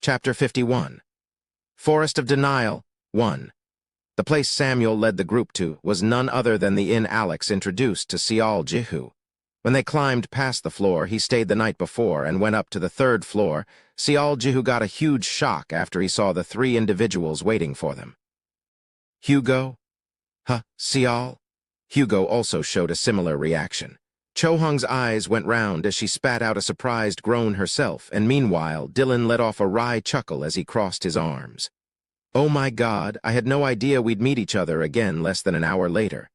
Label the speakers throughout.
Speaker 1: Chapter 51. Forest of Denial, 1. The place Samuel led the group to was none other than the inn Alex introduced to Ainz Audioverse. When they climbed past the floor he stayed the night before and went up to the third floor, Ainz Audioverse got a huge shock after he saw the three individuals waiting for them. Hugo? Huh, Cial? Hugo also showed a similar reaction. Cho-Hung's eyes went round as she spat out a surprised groan herself, and meanwhile Dylan let off a wry chuckle as he crossed his arms. Oh my God, I had no idea we'd meet each other again less than an hour later.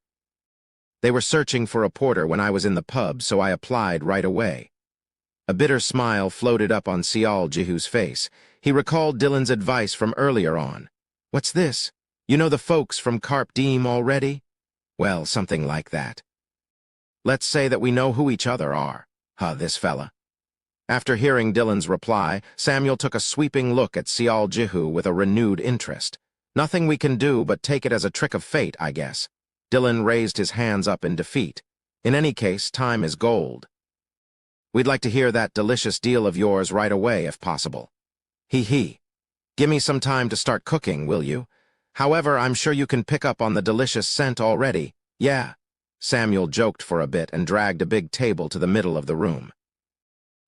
Speaker 1: They were searching for a porter when I was in the pub, so I applied right away. A bitter smile floated up on Ainz Audioverse's face. He recalled Dylan's advice from earlier on. What's this? You know the folks from Carpe Diem already? Well, something like that. Let's say that we know who each other are. This fella. After hearing Dylan's reply, Samuel took a sweeping look at Ainz Audioverse with a renewed interest. Nothing we can do but take it as a trick of fate, I guess. Dylan raised his hands up in defeat. In any case, time is gold. We'd like to hear that delicious deal of yours right away, if possible. Hee. Give me some time to start cooking, will you? However, I'm sure you can pick up on the delicious scent already. Yeah. Samuel joked for a bit and dragged a big table to the middle of the room.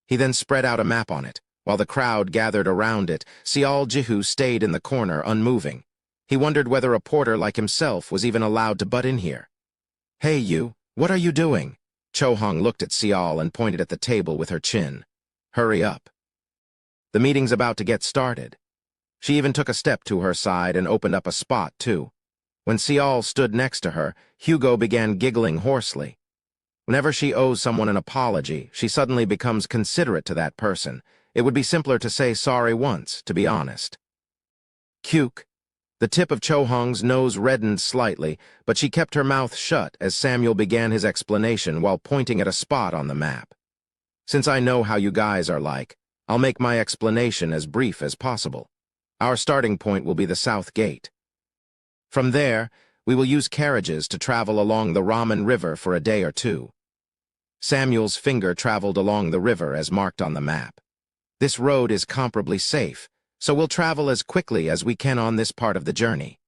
Speaker 1: He then spread out a map on it. While the crowd gathered around it, Ainz Audioverse stayed in the corner, unmoving. He wondered whether a porter like himself was even allowed to butt in here. Hey you, what are you doing? Cho-Hung looked at Cial and pointed at the table with her chin. Hurry up. The meeting's about to get started. She even took a step to her side and opened up a spot, too. When Cial stood next to her, Hugo began giggling hoarsely. Whenever she owes someone an apology, she suddenly becomes considerate to that person. It would be simpler to say sorry once, to be honest. Cuke. The tip of Cho-Hung's nose reddened slightly, but she kept her mouth shut as Samuel began his explanation while pointing at a spot on the map. Since I know how you guys are like, I'll make my explanation as brief as possible. Our starting point will be the South Gate. From there, we will use carriages to travel along the Ramen River for a day or two. Samuel's finger traveled along the river as marked on the map. This road is comparably safe, so we'll travel as quickly as we can on this part of the journey.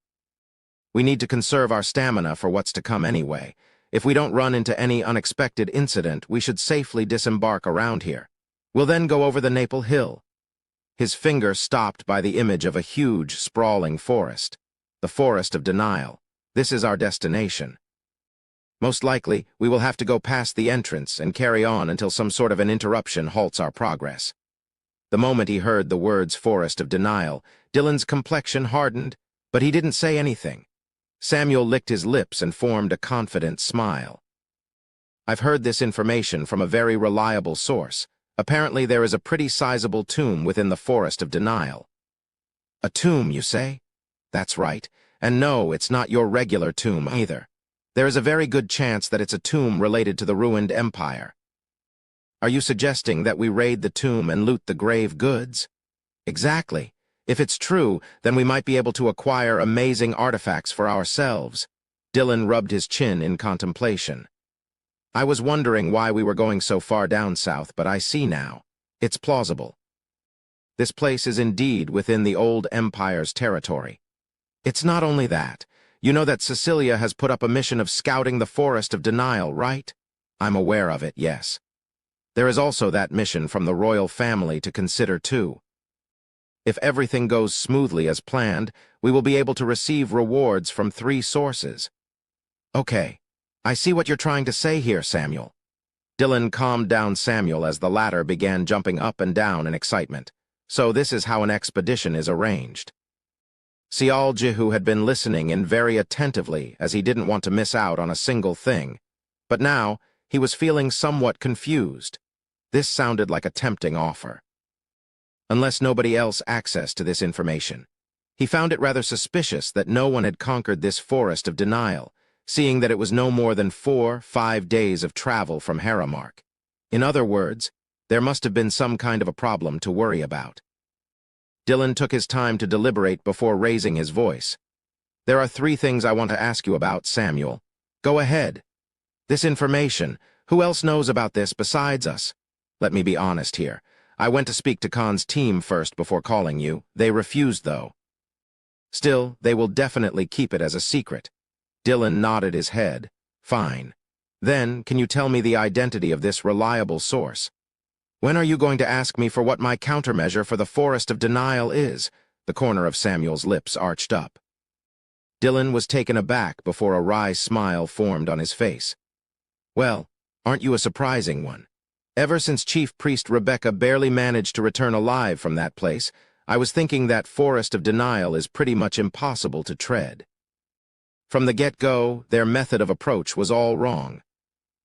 Speaker 1: We need to conserve our stamina for what's to come anyway. If we don't run into any unexpected incident, we should safely disembark around here. We'll then go over the Maple Hill. His finger stopped by the image of a huge, sprawling forest. The Forest of Denial. This is our destination. Most likely, we will have to go past the entrance and carry on until some sort of an interruption halts our progress. The moment he heard the words Forest of Denial, Dylan's complexion hardened, but he didn't say anything. Samuel licked his lips and formed a confident smile. I've heard this information from a very reliable source. Apparently there is a pretty sizable tomb within the Forest of Denial. A tomb, you say? That's right. And no, it's not your regular tomb either. There is a very good chance that it's a tomb related to the ruined empire. Are you suggesting that we raid the tomb and loot the grave goods? Exactly. If it's true, then we might be able to acquire amazing artifacts for ourselves. Dylan rubbed his chin in contemplation. I was wondering why we were going so far down south, but I see now. It's plausible. This place is indeed within the old empire's territory. It's not only that. You know that Cecilia has put up a mission of scouting the Forest of Denial, right? I'm aware of it, yes. There is also that mission from the royal family to consider, too. If everything goes smoothly as planned, we will be able to receive rewards from 3 sources. Okay, I see what you're trying to say here, Samuel. Dylan calmed down Samuel as the latter began jumping up and down in excitement. So this is how an expedition is arranged. Ainz Audioverse had been listening in very attentively as he didn't want to miss out on a single thing. But now, he was feeling somewhat confused. This sounded like a tempting offer. Unless nobody else access to this information. He found it rather suspicious that no one had conquered this Forest of Denial, seeing that it was no more than 4-5 days of travel from Haramark. In other words, there must have been some kind of a problem to worry about. Dylan took his time to deliberate before raising his voice. There are 3 things I want to ask you about, Samuel. Go ahead. This information, who else knows about this besides us? Let me be honest here. I went to speak to Khan's team first before calling you. They refused, though. Still, they will definitely keep it as a secret. Dylan nodded his head. Fine. Then, can you tell me the identity of this reliable source? When are you going to ask me for what my countermeasure for the Forest of Denial is? The corner of Samuel's lips arched up. Dylan was taken aback before a wry smile formed on his face. Well, aren't you a surprising one? Ever since Chief Priest Rebecca barely managed to return alive from that place, I was thinking that Forest of Denial is pretty much impossible to tread. From the get-go, their method of approach was all wrong.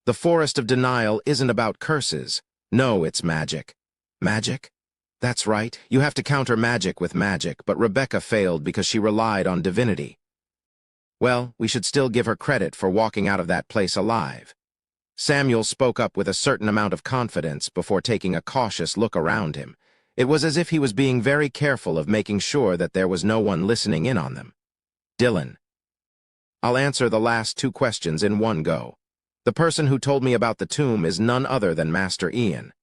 Speaker 1: The Forest of Denial isn't about curses. No, it's magic. Magic? That's right, you have to counter magic with magic, but Rebecca failed because she relied on divinity. Well, we should still give her credit for walking out of that place alive. Samuel spoke up with a certain amount of confidence before taking a cautious look around him. It was as if he was being very careful of making sure that there was no one listening in on them. Dylan. I'll answer the last two questions in one go. The person who told me about the tomb is none other than Master Ian.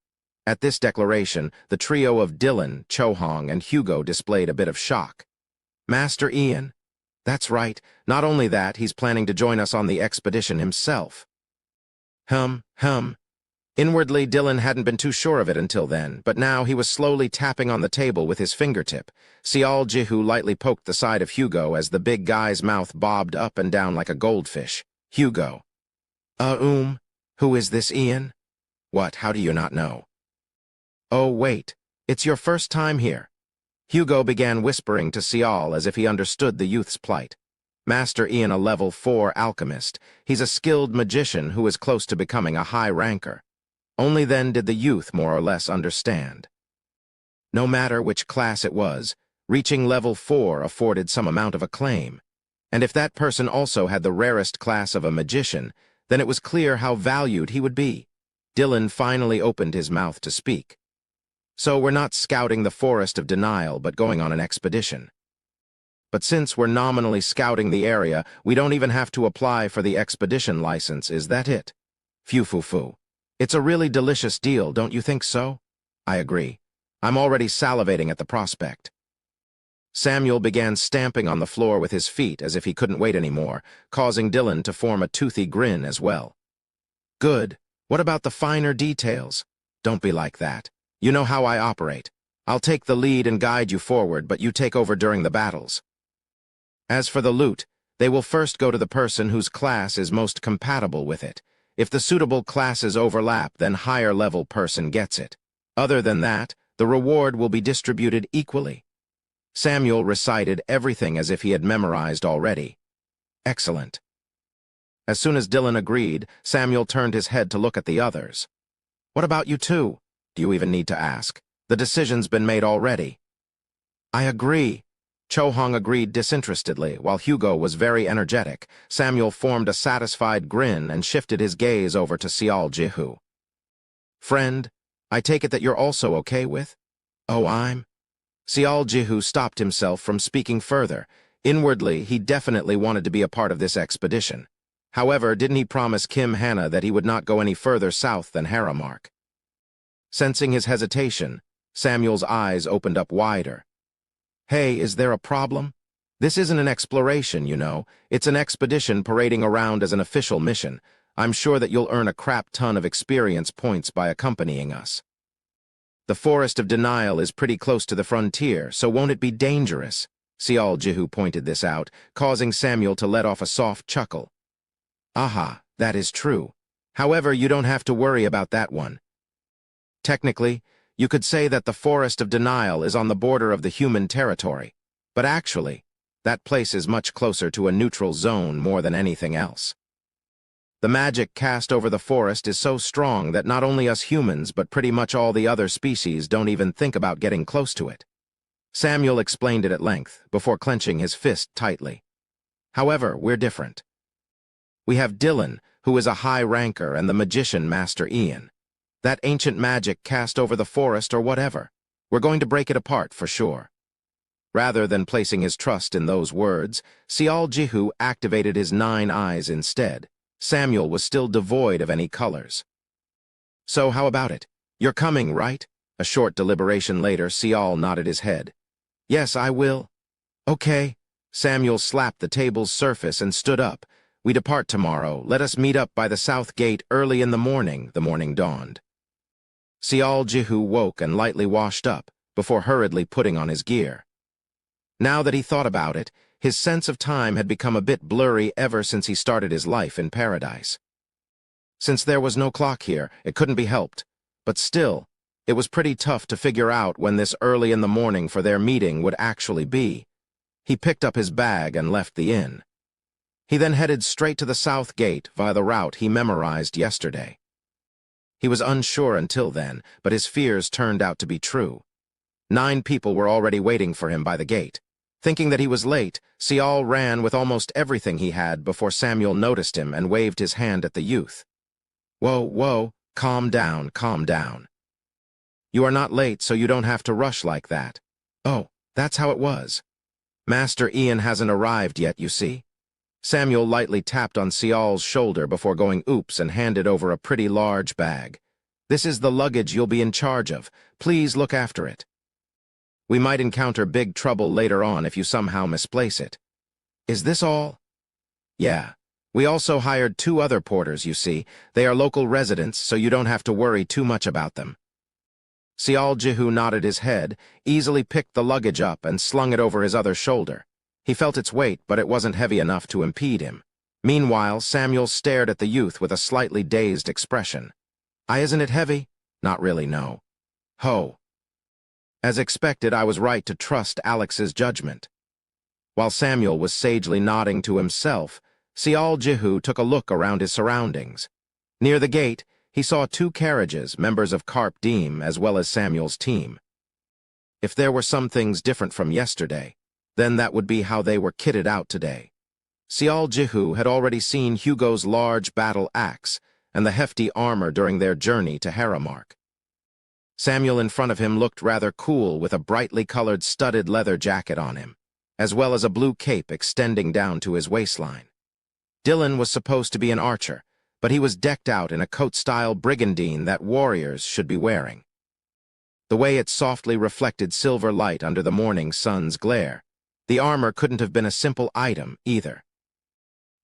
Speaker 1: At this declaration, the trio of Dylan, Chohong, and Hugo displayed a bit of shock. Master Ian? That's right. Not only that, he's planning to join us on the expedition himself. Inwardly, Dylan hadn't been too sure of it until then, but now he was slowly tapping on the table with his fingertip. Sial Jihu lightly poked the side of Hugo as the big guy's mouth bobbed up and down like a goldfish. Hugo. Who is this, Ian? What, how do you not know? Oh, wait, it's your first time here. Hugo began whispering to Sial as if he understood the youth's plight. Master Ian, a level 4 alchemist. He's a skilled magician who is close to becoming a high ranker. Only then did the youth more or less understand. No matter which class it was, reaching level 4 afforded some amount of acclaim. And if that person also had the rarest class of a magician, then it was clear how valued he would be. Dylan finally opened his mouth to speak. So we're not scouting the Forest of Denial, but going on an expedition. But since we're nominally scouting the area, we don't even have to apply for the expedition license, is that it? Phew. It's a really delicious deal, don't you think so? I agree. I'm already salivating at the prospect. Samuel began stamping on the floor with his feet as if he couldn't wait anymore, causing Dylan to form a toothy grin as well. Good. What about the finer details? Don't be like that. You know how I operate. I'll take the lead and guide you forward, but you take over during the battles. As for the loot, they will first go to the person whose class is most compatible with it. If the suitable classes overlap, then higher-level person gets it. Other than that, the reward will be distributed equally. Samuel recited everything as if he had memorized already. Excellent. As soon as Dylan agreed, Samuel turned his head to look at the others. What about you two? Do you even need to ask? The decision's been made already. I agree. Chohong agreed disinterestedly, while Hugo was very energetic. Samuel formed a satisfied grin and shifted his gaze over to Sial Jihu. Friend, I take it that you're also okay with? Oh, I'm... Sial Jihu stopped himself from speaking further. Inwardly, he definitely wanted to be a part of this expedition. However, didn't he promise Kim Hannah that he would not go any further south than Haramark? Sensing his hesitation, Samuel's eyes opened up wider. Hey, is there a problem? This isn't an exploration, you know. It's an expedition parading around as an official mission. I'm sure that you'll earn a crap ton of experience points by accompanying us. The Forest of Denial is pretty close to the frontier, so won't it be dangerous? Sial Jihu pointed this out, causing Samuel to let off a soft chuckle. Aha, that is true. However, you don't have to worry about that one. Technically, you could say that the Forest of Denial is on the border of the human territory, but actually, that place is much closer to a neutral zone more than anything else. The magic cast over the forest is so strong that not only us humans, but pretty much all the other species don't even think about getting close to it. Samuel explained it at length, before clenching his fist tightly. However, we're different. We have Dylan, who is a high ranker, and the magician Master Ian. That ancient magic cast over the forest or whatever. We're going to break it apart for sure. Rather than placing his trust in those words, Sial Jihu activated his 9 eyes instead. Samuel was still devoid of any colors. So how about it? You're coming, right? A short deliberation later, Sial nodded his head. Yes, I will. Okay. Samuel slapped the table's surface and stood up. We depart tomorrow. Let us meet up by the south gate early in the morning. The morning dawned. Sial Jihu woke and lightly washed up, before hurriedly putting on his gear. Now that he thought about it, his sense of time had become a bit blurry ever since he started his life in paradise. Since there was no clock here, it couldn't be helped. But still, it was pretty tough to figure out when this early in the morning for their meeting would actually be. He picked up his bag and left the inn. He then headed straight to the south gate via the route he memorized yesterday. He was unsure until then, but his fears turned out to be true. 9 people were already waiting for him by the gate. Thinking that he was late, Sial ran with almost everything he had before Samuel noticed him and waved his hand at the youth. Whoa, whoa, calm down, calm down. You are not late, so you don't have to rush like that. Oh, that's how it was. Master Ian hasn't arrived yet, you see. Samuel lightly tapped on Sial's shoulder before going oops and handed over a pretty large bag. This is the luggage you'll be in charge of. Please look after it. We might encounter big trouble later on if you somehow misplace it. Is this all? Yeah. We also hired 2 other porters, you see. They are local residents, so you don't have to worry too much about them. Sial Jihu nodded his head, easily picked the luggage up and slung it over his other shoulder. He felt its weight, but it wasn't heavy enough to impede him. Meanwhile, Samuel stared at the youth with a slightly dazed expression. Isn't it heavy? Not really, no. Ho. As expected, I was right to trust Alex's judgment. While Samuel was sagely nodding to himself, Sial Jihu took a look around his surroundings. Near the gate, he saw 2 carriages, members of Karp Deem, as well as Samuel's team. If there were some things different from yesterday, then that would be how they were kitted out today. Sial Jihu had already seen Hugo's large battle axe and the hefty armor during their journey to Haramark. Samuel in front of him looked rather cool with a brightly colored studded leather jacket on him, as well as a blue cape extending down to his waistline. Dylan was supposed to be an archer, but he was decked out in a coat-style brigandine that warriors should be wearing. The way it softly reflected silver light under the morning sun's glare, the armor couldn't have been a simple item either.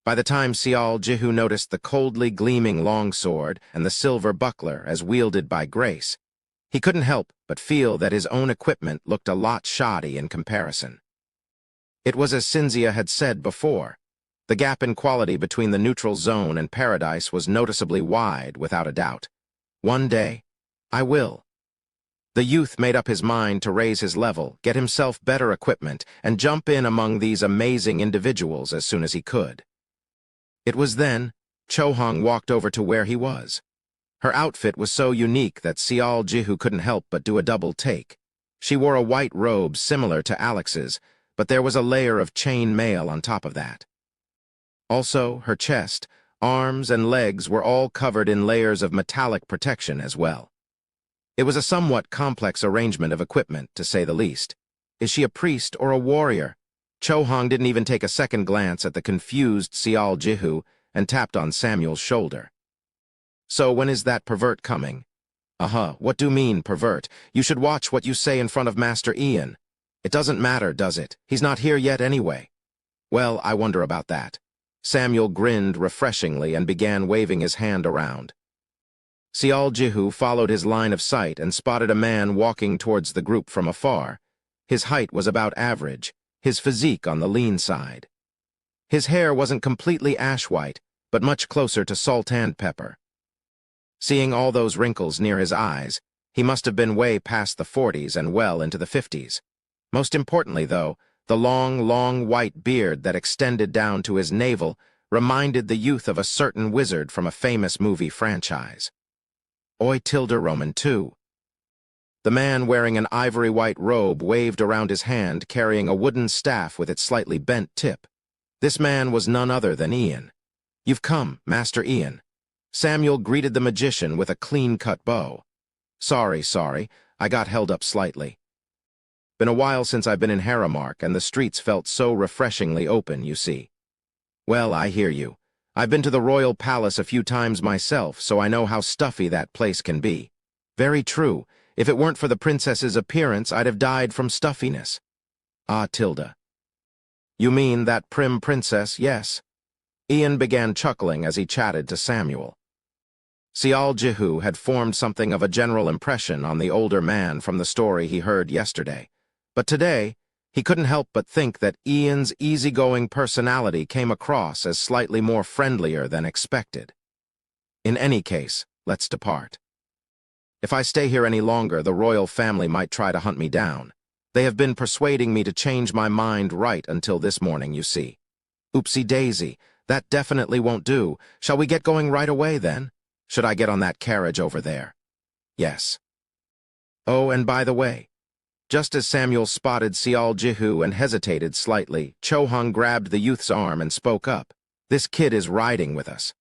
Speaker 1: By the time Sial Jihu noticed the coldly gleaming longsword and the silver buckler as wielded by Grace, he couldn't help but feel that his own equipment looked a lot shoddy in comparison. It was as Cynthia had said before. The gap in quality between the neutral zone and paradise was noticeably wide, without a doubt. One day, I will. The youth made up his mind to raise his level, get himself better equipment, and jump in among these amazing individuals as soon as he could. It was then Cho-Hong walked over to where he was. Her outfit was so unique that Sial Jihu couldn't help but do a double take. She wore a white robe similar to Alex's, but there was a layer of chain mail on top of that. Also, her chest, arms, and legs were all covered in layers of metallic protection as well. It was a somewhat complex arrangement of equipment, to say the least. Is she a priest or a warrior? Cho-Hong didn't even take a second glance at the confused Sial Jihu and tapped on Samuel's shoulder. So when is that pervert coming? What do you mean, pervert? You should watch what you say in front of Master Ian. It doesn't matter, does it? He's not here yet anyway. Well, I wonder about that. Samuel grinned refreshingly and began waving his hand around. Sial Jihu followed his line of sight and spotted a man walking towards the group from afar. His height was about average, his physique on the lean side. His hair wasn't completely ash-white, but much closer to salt and pepper. Seeing all those wrinkles near his eyes, he must have been way past the 40s and well into the 50s. Most importantly, though, the long white beard that extended down to his navel reminded the youth of a certain wizard from a famous movie franchise. Oi tilde Roman 2. The man wearing an ivory-white robe waved around his hand carrying a wooden staff with its slightly bent tip. This man was none other than Ian. You've come, Master Ian. Samuel greeted the magician with a clean-cut bow. Sorry, I got held up slightly. Been a while since I've been in Haramark, and the streets felt so refreshingly open, you see. Well, I hear you. I've been to the royal palace a few times myself, so I know how stuffy that place can be. Very true. If it weren't for the princess's appearance, I'd have died from stuffiness. Ah, Tilda. You mean that prim princess, yes. Ian began chuckling as he chatted to Samuel. Sial Jihu had formed something of a general impression on the older man from the story he heard yesterday. But today, he couldn't help but think that Ian's easygoing personality came across as slightly more friendlier than expected. In any case, let's depart. If I stay here any longer, the royal family might try to hunt me down. They have been persuading me to change my mind right until this morning, you see. Oopsie daisy, that definitely won't do. Shall we get going right away, then? Should I get on that carriage over there? Yes. Oh, and by the way, just as Samuel spotted Sial Jihu and hesitated slightly, Cho-hung grabbed the youth's arm and spoke up. This kid is riding with us.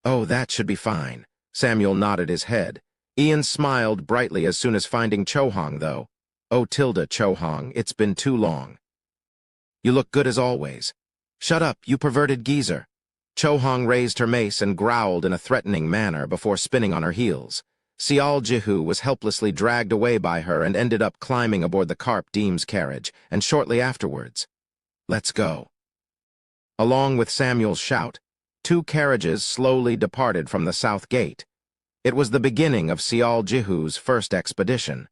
Speaker 1: Oh, that should be fine. Samuel nodded his head. Ian smiled brightly as soon as finding Cho-hung, though. Oh, Tilda, Cho-hung, it's been too long. You look good as always. Shut up, you perverted geezer. Cho-hung raised her mace and growled in a threatening manner before spinning on her heels. Sial Jihu was helplessly dragged away by her and ended up climbing aboard the Carp Deem's carriage, and shortly afterwards, let's go. Along with Samuel's shout, 2 carriages slowly departed from the south gate. It was the beginning of Sial Jihu's first expedition.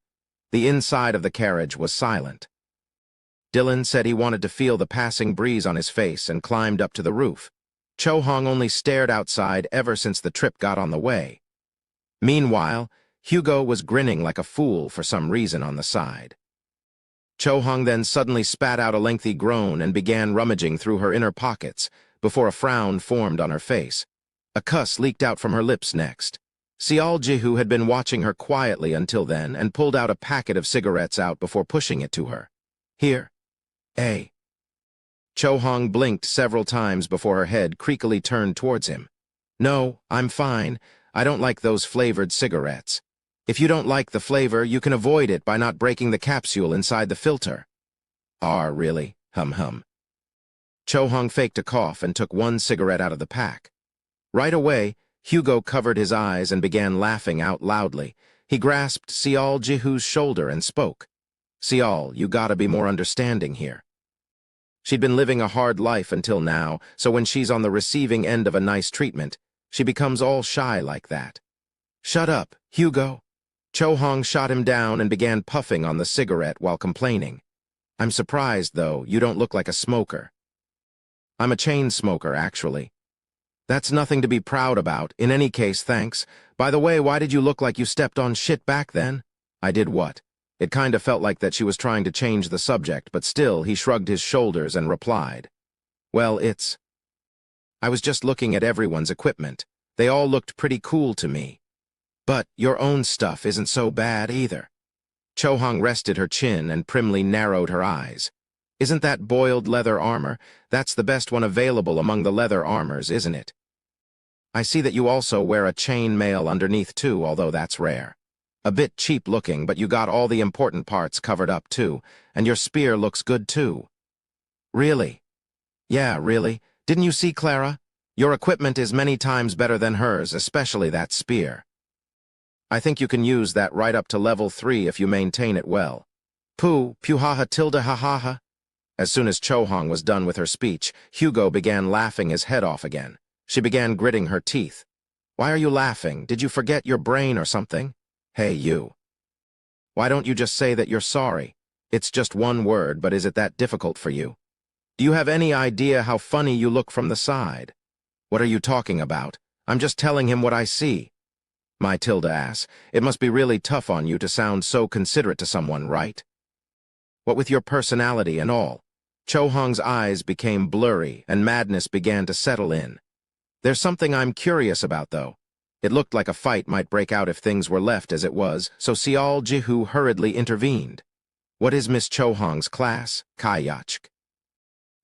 Speaker 1: The inside of the carriage was silent. Dylan said he wanted to feel the passing breeze on his face and climbed up to the roof. Cho-hung only stared outside ever since the trip got on the way. Meanwhile, Hugo was grinning like a fool for some reason on the side. Cho-hung then suddenly spat out a lengthy groan and began rummaging through her inner pockets before a frown formed on her face. A cuss leaked out from her lips next. Sial Jihu had been watching her quietly until then and pulled out a packet of cigarettes out before pushing it to her. Here. Hey. Cho-hung blinked several times before her head creakily turned towards him. No, I'm fine. I don't like those flavored cigarettes. If you don't like the flavor, you can avoid it by not breaking the capsule inside the filter. Really? Hum. Cho-hung faked a cough and took 1 cigarette out of the pack. Right away, Hugo covered his eyes and began laughing out loudly. He grasped Sial Jihu's shoulder and spoke. Sial, you gotta be more understanding here. She'd been living a hard life until now, so when she's on the receiving end of a nice treatment, she becomes all shy like that. Shut up, Hugo. Cho-hung shot him down and began puffing on the cigarette while complaining. I'm surprised, though, you don't look like a smoker. I'm a chain smoker, actually. That's nothing to be proud about. In any case, thanks. By the way, why did you look like you stepped on shit back then? I did what? It kind of felt like that she was trying to change the subject, but still, he shrugged his shoulders and replied. Well, I was just looking at everyone's equipment. They all looked pretty cool to me. But your own stuff isn't so bad either. Cho-hung rested her chin and primly narrowed her eyes. Isn't that boiled leather armor? That's the best one available among the leather armors, isn't it? I see that you also wear a chain mail underneath too, although that's rare. A bit cheap looking, but you got all the important parts covered up too, and your spear looks good too. Really? Yeah, really. Didn't you see, Clara? Your equipment is many times better than hers, especially that spear. I think you can use that right up to level 3 if you maintain it well. Pooh, puhaha tilde ha. As soon as Cho-hung was done with her speech, Hugo began laughing his head off again. She began gritting her teeth. Why are you laughing? Did you forget your brain or something? Hey, you. Why don't you just say that you're sorry? It's just 1 word, but is it that difficult for you? Do you have any idea how funny you look from the side? What are you talking about? I'm just telling him what I see. My Tilda ass, it must be really tough on you to sound so considerate to someone, right? What with your personality and all? Cho-hung's eyes became blurry and madness began to settle in. There's something I'm curious about, though. It looked like a fight might break out if things were left as it was, so Sial Jihu hurriedly intervened. What is Miss Cho-hung's class? Kayachk.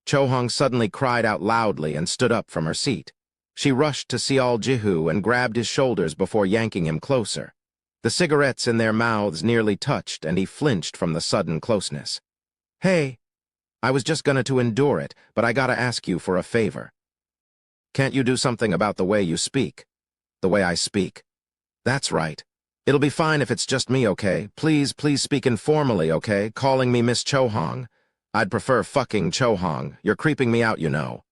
Speaker 1: Cho-hung suddenly cried out loudly and stood up from her seat. She rushed to Sial Jihu and grabbed his shoulders before yanking him closer. The cigarettes in their mouths nearly touched, and he flinched from the sudden closeness. Hey, I was just gonna to endure it, but I gotta ask you for a favor. Can't you do something about the way you speak? The way I speak? That's right. It'll be fine if it's just me, okay? Please speak informally, okay? Calling me Miss Chohong. I'd prefer fucking Chohong. You're creeping me out, you know.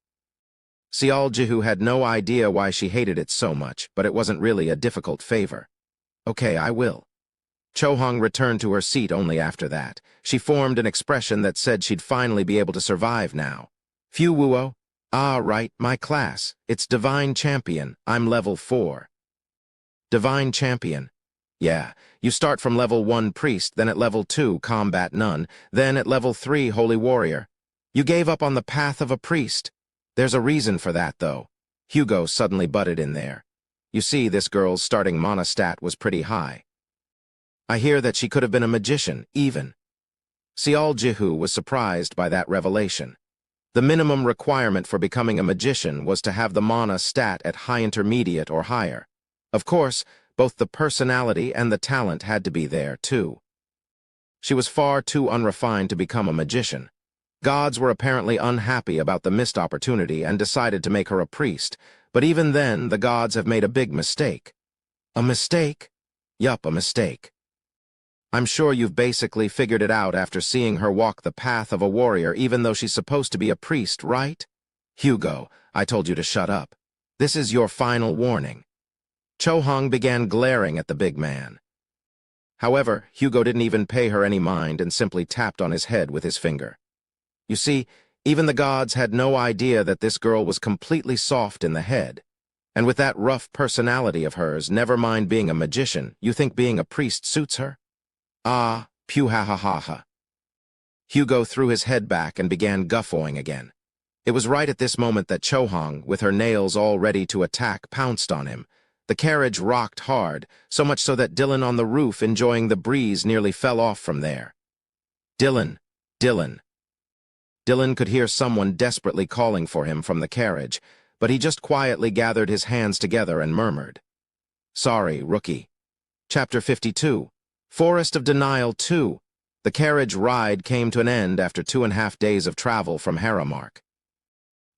Speaker 1: Seol Jihu had no idea why she hated it so much, but it wasn't really a difficult favor. Okay, I will. Chohong returned to her seat only after that. She formed an expression that said she'd finally be able to survive now. Phew Wuo. Ah, right, my class. It's Divine Champion. I'm level 4. Divine Champion. Yeah, you start from level 1 Priest, then at level 2 Combat Nun, then at level 3 Holy Warrior. You gave up on the path of a priest. There's a reason for that, though. Hugo suddenly butted in there. You see, this girl's starting mana stat was pretty high. I hear that she could have been a magician, even. Seol Jihu was surprised by that revelation. The minimum requirement for becoming a magician was to have the mana stat at high intermediate or higher. Of course, both the personality and the talent had to be there, too. She was far too unrefined to become a magician. Gods were apparently unhappy about the missed opportunity and decided to make her a priest, but even then, the gods have made a big mistake. A mistake? Yup, a mistake. I'm sure you've basically figured it out after seeing her walk the path of a warrior even though she's supposed to be a priest, right? Hugo, I told you to shut up. This is your final warning. Chohong began glaring at the big man. However, Hugo didn't even pay her any mind and simply tapped on his head with his finger. You see, even the gods had no idea that this girl was completely soft in the head. And with that rough personality of hers, never mind being a magician, you think being a priest suits her? Ah, pew ha ha ha ha. Hugo threw his head back and began guffawing again. It was right at this moment that Chohong, with her nails all ready to attack, pounced on him. The carriage rocked hard, so much so that Dylan on the roof, enjoying the breeze, nearly fell off from there. Dylan, Dylan. Dylan could hear someone desperately calling for him from the carriage, but he just quietly gathered his hands together and murmured, "Sorry, rookie." Chapter 52. Forest of Denial 2. The carriage ride came to an end after 2.5 days of travel from Haramark.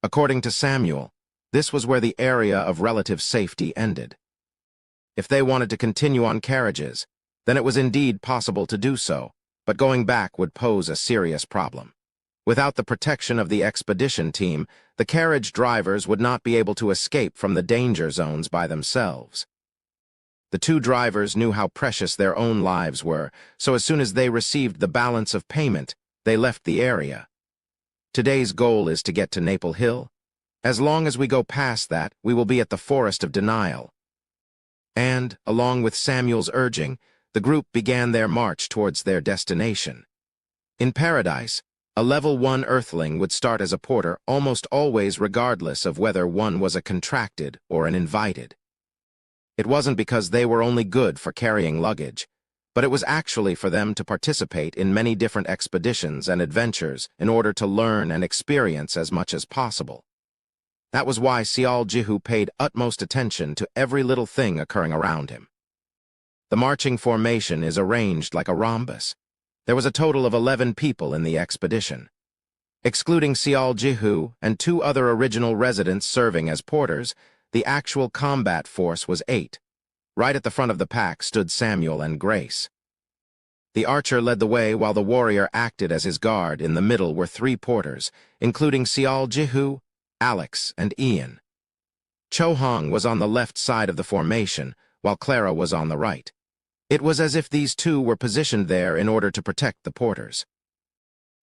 Speaker 1: According to Samuel, this was where the area of relative safety ended. If they wanted to continue on carriages, then it was indeed possible to do so, but going back would pose a serious problem. Without the protection of the expedition team, the carriage drivers would not be able to escape from the danger zones by themselves. The two drivers knew how precious their own lives were, so as soon as they received the balance of payment, they left the area. Today's goal is to get to Maple Hill. As long as we go past that, we will be at the Forest of Denial. And, along with Samuel's urging, the group began their march towards their destination. In Paradise, a level 1 Earthling would start as a porter almost always regardless of whether one was a contracted or an invited. It wasn't because they were only good for carrying luggage, but it was actually for them to participate in many different expeditions and adventures in order to learn and experience as much as possible. That was why Seol Jihu paid utmost attention to every little thing occurring around him. The marching formation is arranged like a rhombus. There was a total of 11 people in the expedition. Excluding Seol Jihu and 2 other original residents serving as porters, the actual combat force was 8. Right at the front of the pack stood Samuel and Grace. The archer led the way while the warrior acted as his guard. In the middle were 3 porters, including Seol Jihu, Alex, and Ian. Chohong was on the left side of the formation, while Clara was on the right. It was as if these two were positioned there in order to protect the porters.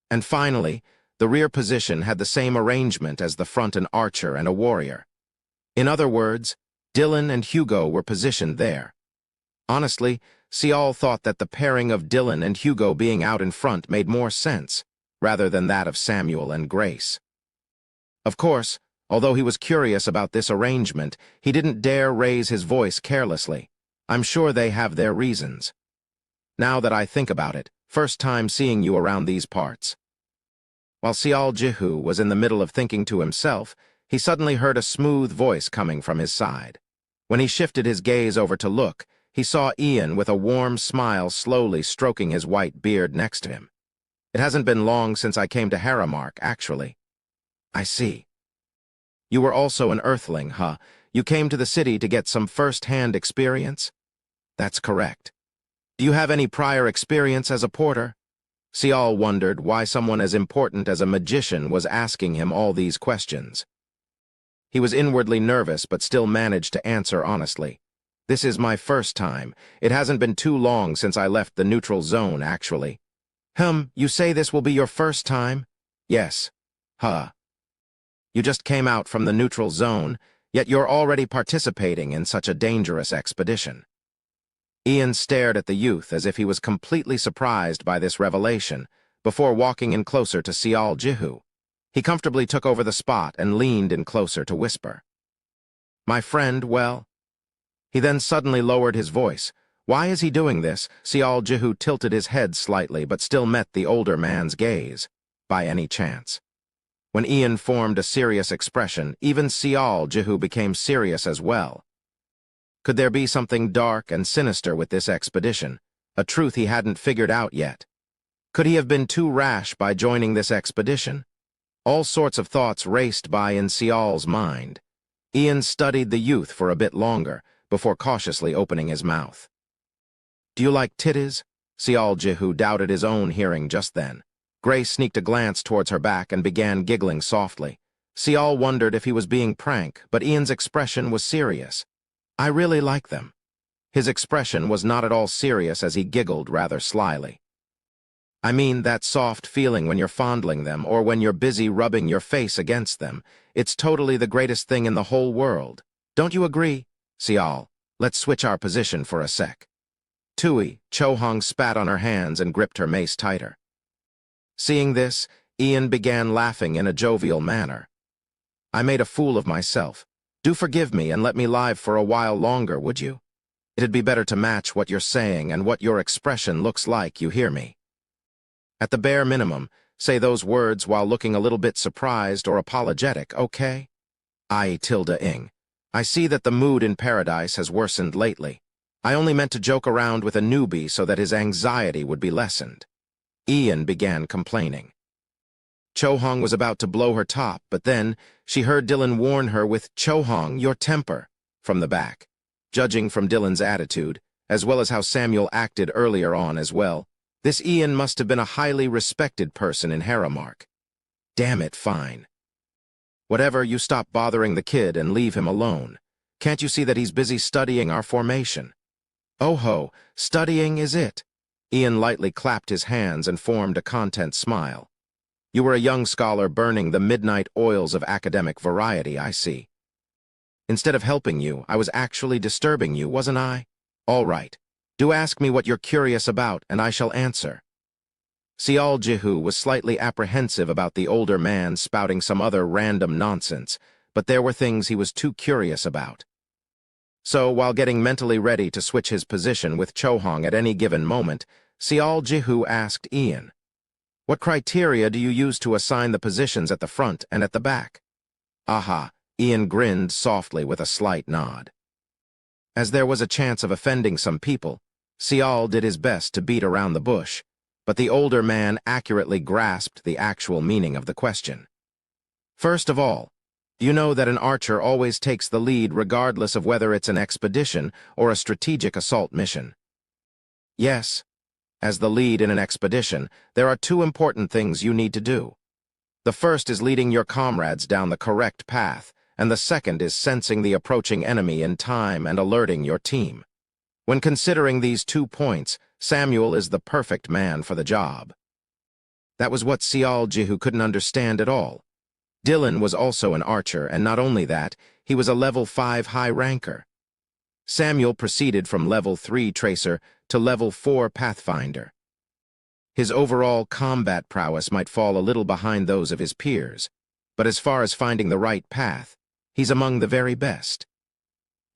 Speaker 1: And finally, the rear position had the same arrangement as the front, an archer and a warrior. In other words, Dylan and Hugo were positioned there. Honestly, Seol thought that the pairing of Dylan and Hugo being out in front made more sense, rather than that of Samuel and Grace. Of course, although he was curious about this arrangement, he didn't dare raise his voice carelessly. I'm sure they have their reasons. Now that I think about it, first time seeing you around these parts. While Seol Jihu was in the middle of thinking to himself, he suddenly heard a smooth voice coming from his side. When he shifted his gaze over to look, he saw Ian with a warm smile slowly stroking his white beard next to him. It hasn't been long since I came to Haramark, actually. I see. You were also an Earthling, huh? You came to the city to get some first-hand experience? That's correct. Do you have any prior experience as a porter? Sial wondered why someone as important as a magician was asking him all these questions. He was inwardly nervous but still managed to answer honestly. This is my first time. It hasn't been too long since I left the neutral zone, actually. You say this will be your first time? Yes. Huh. You just came out from the neutral zone, yet you're already participating in such a dangerous expedition. Ian stared at the youth as if he was completely surprised by this revelation, before walking in closer to Sial Jihu. He comfortably took over the spot and leaned in closer to whisper. My friend, well? He then suddenly lowered his voice. Why is he doing this? Sial Jihu tilted his head slightly but still met the older man's gaze. By any chance? When Ian formed a serious expression, even Sial Jihu became serious as well. Could there be something dark and sinister with this expedition, a truth he hadn't figured out yet? Could he have been too rash by joining this expedition? All sorts of thoughts raced by in Sial's mind. Ian studied the youth for a bit longer, before cautiously opening his mouth. Do you like titties? Sial Jihu doubted his own hearing just then. Grace sneaked a glance towards her back and began giggling softly. Sial wondered if he was being prank, but Ian's expression was serious. I really like them. His expression was not at all serious as he giggled rather slyly. I mean that soft feeling when you're fondling them or when you're busy rubbing your face against them. It's totally the greatest thing in the whole world. Don't you agree? Sial, let's switch our position for a sec. Tui, Cho-hong spat on her hands and gripped her mace tighter. Seeing this, Ian began laughing in a jovial manner. I made a fool of myself. Do forgive me and let me live for a while longer, would you? It'd be better to match what you're saying and what your expression looks like, you hear me? At the bare minimum, say those words while looking a little bit surprised or apologetic, okay? I see that the mood in paradise has worsened lately. I only meant to joke around with a newbie so that his anxiety would be lessened. Ian began complaining. Cho-hong was about to blow her top, but then she heard Dylan warn her with, Cho-hong, your temper, from the back. Judging from Dylan's attitude, as well as how Samuel acted earlier on as well, this Ian must have been a highly respected person in Haramark. Damn it, fine. Whatever, you stop bothering the kid and leave him alone. Can't you see that he's busy studying our formation? Oh ho, studying is it? Ian lightly clapped his hands and formed a content smile. You were a young scholar burning the midnight oils of academic variety, I see. Instead of helping you, I was actually disturbing you, wasn't I? All right. Do ask me what you're curious about, and I shall answer. Sial Jihu was slightly apprehensive about the older man spouting some other random nonsense, but there were things he was too curious about. So, while getting mentally ready to switch his position with Cho-hong at any given moment, Sial Jihu asked Ian, what criteria do you use to assign the positions at the front and at the back? Aha, Ian grinned softly with a slight nod. As there was a chance of offending some people, Sial did his best to beat around the bush, but the older man accurately grasped the actual meaning of the question. First of all, do you know that an archer always takes the lead regardless of whether it's an expedition or a strategic assault mission? Yes. As the lead in an expedition, there are two important things you need to do. The first is leading your comrades down the correct path, and the second is sensing the approaching enemy in time and alerting your team. When considering these 2 points, Samuel is the perfect man for the job. That was what Sial Jihu couldn't understand at all. Dylan was also an archer, and not only that, he was a level 5 high ranker. Samuel proceeded from level 3 tracer to level 4 pathfinder. His overall combat prowess might fall a little behind those of his peers, but as far as finding the right path, he's among the very best.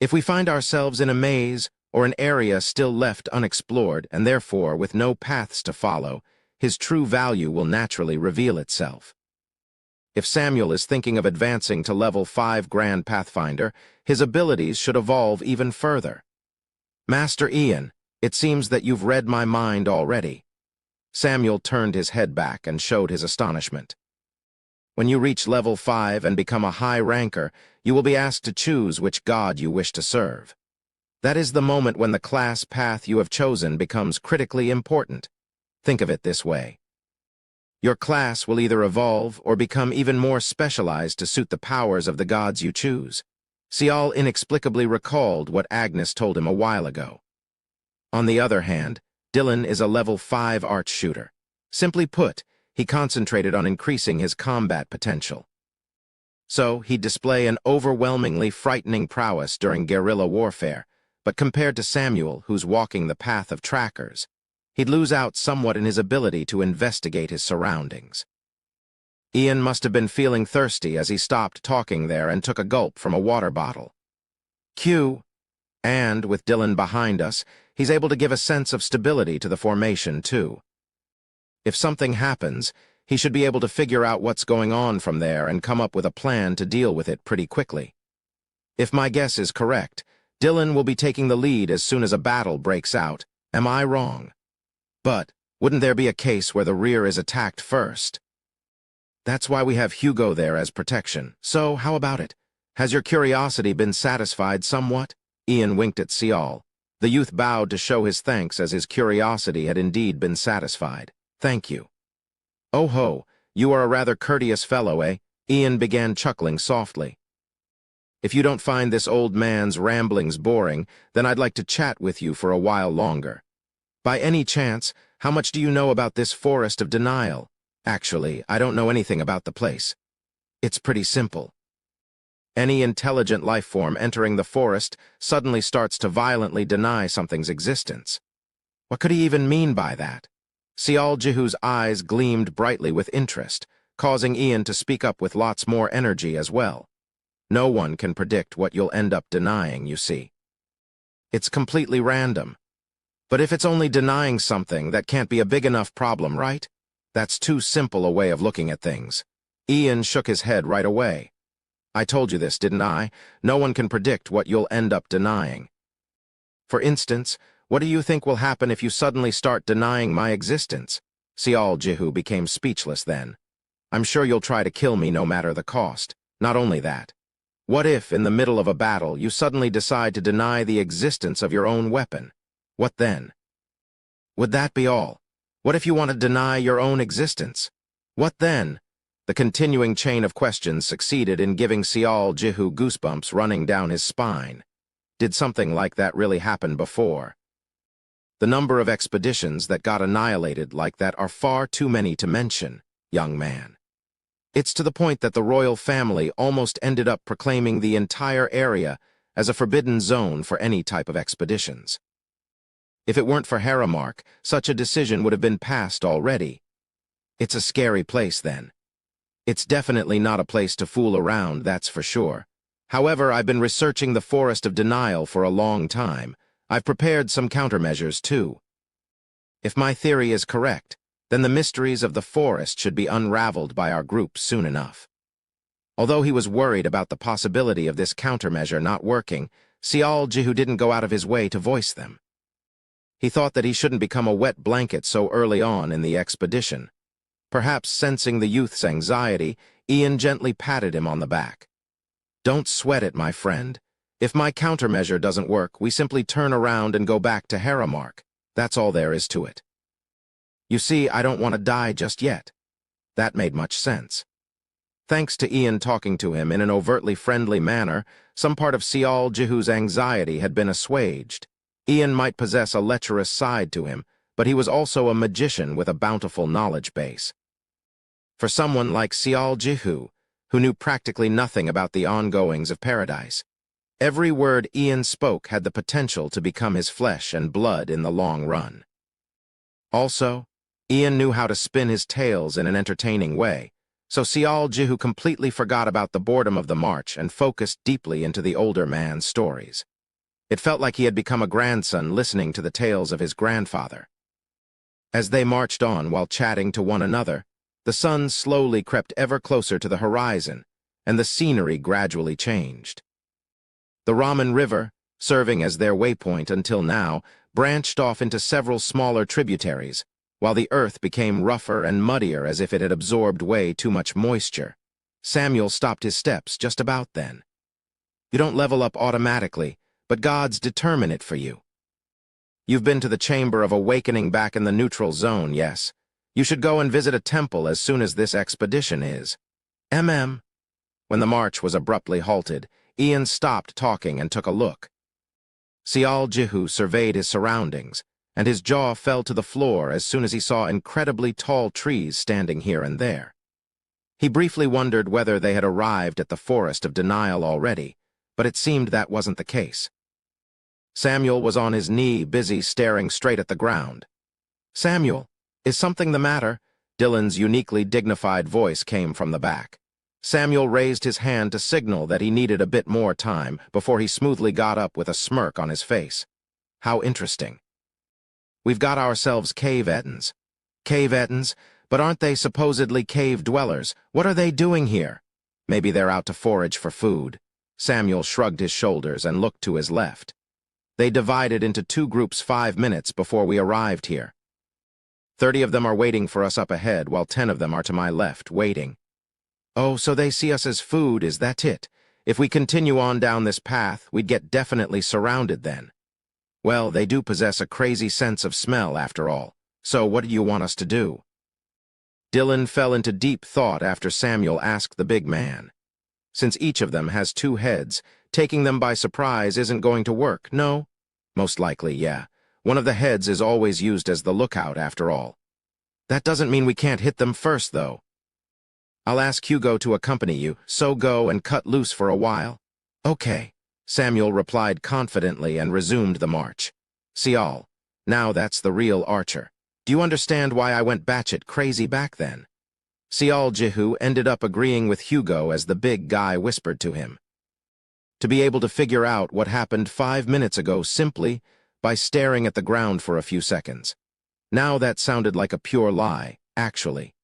Speaker 1: If we find ourselves in a maze or an area still left unexplored and therefore with no paths to follow, his true value will naturally reveal itself. If Samuel is thinking of advancing to level 5 Grand Pathfinder, his abilities should evolve even further. Master Ian, it seems that you've read my mind already. Samuel turned his head back and showed his astonishment. When you reach level 5 and become a high ranker, you will be asked to choose which god you wish to serve. That is the moment when the class path you have chosen becomes critically important. Think of it this way. Your class will either evolve or become even more specialized to suit the powers of the gods you choose. Sial inexplicably recalled what Agnes told him a while ago. On the other hand, Dylan is a level 5 arch shooter. Simply put, he concentrated on increasing his combat potential. So, he'd display an overwhelmingly frightening prowess during guerrilla warfare, but compared to Samuel, who's walking the path of trackers, he'd lose out somewhat in his ability to investigate his surroundings. Ian must have been feeling thirsty as he stopped talking there and took a gulp from a water bottle. And, with Dylan behind us, he's able to give a sense of stability to the formation, too. If something happens, he should be able to figure out what's going on from there and come up with a plan to deal with it pretty quickly. If my guess is correct, Dylan will be taking the lead as soon as a battle breaks out. Am I wrong? But wouldn't there be a case where the rear is attacked first? That's why we have Hugo there as protection. So, how about it? Has your curiosity been satisfied somewhat? Ian winked at Sial. The youth bowed to show his thanks as his curiosity had indeed been satisfied. Thank you. Oh ho, you are a rather courteous fellow, eh? Ian began chuckling softly. If you don't find this old man's ramblings boring, then I'd like to chat with you for a while longer. By any chance, how much do you know about this forest of denial? Actually, I don't know anything about the place. It's pretty simple. Any intelligent life form entering the forest suddenly starts to violently deny something's existence. What could he even mean by that? Sial Jihu's eyes gleamed brightly with interest, causing Ian to speak up with lots more energy as well. No one can predict what you'll end up denying, you see. It's completely random. But if it's only denying something, that can't be a big enough problem, right? That's too simple a way of looking at things. Ian shook his head right away. I told you this, didn't I? No one can predict what you'll end up denying. For instance, what do you think will happen if you suddenly start denying my existence? Sial Jihu became speechless then. I'm sure you'll try to kill me no matter the cost. Not only that. What if, in the middle of a battle, you suddenly decide to deny the existence of your own weapon? What then? Would that be all? What if you want to deny your own existence? What then? The continuing chain of questions succeeded in giving Sial Jihu goosebumps running down his spine. Did something like that really happen before? The number of expeditions that got annihilated like that are far too many to mention, young man. It's to the point that the royal family almost ended up proclaiming the entire area as a forbidden zone for any type of expeditions. If it weren't for Haramark, such a decision would have been passed already. It's a scary place, then. It's definitely not a place to fool around, that's for sure. However, I've been researching the Forest of Denial for a long time. I've prepared some countermeasures, too. If my theory is correct, then the mysteries of the forest should be unraveled by our group soon enough. Although he was worried about the possibility of this countermeasure not working, Sial Jihu didn't go out of his way to voice them. He thought that he shouldn't become a wet blanket so early on in the expedition. Perhaps sensing the youth's anxiety, Ian gently patted him on the back. Don't sweat it, my friend. If my countermeasure doesn't work, we simply turn around and go back to Haramark. That's all there is to it. You see, I don't want to die just yet. That made much sense. Thanks to Ian talking to him in an overtly friendly manner, some part of Sial Jihu's anxiety had been assuaged. Ian might possess a lecherous side to him, but he was also a magician with a bountiful knowledge base. For someone like Sial Jihu, who knew practically nothing about the ongoings of paradise, every word Ian spoke had the potential to become his flesh and blood in the long run. Also, Ian knew how to spin his tales in an entertaining way, so Sial Jihu completely forgot about the boredom of the march and focused deeply into the older man's stories. It felt like he had become a grandson listening to the tales of his grandfather. As they marched on while chatting to one another, the sun slowly crept ever closer to the horizon, and the scenery gradually changed. The Raman River, serving as their waypoint until now, branched off into several smaller tributaries, while the earth became rougher and muddier as if it had absorbed way too much moisture. Samuel stopped his steps just about then. You don't level up automatically, but gods determine it for you. You've been to the Chamber of Awakening back in the neutral zone, yes. You should go and visit a temple as soon as this expedition is. Mm. When the march was abruptly halted, Ainz stopped talking and took a look. Sial Jihu surveyed his surroundings, and his jaw fell to the floor as soon as he saw incredibly tall trees standing here and there. He briefly wondered whether they had arrived at the Forest of Denial already, but it seemed that wasn't the case. Samuel was on his knee, busy staring straight at the ground. "Samuel, is something the matter?" Dylan's uniquely dignified voice came from the back. Samuel raised his hand to signal that he needed a bit more time before he smoothly got up with a smirk on his face. "How interesting. We've got ourselves cave Ettins." "Cave Ettins? But aren't they supposedly cave dwellers? What are they doing here?" "Maybe they're out to forage for food." Samuel shrugged his shoulders and looked to his left. "They divided into 2 groups 5 minutes before we arrived here. 30 of them are waiting for us up ahead, while 10 of them are to my left, waiting." "Oh, so they see us as food, is that it? If we continue on down this path, we'd get definitely surrounded then." "Well, they do possess a crazy sense of smell, after all. So what do you want us to do?" Dylan fell into deep thought after Samuel asked the big man. Since each of them has 2 heads, taking them by surprise isn't going to work, no? Most likely, yeah. One of the heads is always used as the lookout, after all. That doesn't mean we can't hit them first, though. "I'll ask Hugo to accompany you, so go and cut loose for a while." "Okay," Samuel replied confidently and resumed the march. "Sial, now that's the real archer. Do you understand why I went batshit crazy back then?" Sial Jihu ended up agreeing with Hugo as the big guy whispered to him. To be able to figure out what happened 5 minutes ago simply by staring at the ground for a few seconds. Now that sounded like a pure lie, actually.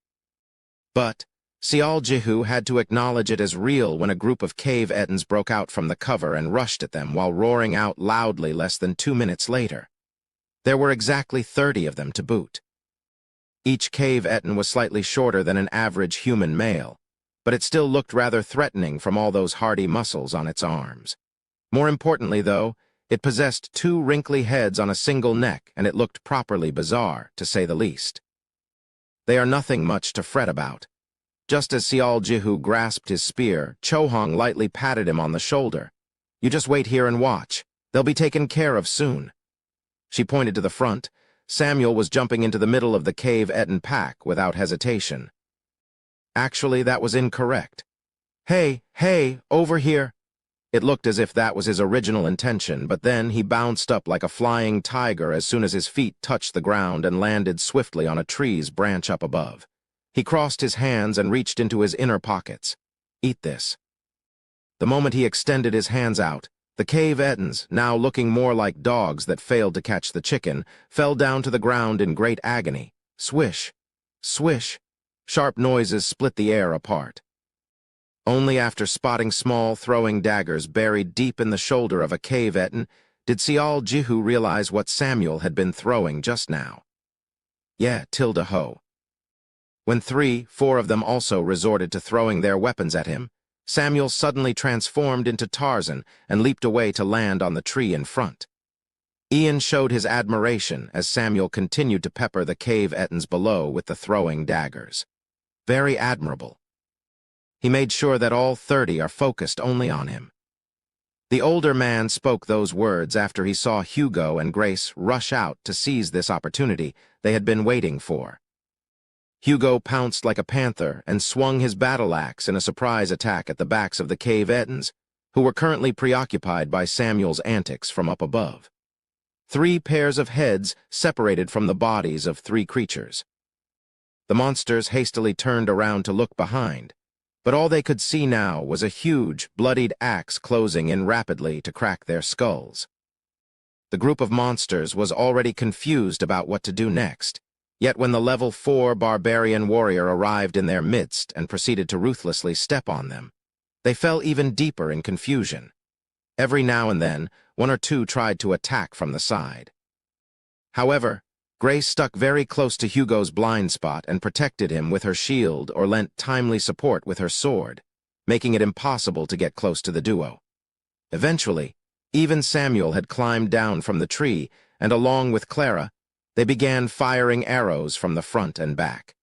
Speaker 1: But Sial Jihu had to acknowledge it as real when a group of cave Ettins broke out from the cover and rushed at them while roaring out loudly less than 2 minutes later. There were exactly 30 of them to boot. Each cave Ettin was slightly shorter than an average human male, but it still looked rather threatening from all those hardy muscles on its arms. More importantly, though, it possessed 2 wrinkly heads on a single neck, and it looked properly bizarre, to say the least. They are nothing much to fret about. Just as Sial Jihu grasped his spear, Chohong lightly patted him on the shoulder. "You just wait here and watch. They'll be taken care of soon." She pointed to the front. Samuel was jumping into the middle of the cave Ettin pack without hesitation. Actually, that was incorrect. Hey, over here." It looked as if that was his original intention, but then he bounced up like a flying tiger as soon as his feet touched the ground and landed swiftly on a tree's branch up above. He crossed his hands and reached into his inner pockets. "Eat this." The moment he extended his hands out, the cave Ettins, now looking more like dogs that failed to catch the chicken, fell down to the ground in great agony. Swish, swish. Sharp noises split the air apart. Only after spotting small throwing daggers buried deep in the shoulder of a cave Ettin did Sial Jihu realize what Samuel had been throwing just now. Yeah, tilde ho. When 3-4 of them also resorted to throwing their weapons at him, Samuel suddenly transformed into Tarzan and leaped away to land on the tree in front. Ian showed his admiration as Samuel continued to pepper the cave Ettins below with the throwing daggers. Very admirable. He made sure that all 30 are focused only on him. The older man spoke those words after he saw Hugo and Grace rush out to seize this opportunity they had been waiting for. Hugo pounced like a panther and swung his battle axe in a surprise attack at the backs of the cave Ettins, who were currently preoccupied by Samuel's antics from up above. 3 pairs of heads separated from the bodies of 3 creatures. The monsters hastily turned around to look behind, but all they could see now was a huge, bloodied axe closing in rapidly to crack their skulls. The group of monsters was already confused about what to do next, yet when the level 4 barbarian warrior arrived in their midst and proceeded to ruthlessly step on them, they fell even deeper in confusion. Every now and then, 1 or 2 tried to attack from the side. However, Grace stuck very close to Hugo's blind spot and protected him with her shield or lent timely support with her sword, making it impossible to get close to the duo. Eventually, Even Samuel had climbed down from the tree, and along with Clara, they began firing arrows from the front and back.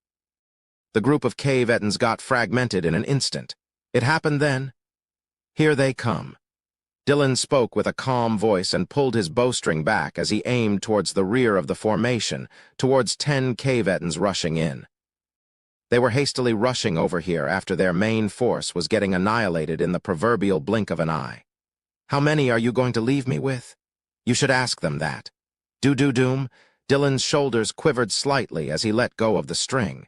Speaker 1: The group of cave Ettins got fragmented in an instant. It happened then. Here they come. Dylan spoke with a calm voice and pulled his bowstring back as he aimed towards the rear of the formation, towards 10 cave Ettins rushing in. They were hastily rushing over here after their main force was getting annihilated in the proverbial blink of an eye. How many are you going to leave me with? You should ask them that. Do-do-doom. Dylan's shoulders quivered slightly as he let go of the string.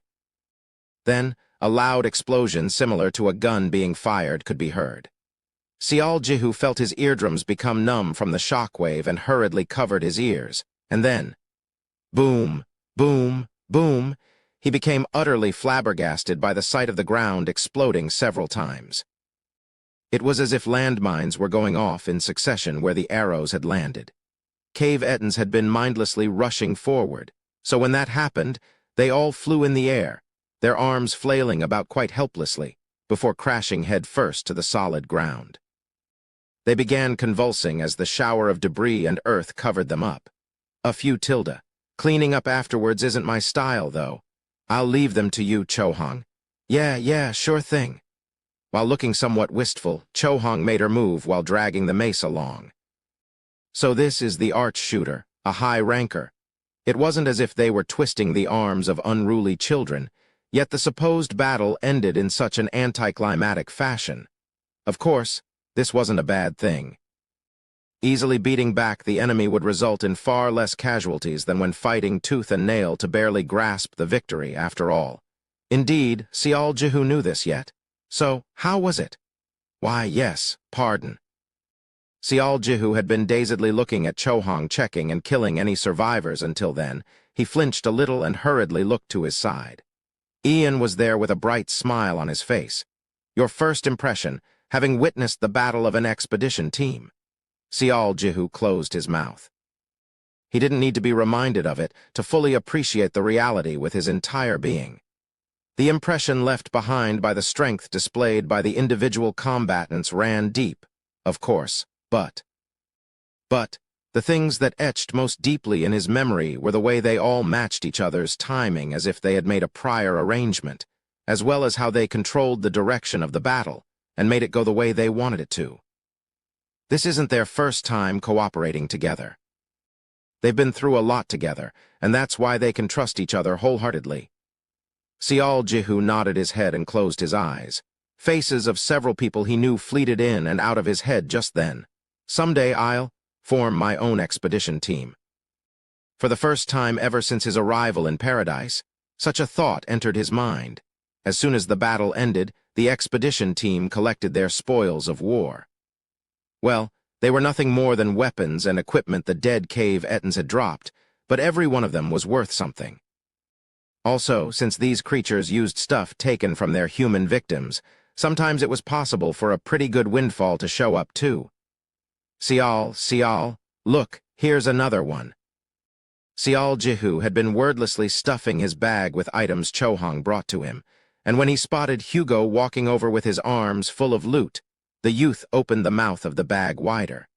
Speaker 1: Then, a loud explosion similar to a gun being fired could be heard. Sial Jihu felt his eardrums become numb from the shockwave and hurriedly covered his ears. And then, boom, boom, boom, he became utterly flabbergasted by the sight of the ground exploding several times. It was as if landmines were going off in succession where the arrows had landed. Cave Ettins had been mindlessly rushing forward, so when that happened, they all flew in the air, their arms flailing about quite helplessly, before crashing head first to the solid ground. They began convulsing as the shower of debris and earth covered them up. A few tilde. Cleaning up afterwards isn't my style, though. I'll leave them to you, Chohong. Yeah, sure thing. While looking somewhat wistful, Chohong made her move while dragging the mace along. So this is the arch shooter, a high ranker. It wasn't as if they were twisting the arms of unruly children, yet the supposed battle ended in such an anticlimactic fashion. Of course, this wasn't a bad thing. Easily beating back the enemy would result in far less casualties than when fighting tooth and nail to barely grasp the victory, after all. Indeed, Sial Jihu knew this yet. So, how was it? Why, yes, pardon. Sial Jihu had been dazedly looking at Chohong checking and killing any survivors until then. He flinched a little and hurriedly looked to his side. Ian was there with a bright smile on his face. Your first impression, having witnessed the battle of an expedition team. Sial Jihu closed his mouth. He didn't need to be reminded of it to fully appreciate the reality with his entire being. The impression left behind by the strength displayed by the individual combatants ran deep, of course, but the things that etched most deeply in his memory were the way they all matched each other's timing as if they had made a prior arrangement, as well as how they controlled the direction of the battle and made it go the way they wanted it to. This isn't their first time cooperating together. They've been through a lot together, and that's why they can trust each other wholeheartedly. Sial Jihu nodded his head and closed his eyes. Faces of several people he knew fleeted in and out of his head just then. Someday I'll form my own expedition team. For the first time ever since his arrival in paradise, such a thought entered his mind. As soon as the battle ended, the expedition team collected their spoils of war. Well, they were nothing more than weapons and equipment the dead cave Ettins had dropped, but every one of them was worth something. Also, since these creatures used stuff taken from their human victims, sometimes it was possible for a pretty good windfall to show up too. Sial, look, here's another one. Sial Jihu had been wordlessly stuffing his bag with items Chohong brought to him, and when he spotted Hugo walking over with his arms full of loot, the youth opened the mouth of the bag wider.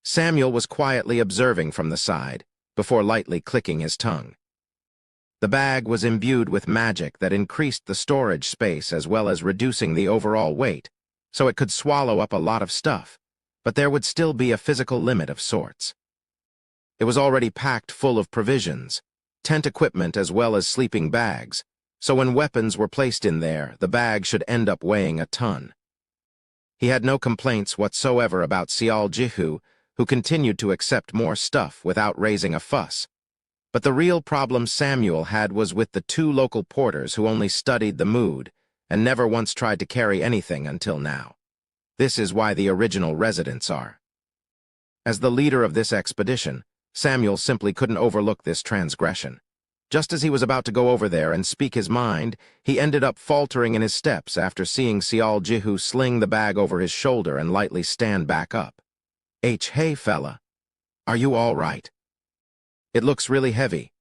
Speaker 1: Samuel was quietly observing from the side, before lightly clicking his tongue. The bag was imbued with magic that increased the storage space as well as reducing the overall weight, so it could swallow up a lot of stuff, but there would still be a physical limit of sorts. It was already packed full of provisions, tent equipment as well as sleeping bags, so when weapons were placed in there, the bag should end up weighing a ton. He had no complaints whatsoever about Sial Jihu, who continued to accept more stuff without raising a fuss. But the real problem Samuel had was with the two local porters who only studied the mood and never once tried to carry anything until now. This is why the original residents are. As the leader of this expedition, Samuel simply couldn't overlook this transgression. Just as he was about to go over there and speak his mind, he ended up faltering in his steps after seeing Sial Jihu sling the bag over his shoulder and lightly stand back up. Hey fella, are you all right? It looks really heavy.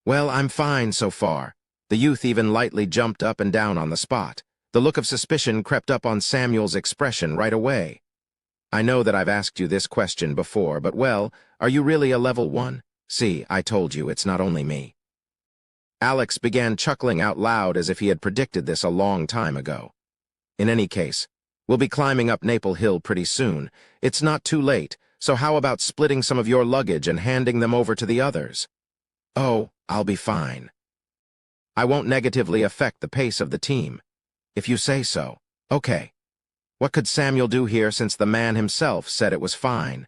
Speaker 1: Well, I'm fine so far. The youth even lightly jumped up and down on the spot. The look of suspicion crept up on Samuel's expression right away. I know that I've asked you this question before, but well, are you really a level 1? See, I told you, it's not only me. Alex began chuckling out loud as if he had predicted this a long time ago. In any case, we'll be climbing up Maple Hill pretty soon. It's not too late, so how about splitting some of your luggage and handing them over to the others? Oh, I'll be fine. I won't negatively affect the pace of the team. If you say so. Okay. What could Samuel do here since the man himself said it was fine?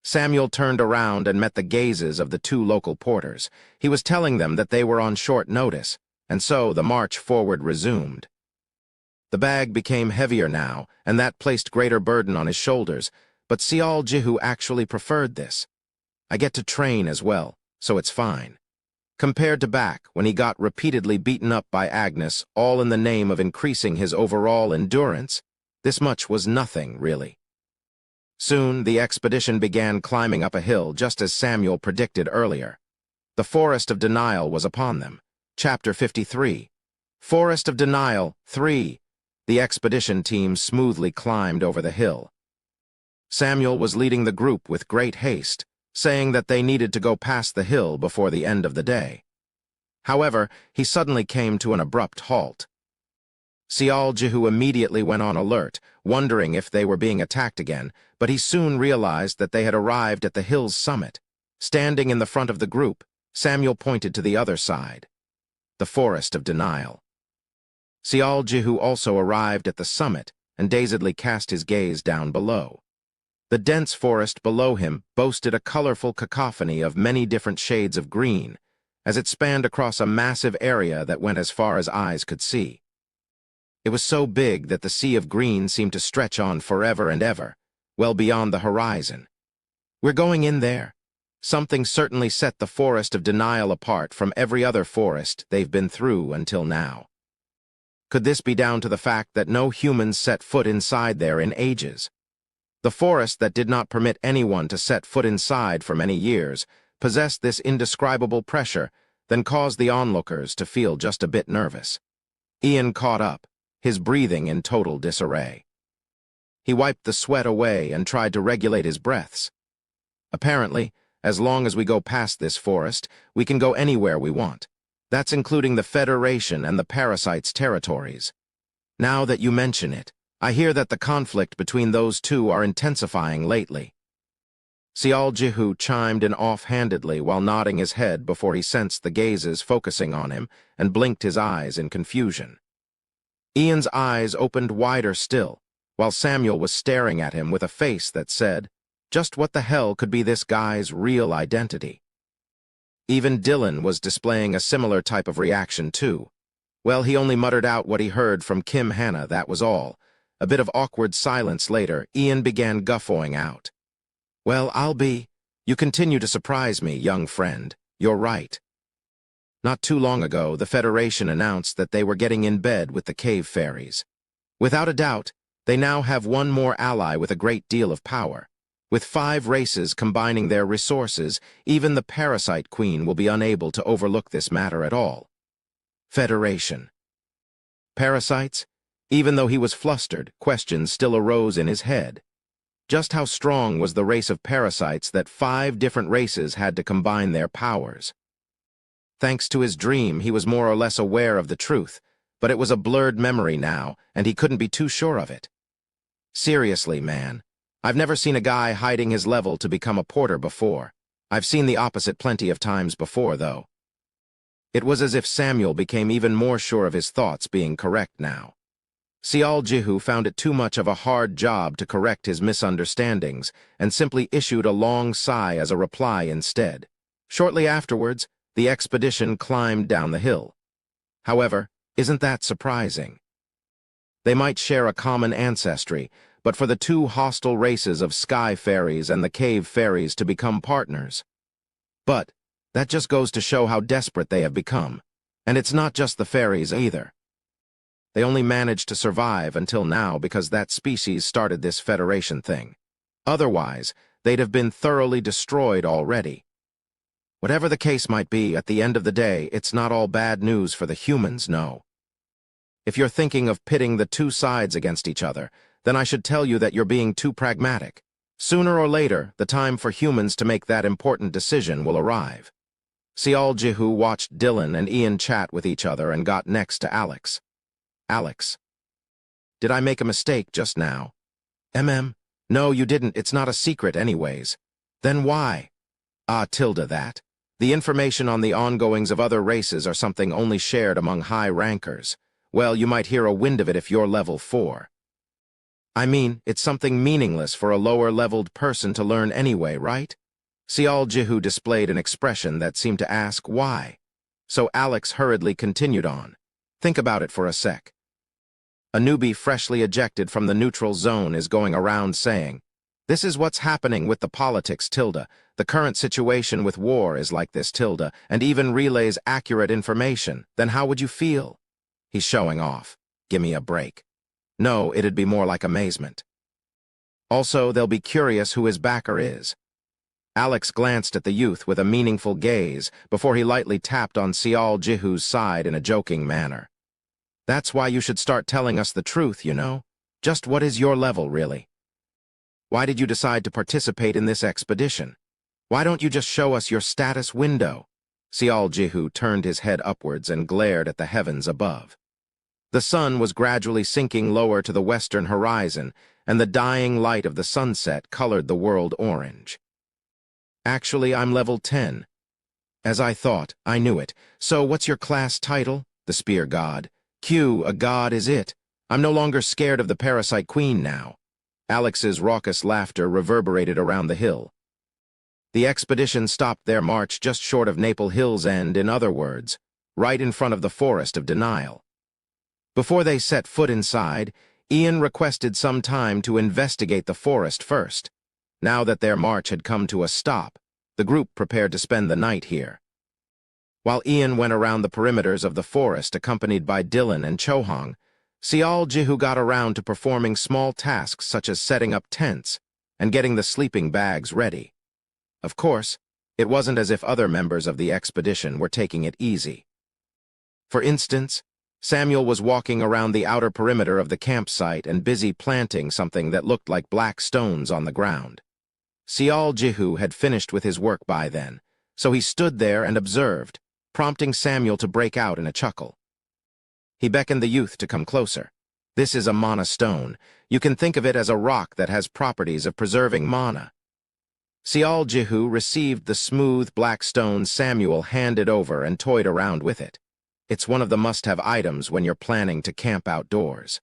Speaker 1: Samuel turned around and met the gazes of the two local porters. He was telling them that they were on short notice, and so the march forward resumed. The bag became heavier now, and that placed greater burden on his shoulders, but Sial Jihu actually preferred this. I get to train as well, so it's fine. Compared to back, when he got repeatedly beaten up by Agnes, all in the name of increasing his overall endurance, this much was nothing, really. Soon, the expedition began climbing up a hill just as Samuel predicted earlier. The Forest of Denial was upon them. Chapter 53. Forest of Denial 3. The expedition team smoothly climbed over the hill. Samuel was leading the group with great haste, saying that they needed to go past the hill before the end of the day. However, he suddenly came to an abrupt halt. Sial Jihu immediately went on alert, wondering if they were being attacked again, but he soon realized that they had arrived at the hill's summit. Standing in the front of the group, Samuel pointed to the other side. The Forest of Denial. Sial Jihu also arrived at the summit and dazedly cast his gaze down below. The dense forest below him boasted a colorful cacophony of many different shades of green, as it spanned across a massive area that went as far as eyes could see. It was so big that the sea of green seemed to stretch on forever and ever, well beyond the horizon. We're going in there. Something certainly set the Forest of Denial apart from every other forest they've been through until now. Could this be down to the fact that no humans set foot inside there in ages? The forest that did not permit anyone to set foot inside for many years possessed this indescribable pressure, then caused the onlookers to feel just a bit nervous. Ian caught up, his breathing in total disarray. He wiped the sweat away and tried to regulate his breaths. Apparently, as long as we go past this forest, we can go anywhere we want. That's including the Federation and the Parasites' territories. Now that you mention it, I hear that the conflict between those two are intensifying lately. Sial Jihu chimed in offhandedly while nodding his head before he sensed the gazes focusing on him and blinked his eyes in confusion. Ian's eyes opened wider still, while Samuel was staring at him with a face that said, just what the hell could be this guy's real identity? Even Dylan was displaying a similar type of reaction too. Well, he only muttered out what he heard from Kim Hannah, that was all. A bit of awkward silence later, Ian began guffawing out. Well, you continue to surprise me, young friend. You're right. Not too long ago, the Federation announced that they were getting in bed with the cave fairies. Without a doubt, they now have one more ally with a great deal of power. With 5 races combining their resources, even the Parasite Queen will be unable to overlook this matter at all. Federation. Parasites? Even though he was flustered, questions still arose in his head. Just how strong was the race of parasites that 5 different races had to combine their powers? Thanks to his dream, he was more or less aware of the truth, but it was a blurred memory now, and he couldn't be too sure of it. Seriously, man. I've never seen a guy hiding his level to become a porter before. I've seen the opposite plenty of times before, though. It was as if Samuel became even more sure of his thoughts being correct now. Sial Jihu found it too much of a hard job to correct his misunderstandings and simply issued a long sigh as a reply instead. Shortly afterwards, the expedition climbed down the hill. However, isn't that surprising? They might share a common ancestry, but for the 2 hostile races of sky fairies and the cave fairies to become partners. But that just goes to show how desperate they have become. And it's not just the fairies either. They only managed to survive until now because that species started this Federation thing. Otherwise, they'd have been thoroughly destroyed already. Whatever the case might be, at the end of the day, it's not all bad news for the humans, no. If you're thinking of pitting the 2 sides against each other, then I should tell you that you're being too pragmatic. Sooner or later, the time for humans to make that important decision will arrive. Sial Jihu watched Dylan and Ian chat with each other and got next to Alex. Alex. Did I make a mistake just now? No, you didn't. It's not a secret anyways. Then why? Tilde that. The information on the ongoings of other races are something only shared among high rankers. Well, you might hear a wind of it if you're level 4. I mean, it's something meaningless for a lower-leveled person to learn anyway, right? Sial Jihu displayed an expression that seemed to ask why. So Alex hurriedly continued on. Think about it for a sec. A newbie freshly ejected from the neutral zone is going around saying, "This is what's happening with the politics, tilde. The current situation with war is like this, tilde, and even relays accurate information. Then how would you feel?" He's showing off. Gimme a break. No, it'd be more like amazement. Also, they'll be curious who his backer is. Alex glanced at the youth with a meaningful gaze before he lightly tapped on Sial Jihu's side in a joking manner. That's why you should start telling us the truth, you know. Just what is your level, really? Why did you decide to participate in this expedition? Why don't you just show us your status window? Sial Jihu turned his head upwards and glared at the heavens above. The sun was gradually sinking lower to the western horizon, and the dying light of the sunset colored the world orange. Actually, I'm level 10. As I thought, I knew it. So what's your class title? The Spear God. Q, a god is it. I'm no longer scared of the Parasite Queen now. Alex's raucous laughter reverberated around the hill. The expedition stopped their march just short of Maple Hill's End, in other words, right in front of the Forest of Denial. Before they set foot inside, Ian requested some time to investigate the forest first. Now that their march had come to a stop, the group prepared to spend the night here. While Ian went around the perimeters of the forest accompanied by Dylan and Chohong, Sial Jihu got around to performing small tasks such as setting up tents and getting the sleeping bags ready. Of course, it wasn't as if other members of the expedition were taking it easy. For instance, Samuel was walking around the outer perimeter of the campsite and busy planting something that looked like black stones on the ground. Sial Jihu had finished with his work by then, so he stood there and observed, prompting Samuel to break out in a chuckle. He beckoned the youth to come closer. This is a mana stone. You can think of it as a rock that has properties of preserving mana. Sial Jihu received the smooth black stone Samuel handed over and toyed around with it. It's one of the must-have items when you're planning to camp outdoors.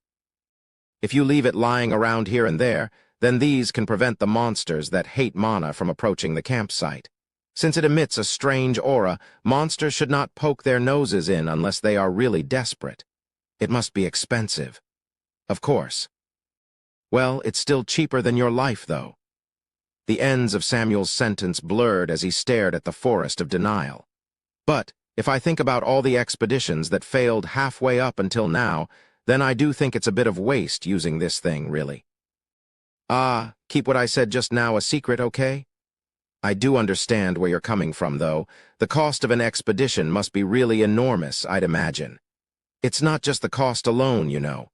Speaker 1: If you leave it lying around here and there, then these can prevent the monsters that hate mana from approaching the campsite. Since it emits a strange aura, monsters should not poke their noses in unless they are really desperate. It must be expensive. Of course. Well, it's still cheaper than your life, though. The ends of Samuel's sentence blurred as he stared at the Forest of Denial. But if I think about all the expeditions that failed halfway up until now, then I do think it's a bit of waste using this thing, really. Keep what I said just now a secret, okay? I do understand where you're coming from, though. The cost of an expedition must be really enormous, I'd imagine. It's not just the cost alone, you know.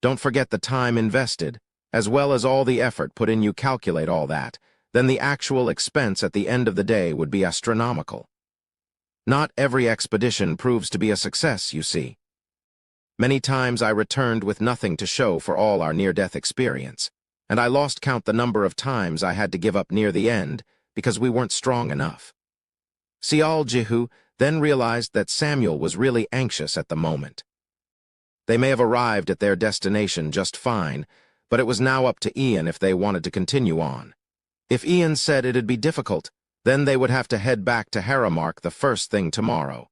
Speaker 1: Don't forget the time invested, as well as all the effort put in. You calculate all that, then the actual expense at the end of the day would be astronomical. Not every expedition proves to be a success, you see. Many times I returned with nothing to show for all our near-death experience, and I lost count the number of times I had to give up near the end because we weren't strong enough. Sial Jihu then realized that Samuel was really anxious at the moment. They may have arrived at their destination just fine, but it was now up to Ian if they wanted to continue on. If Ian said it'd be difficult, then they would have to head back to Haramark the first thing tomorrow.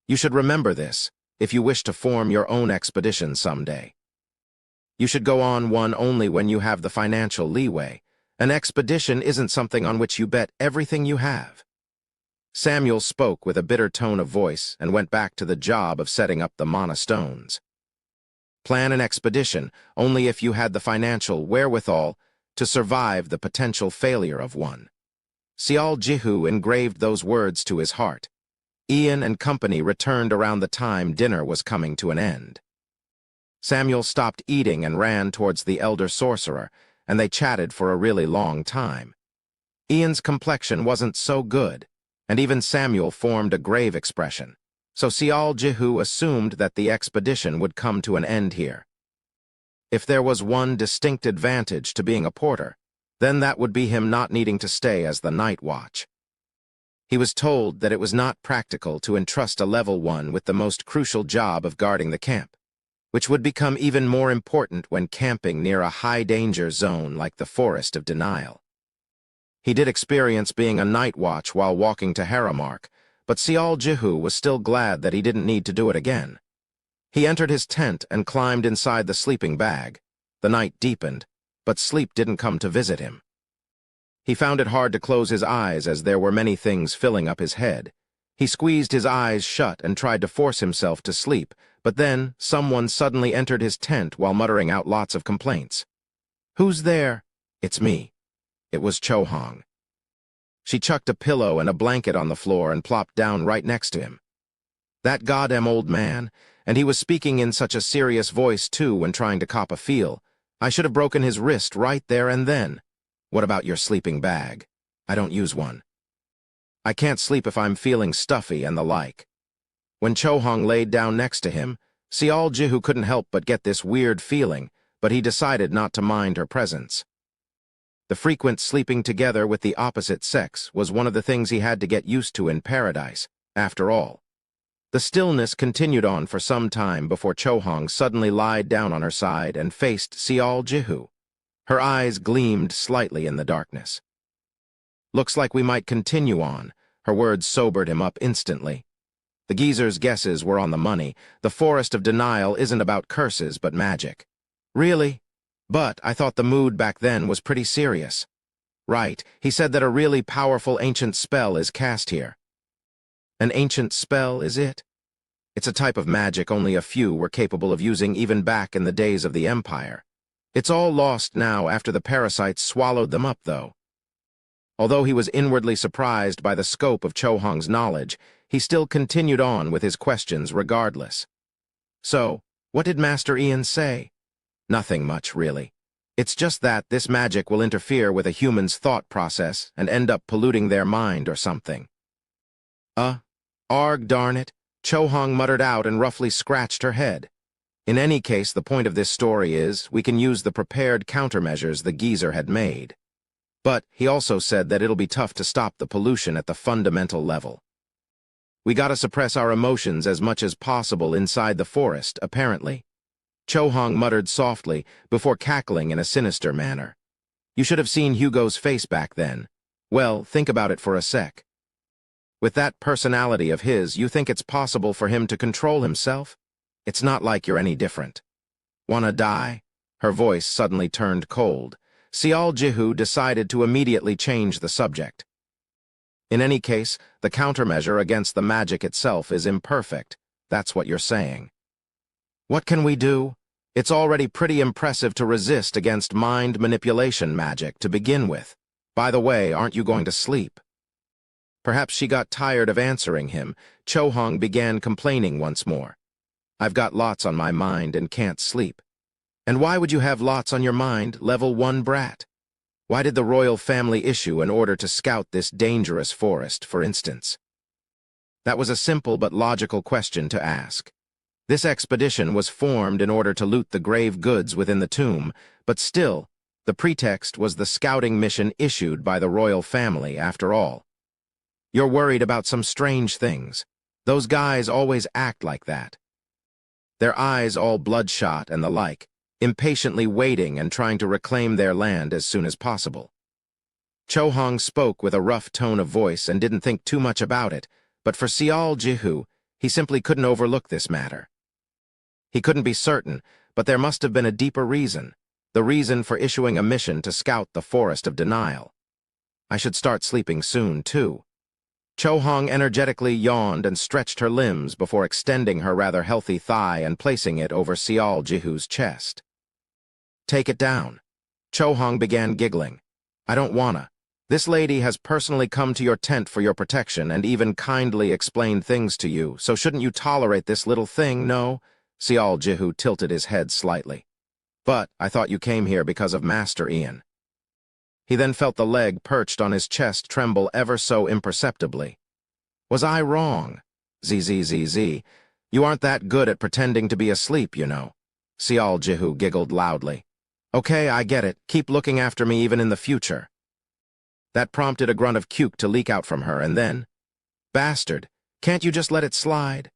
Speaker 1: You should remember this if you wish to form your own expedition someday. You should go on one only when you have the financial leeway. An expedition isn't something on which you bet everything you have. Samuel spoke with a bitter tone of voice and went back to the job of setting up the mana stones. Plan an expedition only if you had the financial wherewithal to survive the potential failure of one. Sial Jihu engraved those words to his heart. Ian and company returned around the time dinner was coming to an end. Samuel stopped eating and ran towards the elder sorcerer, and they chatted for a really long time. Ian's complexion wasn't so good, and even Samuel formed a grave expression, so Sial Jihu assumed that the expedition would come to an end here. If there was one distinct advantage to being a porter, then that would be him not needing to stay as the night watch. He was told that it was not practical to entrust a level 1 with the most crucial job of guarding the camp, which would become even more important when camping near a high-danger zone like the Forest of Denial. He did experience being a night watch while walking to Haramark, but Sial Jihu was still glad that he didn't need to do it again. He entered his tent and climbed inside the sleeping bag. The night deepened, but sleep didn't come to visit him. He found it hard to close his eyes as there were many things filling up his head. He squeezed his eyes shut and tried to force himself to sleep, but then someone suddenly entered his tent while muttering out lots of complaints. "Who's there?" "It's me." It was Cho-Hong. She chucked a pillow and a blanket on the floor and plopped down right next to him. That goddamn old man, and he was speaking in such a serious voice too when trying to cop a feel. I should have broken his wrist right there and then. "What about your sleeping bag?" "I don't use one. I can't sleep if I'm feeling stuffy and the like." When Cho-Hong laid down next to him, Sial Jihu couldn't help but get this weird feeling, but he decided not to mind her presence. The frequent sleeping together with the opposite sex was one of the things he had to get used to in paradise, after all. The stillness continued on for some time before Cho-Hong suddenly lied down on her side and faced Sial Jihu. Her eyes gleamed slightly in the darkness. "Looks like we might continue on." Her words sobered him up instantly. The geezer's guesses were on the money. The Forest of Denial isn't about curses but magic. "Really? But I thought the mood back then was pretty serious." "Right, he said that a really powerful ancient spell is cast here." "An ancient spell, is it?" "It's a type of magic only a few were capable of using even back in the days of the Empire. It's all lost now after the parasites swallowed them up, though." Although he was inwardly surprised by the scope of Cho-Hong's knowledge, he still continued on with his questions regardless. "So, what did Master Ian say?" "Nothing much, really. It's just that this magic will interfere with a human's thought process and end up polluting their mind or something." Arg, darn it," Cho-Hong muttered out and roughly scratched her head. In any case, the point of this story is we can use the prepared countermeasures the geezer had made. But he also said that it'll be tough to stop the pollution at the fundamental level. We gotta suppress our emotions as much as possible inside the forest, apparently. Cho-Hong muttered softly before cackling in a sinister manner. "You should have seen Hugo's face back then. Well, think about it for a sec. With that personality of his, you think it's possible for him to control himself? It's not like you're any different." "Wanna die?" Her voice suddenly turned cold. Sial Jihu decided to immediately change the subject. "In any case, the countermeasure against the magic itself is imperfect. That's what you're saying." "What can we do? It's already pretty impressive to resist against mind manipulation magic to begin with. By the way, aren't you going to sleep?" Perhaps she got tired of answering him. Cho-Hong began complaining once more. "I've got lots on my mind and can't sleep." "And why would you have lots on your mind, level 1 brat? Why did the royal family issue an order to scout this dangerous forest, for instance?" That was a simple but logical question to ask. This expedition was formed in order to loot the grave goods within the tomb, but still, the pretext was the scouting mission issued by the royal family, after all. "You're worried about some strange things. Those guys always act like that. Their eyes all bloodshot and the like, impatiently waiting and trying to reclaim their land as soon as possible." Cho-Hong spoke with a rough tone of voice and didn't think too much about it, but for Sial Jihu, he simply couldn't overlook this matter. He couldn't be certain, but there must have been a deeper reason, the reason for issuing a mission to scout the Forest of Denial. "I should start sleeping soon, too." Cho-Hong energetically yawned and stretched her limbs before extending her rather healthy thigh and placing it over Sial Jihu's chest. "Take it down." Cho-Hong began giggling. "I don't wanna. This lady has personally come to your tent for your protection and even kindly explained things to you, so shouldn't you tolerate this little thing, no?" Sial Jihu tilted his head slightly. But I thought you came here because of Master Ian. He then felt the leg perched on his chest tremble ever so imperceptibly. Was I wrong? Zzz. You aren't that good at pretending to be asleep, you know. Sial Jihu giggled loudly. Okay, I get it. Keep looking after me even in the future. That prompted a grunt of cuke to leak out from her, and then, Bastard, can't you just let it slide?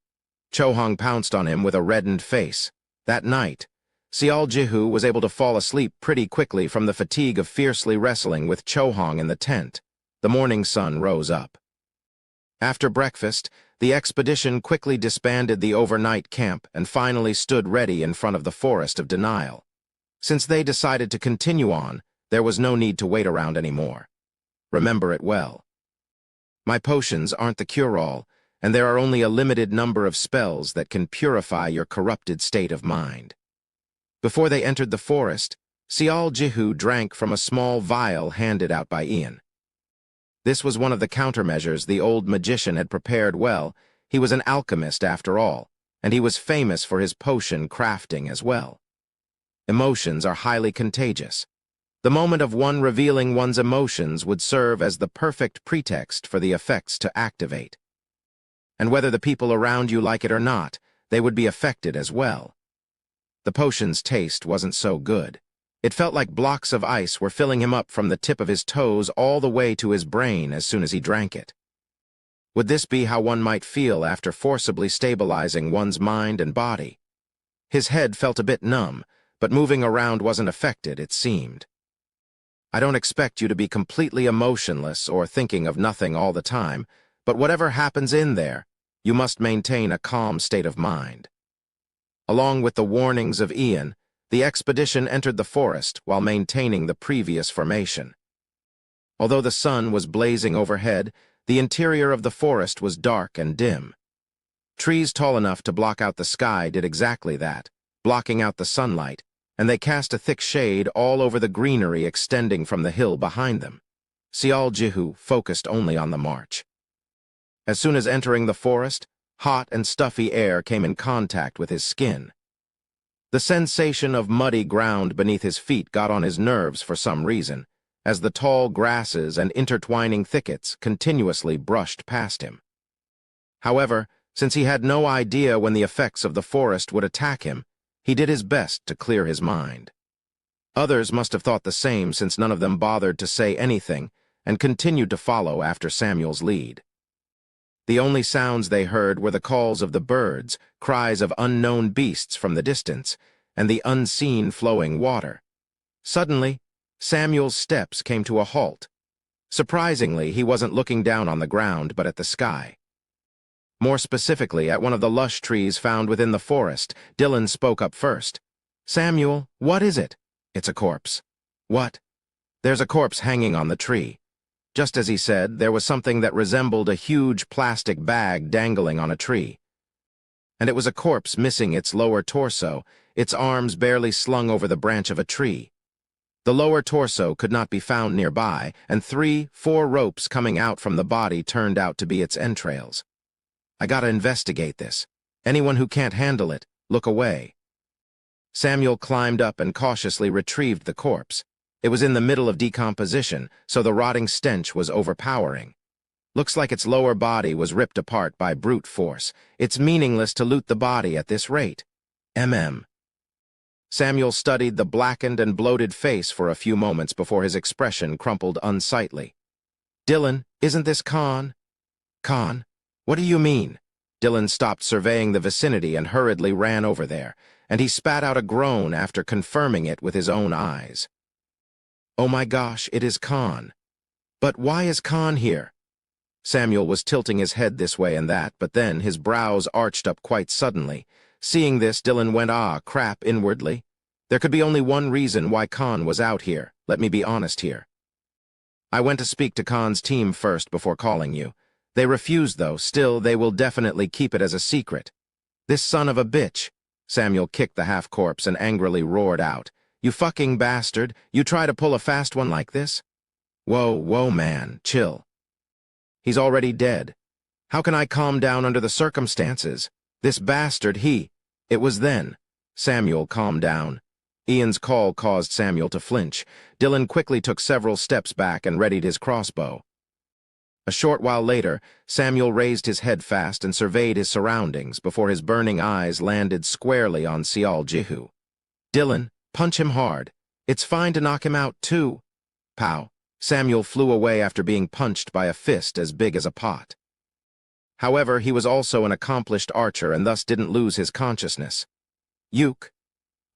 Speaker 1: Chohong pounced on him with a reddened face. That night, Sial Jihu was able to fall asleep pretty quickly from the fatigue of fiercely wrestling with Chohong in the tent. The morning sun rose up. After breakfast, the expedition quickly disbanded the overnight camp and finally stood ready in front of the Forest of Denial. Since they decided to continue on, there was no need to wait around anymore. Remember it well. My potions aren't the cure-all, and there are only a limited number of spells that can purify your corrupted state of mind. Before they entered the forest, Sial Jihu drank from a small vial handed out by Ian. This was one of the countermeasures the old magician had prepared well. He was an alchemist after all, and he was famous for his potion crafting as well. Emotions are highly contagious. The moment of one revealing one's emotions would serve as the perfect pretext for the effects to activate. And whether the people around you like it or not, they would be affected as well. The potion's taste wasn't so good. It felt like blocks of ice were filling him up from the tip of his toes all the way to his brain as soon as he drank it. Would this be how one might feel after forcibly stabilizing one's mind and body? His head felt a bit numb, but moving around wasn't affected, it seemed. I don't expect you to be completely emotionless or thinking of nothing all the time, but whatever happens in there, you must maintain a calm state of mind. Along with the warnings of Ian, the expedition entered the forest while maintaining the previous formation. Although the sun was blazing overhead, the interior of the forest was dark and dim. Trees tall enough to block out the sky did exactly that, blocking out the sunlight, and they cast a thick shade all over the greenery extending from the hill behind them. Sial Jihu focused only on the march. As soon as entering the forest, hot and stuffy air came in contact with his skin. The sensation of muddy ground beneath his feet got on his nerves for some reason, as the tall grasses and intertwining thickets continuously brushed past him. However, since he had no idea when the effects of the forest would attack him, he did his best to clear his mind. Others must have thought the same, since none of them bothered to say anything and continued to follow after Samuel's lead. The only sounds they heard were the calls of the birds, cries of unknown beasts from the distance, and the unseen flowing water. Suddenly, Samuel's steps came to a halt. Surprisingly, he wasn't looking down on the ground, but at the sky. More specifically, at one of the lush trees found within the forest. Dylan spoke up first. Samuel, what is it? It's a corpse. What? There's a corpse hanging on the tree. Just as he said, there was something that resembled a huge plastic bag dangling on a tree. And it was a corpse missing its lower torso, its arms barely slung over the branch of a tree. The lower torso could not be found nearby, and 3-4 ropes coming out from the body turned out to be its entrails. I gotta investigate this. Anyone who can't handle it, look away. Samuel climbed up and cautiously retrieved the corpse. It was in the middle of decomposition, so the rotting stench was overpowering. Looks like its lower body was ripped apart by brute force. It's meaningless to loot the body at this rate. Samuel studied the blackened and bloated face for a few moments before his expression crumpled unsightly. Dylan, isn't this Khan? Khan? What do you mean? Dylan stopped surveying the vicinity and hurriedly ran over there, and he spat out a groan after confirming it with his own eyes. Oh my gosh, it is Khan. But why is Khan here? Samuel was tilting his head this way and that, but then his brows arched up quite suddenly. Seeing this, Dylan went, crap, inwardly. There could be only one reason why Khan was out here. Let me be honest here. I went to speak to Khan's team first before calling you. They refused, though. Still, they will definitely keep it as a secret. This son of a bitch. Samuel kicked the half-corpse and angrily roared out. You fucking bastard. You try to pull a fast one like this? Whoa, man. Chill. He's already dead. How can I calm down under the circumstances? This bastard, he... It was then. Samuel calmed down. Ian's call caused Samuel to flinch. Dylan quickly took several steps back and readied his crossbow. A short while later, Samuel raised his head fast and surveyed his surroundings before his burning eyes landed squarely on Sial Jihu. "Dylan, punch him hard. It's fine to knock him out, too." Pow! Samuel flew away after being punched by a fist as big as a pot. However, he was also an accomplished archer and thus didn't lose his consciousness. "Yuke,"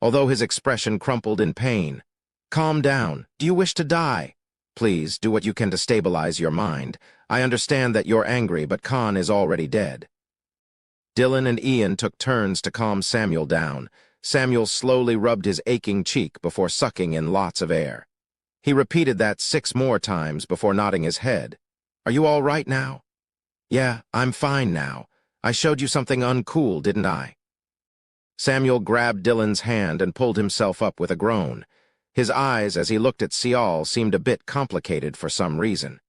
Speaker 1: although his expression crumpled in pain. "Calm down. Do you wish to die? Please, do what you can to stabilize your mind. I understand that you're angry, but Khan is already dead." Dylan and Ian took turns to calm Samuel down. Samuel slowly rubbed his aching cheek before sucking in lots of air. He repeated that 6 more times before nodding his head. "Are you all right now?" "Yeah, I'm fine now. I showed you something uncool, didn't I?" Samuel grabbed Dylan's hand and pulled himself up with a groan. His eyes, as he looked at Sial, seemed a bit complicated for some reason.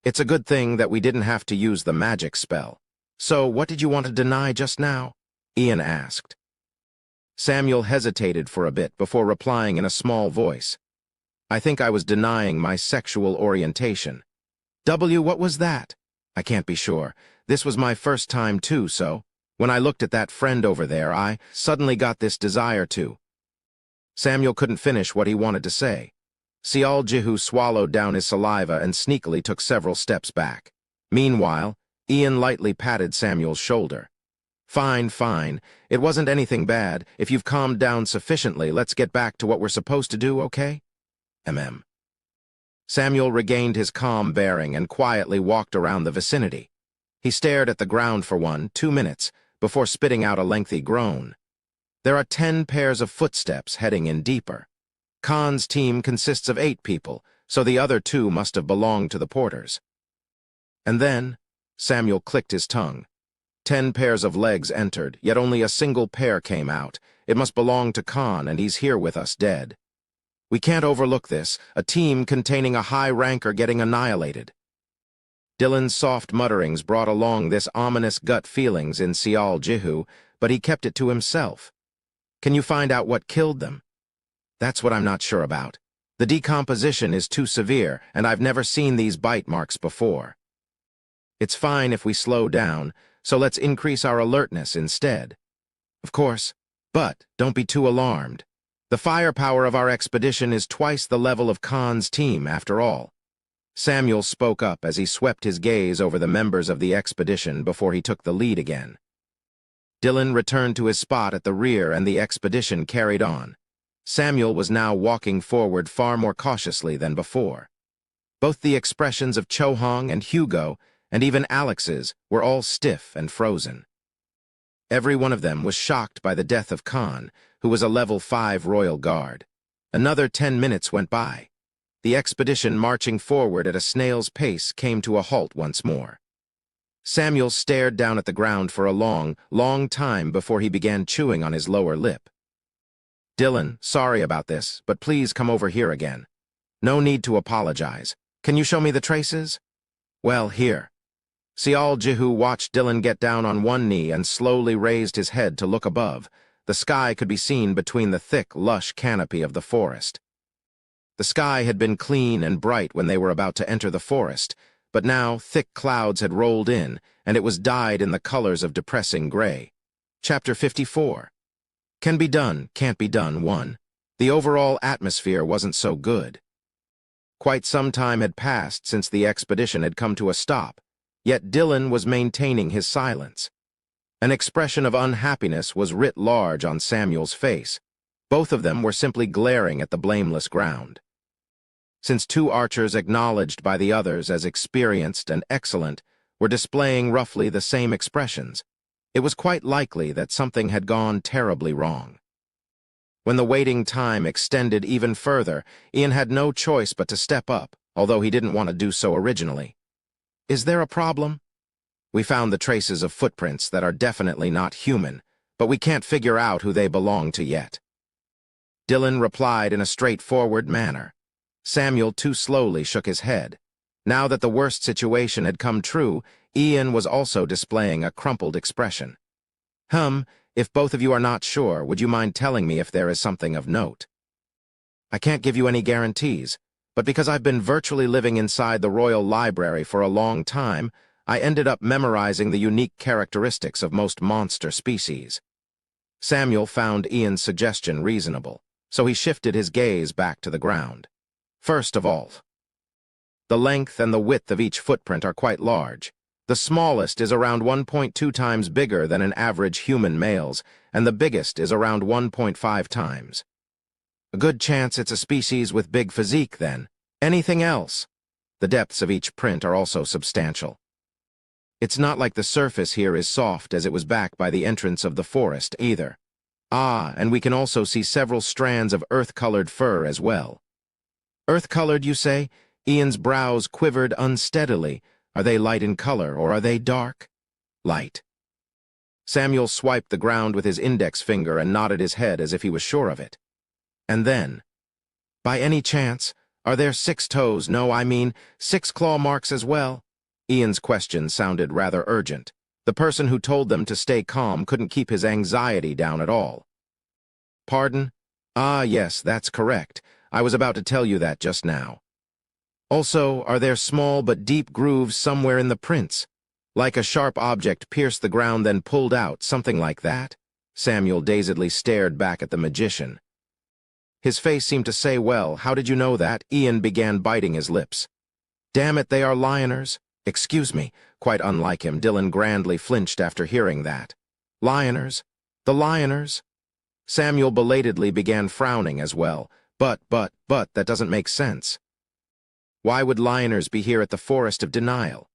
Speaker 1: "It's a good thing that we didn't have to use the magic spell. So, what did you want to deny just now?" Ian asked. Samuel hesitated for a bit before replying in a small voice. "I think I was denying my sexual orientation." What was that?" "I can't be sure. This was my first time too, so when I looked at that friend over there, I suddenly got this desire to." Samuel couldn't finish what he wanted to say. Sial Jihu swallowed down his saliva and sneakily took several steps back. Meanwhile, Ian lightly patted Samuel's shoulder. Fine. It wasn't anything bad. If you've calmed down sufficiently, let's get back to what we're supposed to do, okay?" Samuel regained his calm bearing and quietly walked around the vicinity. He stared at the ground for 2 minutes before spitting out a lengthy groan. There are 10 pairs of footsteps heading in deeper. Khan's team consists of 8 people, so the other 2 must have belonged to the porters. And then, Samuel clicked his tongue. 10 pairs of legs entered, yet only a single pair came out. It must belong to Khan, and he's here with us dead. We can't overlook this, a team containing a high ranker getting annihilated. Dylan's soft mutterings brought along this ominous gut feelings in Sial Jihu, but he kept it to himself. "Can you find out what killed them?" "That's what I'm not sure about. The decomposition is too severe, and I've never seen these bite marks before." "It's fine if we slow down, so let's increase our alertness instead." "Of course, but don't be too alarmed. The firepower of our expedition is twice the level of Khan's team, after all." Samuel spoke up as he swept his gaze over the members of the expedition before he took the lead again. Dylan returned to his spot at the rear and the expedition carried on. Samuel was now walking forward far more cautiously than before. Both the expressions of Chohong and Hugo, and even Alex's, were all stiff and frozen. Every one of them was shocked by the death of Khan, who was a level 5 Royal Guard. Another 10 minutes went by. The expedition marching forward at a snail's pace came to a halt once more. Samuel stared down at the ground for a long time before he began chewing on his lower lip. "Dylan, sorry about this, but please come over here again. No need to apologize. Can you show me the traces?" "Well, here." Sial Jihu watched Dylan get down on one knee and slowly raised his head to look above. The sky could be seen between the thick, lush canopy of the forest. The sky had been clean and bright when they were about to enter the forest, but now thick clouds had rolled in, and it was dyed in the colors of depressing gray. Chapter 54. Can be done, can't be done, 1. The overall atmosphere wasn't so good. Quite some time had passed since the expedition had come to a stop, yet Dylan was maintaining his silence. An expression of unhappiness was writ large on Samuel's face. Both of them were simply glaring at the blameless ground. Since 2 archers acknowledged by the others as experienced and excellent were displaying roughly the same expressions, it was quite likely that something had gone terribly wrong. When the waiting time extended even further, Ian had no choice but to step up, although he didn't want to do so originally. "Is there a problem?" "We found the traces of footprints that are definitely not human, but we can't figure out who they belong to yet." Dylan replied in a straightforward manner. Samuel too slowly shook his head. Now that the worst situation had come true, Ian was also displaying a crumpled expression. If both of you are not sure, would you mind telling me if there is something of note? I can't give you any guarantees, but because I've been virtually living inside the Royal Library for a long time, I ended up memorizing the unique characteristics of most monster species. Samuel found Ian's suggestion reasonable, so he shifted his gaze back to the ground. First of all, the length and the width of each footprint are quite large. The smallest is around 1.2 times bigger than an average human male's, and the biggest is around 1.5 times. A good chance it's a species with big physique, then. Anything else? The depths of each print are also substantial. It's not like the surface here is soft as it was back by the entrance of the forest, either. And we can also see several strands of earth-colored fur as well. Earth-colored, you say? Ian's brows quivered unsteadily. Are they light in color, or are they dark? Light. Samuel swiped the ground with his index finger and nodded his head as if he was sure of it. And then, by any chance, are there 6 toes? No, I mean 6 claw marks as well? Ian's question sounded rather urgent. The person who told them to stay calm couldn't keep his anxiety down at all. Pardon? Yes, that's correct. I was about to tell you that just now. Also, are there small but deep grooves somewhere in the prints? Like a sharp object pierced the ground then pulled out, something like that? Samuel dazedly stared back at the magician. His face seemed to say, well, how did you know that? Ian began biting his lips. Damn it, they are lioners. Excuse me. Quite unlike him, Dylan grandly flinched after hearing that. Lioners? The lioners? Samuel belatedly began frowning as well. But, that doesn't make sense. Why would lioners be here at the Forest of Denial?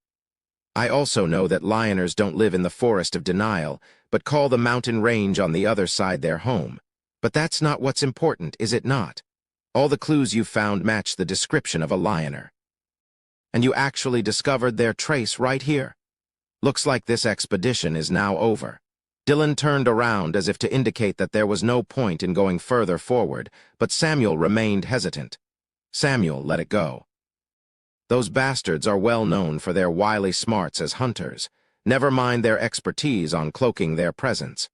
Speaker 1: I also know that lioners don't live in the Forest of Denial, but call the mountain range on the other side their home. But that's not what's important, is it not? All the clues you've found match the description of a lioner. And you actually discovered their trace right here. Looks like this expedition is now over. Dylan turned around as if to indicate that there was no point in going further forward, but Samuel remained hesitant. Samuel let it go. Those bastards are well known for their wily smarts as hunters. Never mind their expertise on cloaking their presence.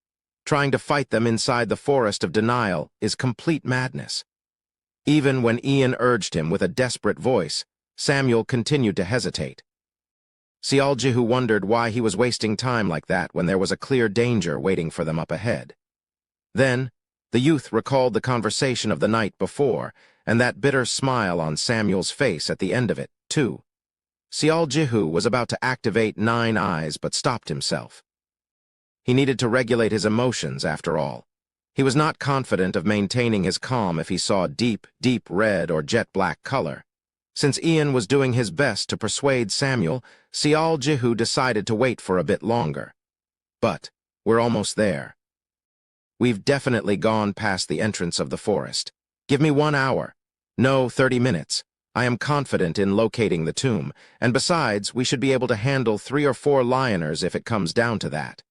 Speaker 1: Trying to fight them inside the Forest of Denial is complete madness. Even when Ian urged him with a desperate voice, Samuel continued to hesitate. Sialjihu wondered why he was wasting time like that when there was a clear danger waiting for them up ahead. Then, the youth recalled the conversation of the night before, and that bitter smile on Samuel's face at the end of it, too. Sialjihu was about to activate 9 eyes but stopped himself. He needed to regulate his emotions, after all. He was not confident of maintaining his calm if he saw deep red or jet-black color. Since Ian was doing his best to persuade Samuel, Sialjihu decided to wait for a bit longer. But we're almost there. We've definitely gone past the entrance of the forest. Give me 1 hour. No, 30 minutes. I am confident in locating the tomb, and besides, we should be able to handle 3 or 4 lioners if it comes down to that.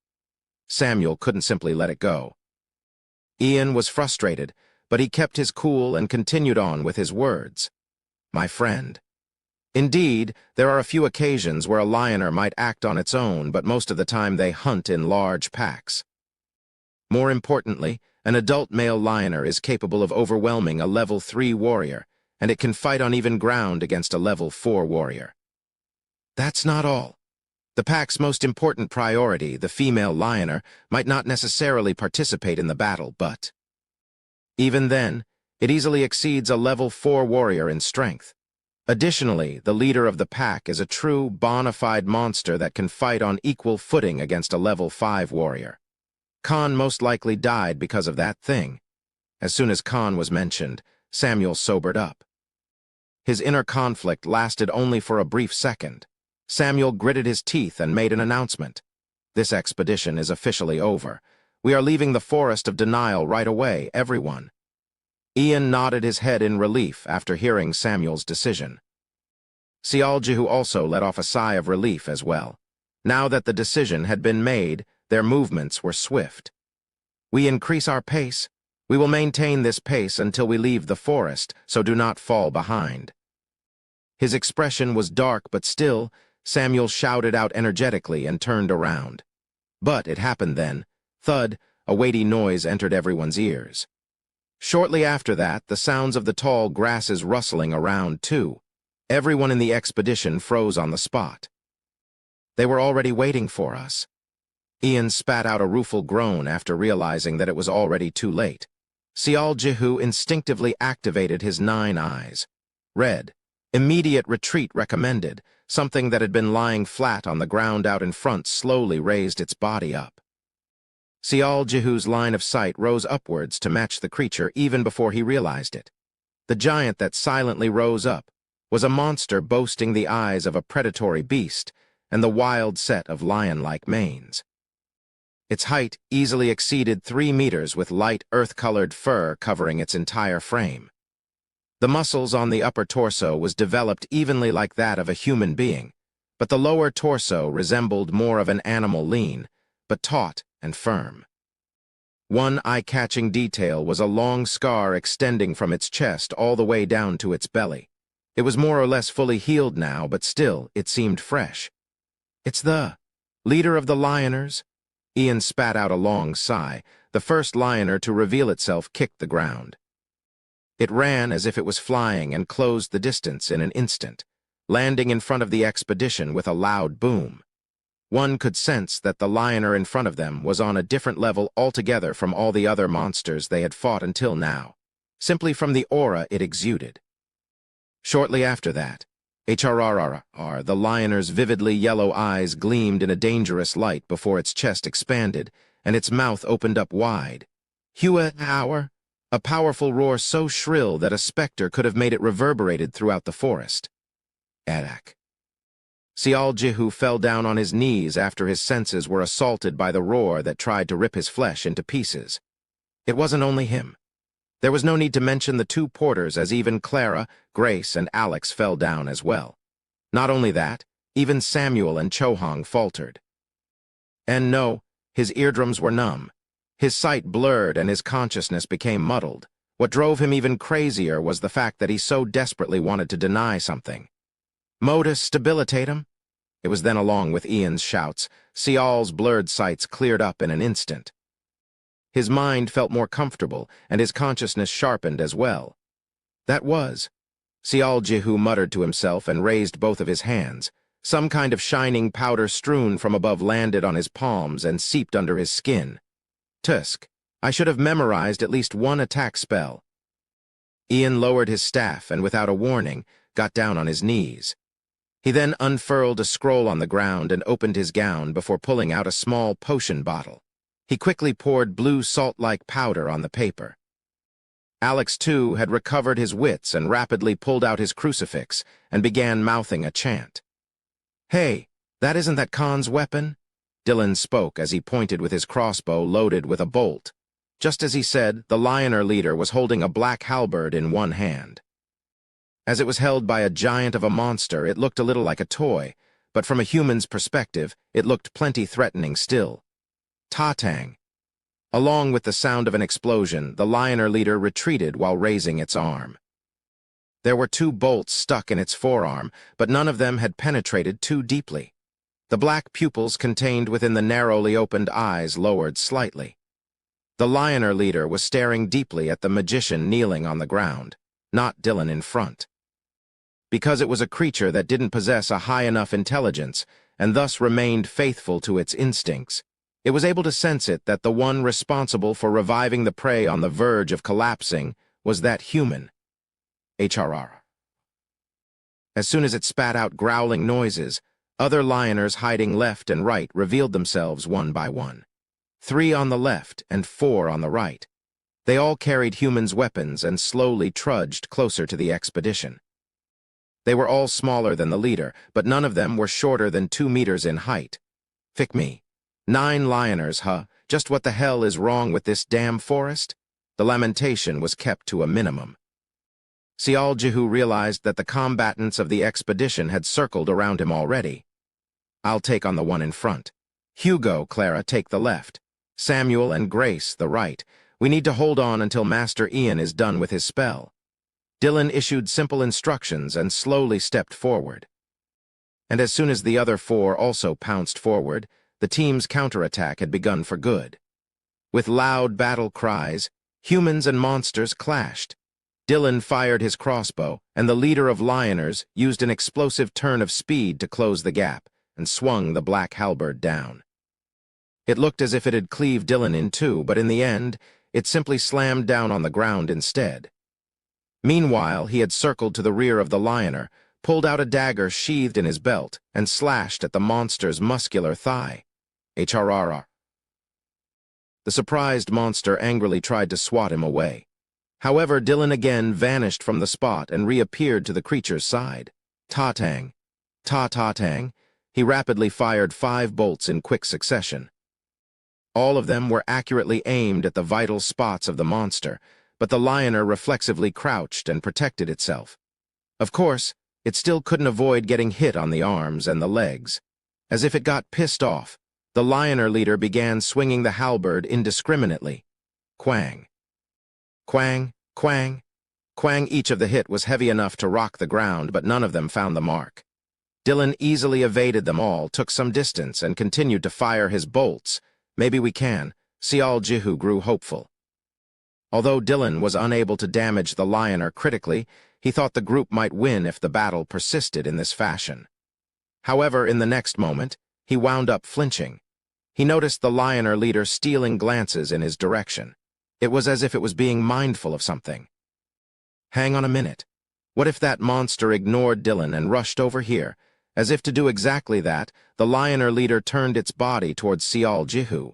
Speaker 1: Samuel couldn't simply let it go. Ian was frustrated, but he kept his cool and continued on with his words. My friend. Indeed, there are a few occasions where a lioner might act on its own, but most of the time they hunt in large packs. More importantly, an adult male lioner is capable of overwhelming a level 3 warrior, and it can fight on even ground against a level 4 warrior. That's not all. The pack's most important priority, the female lioner, might not necessarily participate in the battle, but even then, it easily exceeds a level 4 warrior in strength. Additionally, the leader of the pack is a true, bona fide monster that can fight on equal footing against a level 5 warrior. Khan most likely died because of that thing. As soon as Khan was mentioned, Samuel sobered up. His inner conflict lasted only for a brief second. Samuel gritted his teeth and made an announcement. This expedition is officially over. We are leaving the Forest of Denial right away, everyone. Ian nodded his head in relief after hearing Samuel's decision. Sialjihu also let off a sigh of relief as well. Now that the decision had been made, their movements were swift. We increase our pace. We will maintain this pace until we leave the forest, so do not fall behind. His expression was dark, but still, Samuel shouted out energetically and turned around. But it happened then. Thud, a weighty noise entered everyone's ears. Shortly after that, the sounds of the tall grasses rustling around, too. Everyone in the expedition froze on the spot. They were already waiting for us. Ian spat out a rueful groan after realizing that it was already too late. Sial Jihu instinctively activated his 9 eyes. Red. Immediate retreat recommended. Something that had been lying flat on the ground out in front slowly raised its body up. Sial Jihu's line of sight rose upwards to match the creature even before he realized it. The giant that silently rose up was a monster boasting the eyes of a predatory beast and the wild set of lion-like manes. Its height easily exceeded 3 meters with light earth-colored fur covering its entire frame. The muscles on the upper torso was developed evenly like that of a human being, but the lower torso resembled more of an animal lean, but taut and firm. One eye-catching detail was a long scar extending from its chest all the way down to its belly. It was more or less fully healed now, but still, it seemed fresh. "It's the leader of the lioners?" Ian spat out a long sigh. The first lioner to reveal itself kicked the ground. It ran as if it was flying and closed the distance in an instant, landing in front of the expedition with a loud boom. One could sense that the lioner in front of them was on a different level altogether from all the other monsters they had fought until now, simply from the aura it exuded. Shortly after that, the lioner's vividly yellow eyes gleamed in a dangerous light before its chest expanded and its mouth opened up wide. "Hua hour!" A powerful roar so shrill that a specter could have made it reverberated throughout the forest. Edak. Sial Jihu fell down on his knees after his senses were assaulted by the roar that tried to rip his flesh into pieces. It wasn't only him. There was no need to mention the 2 porters, as even Clara, Grace, and Alex fell down as well. Not only that, even Samuel and Chohong faltered. And no, his eardrums were numb. His sight blurred and his consciousness became muddled. What drove him even crazier was the fact that he so desperately wanted to deny something. Modus debilitatum? It was then, along with Ian's shouts, Sial's blurred sights cleared up in an instant. His mind felt more comfortable, and his consciousness sharpened as well. That was. Sial Jihu muttered to himself and raised both of his hands. Some kind of shining powder strewn from above landed on his palms and seeped under his skin. Tusk. I should have memorized at least one attack spell. Ian lowered his staff and, without a warning, got down on his knees. He then unfurled a scroll on the ground and opened his gown before pulling out a small potion bottle. He quickly poured blue salt-like powder on the paper. Alex, too, had recovered his wits and rapidly pulled out his crucifix and began mouthing a chant. "Hey, that isn't that Khan's weapon?" Dylan spoke as he pointed with his crossbow loaded with a bolt. Just as he said, the lioner leader was holding a black halberd in one hand. As it was held by a giant of a monster, it looked a little like a toy, but from a human's perspective, it looked plenty threatening still. Tatang. Along with the sound of an explosion, the lioner leader retreated while raising its arm. There were 2 bolts stuck in its forearm, but none of them had penetrated too deeply. The black pupils contained within the narrowly opened eyes lowered slightly. The lioner leader was staring deeply at the magician kneeling on the ground, not Dylan in front. Because it was a creature that didn't possess a high enough intelligence and thus remained faithful to its instincts, it was able to sense it that the one responsible for reviving the prey on the verge of collapsing was that human. HRR. As soon as it spat out growling noises, other lioners hiding left and right revealed themselves one by one. 3 on the left and 4 on the right. They all carried humans' weapons and slowly trudged closer to the expedition. They were all smaller than the leader, but none of them were shorter than 2 meters in height. Fick me. 9 lioners, huh? Just what the hell is wrong with this damn forest? The lamentation was kept to a minimum. Sial Jihu realized that the combatants of the expedition had circled around him already. "I'll take on the one in front. Hugo, Clara, take the left. Samuel and Grace, the right. We need to hold on until Master Ian is done with his spell." Dylan issued simple instructions and slowly stepped forward. And as soon as the other 4 also pounced forward, the team's counterattack had begun for good. With loud battle cries, humans and monsters clashed. Dylan fired his crossbow, and the leader of lioners used an explosive turn of speed to close the gap and swung the black halberd down. It looked as if it had cleaved Dylan in two, but in the end, it simply slammed down on the ground instead. Meanwhile, he had circled to the rear of the lioner, pulled out a dagger sheathed in his belt, and slashed at the monster's muscular thigh. HRRR. The surprised monster angrily tried to swat him away. However, Dylan again vanished from the spot and reappeared to the creature's side. Ta-tang. Ta-ta-tang. He rapidly fired 5 bolts in quick succession. All of them were accurately aimed at the vital spots of the monster, but the lioner reflexively crouched and protected itself. Of course, it still couldn't avoid getting hit on the arms and the legs. As if it got pissed off, the lioner leader began swinging the halberd indiscriminately. Quang. Quang, quang, quang. Each of the hit was heavy enough to rock the ground, but none of them found the mark. Dylan easily evaded them all, took some distance, and continued to fire his bolts. Maybe we can. Sial Jihu grew hopeful. Although Dylan was unable to damage the lioner critically, he thought the group might win if the battle persisted in this fashion. However, in the next moment, he wound up flinching. He noticed the lioner leader stealing glances in his direction. It was as if it was being mindful of something. Hang on a minute. What if that monster ignored Dylan and rushed over here? As if to do exactly that, the lioner leader turned its body towards Sial Jihu.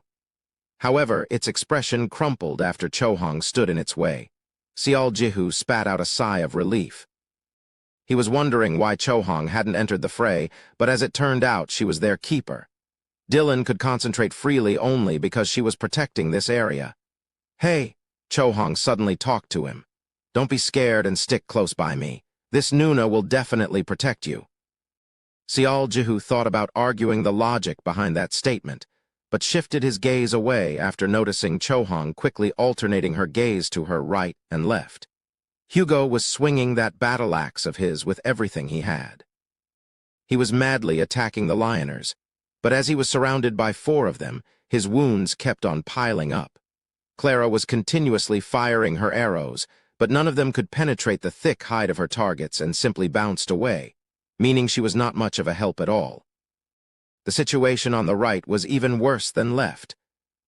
Speaker 1: However, its expression crumpled after Chohong stood in its way. Sial Jihu spat out a sigh of relief. He was wondering why Chohong hadn't entered the fray, but as it turned out, she was their keeper. Dylan could concentrate freely only because she was protecting this area. Hey, Chohong suddenly talked to him. Don't be scared and stick close by me. This Nuna will definitely protect you. Sial Jihu thought about arguing the logic behind that statement, but shifted his gaze away after noticing Chohong quickly alternating her gaze to her right and left. Hugo was swinging that battle axe of his with everything he had. He was madly attacking the lioners, but as he was surrounded by 4 of them, his wounds kept on piling up. Clara was continuously firing her arrows, but none of them could penetrate the thick hide of her targets and simply bounced away, meaning she was not much of a help at all. The situation on the right was even worse than left.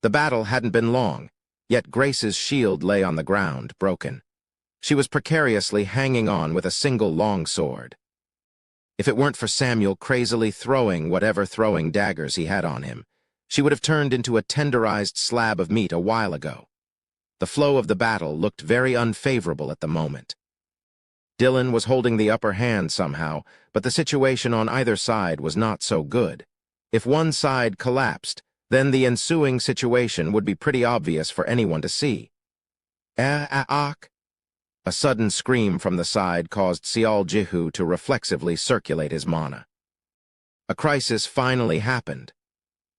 Speaker 1: The battle hadn't been long, yet Grace's shield lay on the ground, broken. She was precariously hanging on with a single long sword. If it weren't for Samuel crazily throwing whatever throwing daggers he had on him, she would have turned into a tenderized slab of meat a while ago. The flow of the battle looked very unfavorable at the moment. Dylan was holding the upper hand somehow, but the situation on either side was not so good. If one side collapsed, then the ensuing situation would be pretty obvious for anyone to see. A sudden scream from the side caused Sial Jihu to reflexively circulate his mana. A crisis finally happened.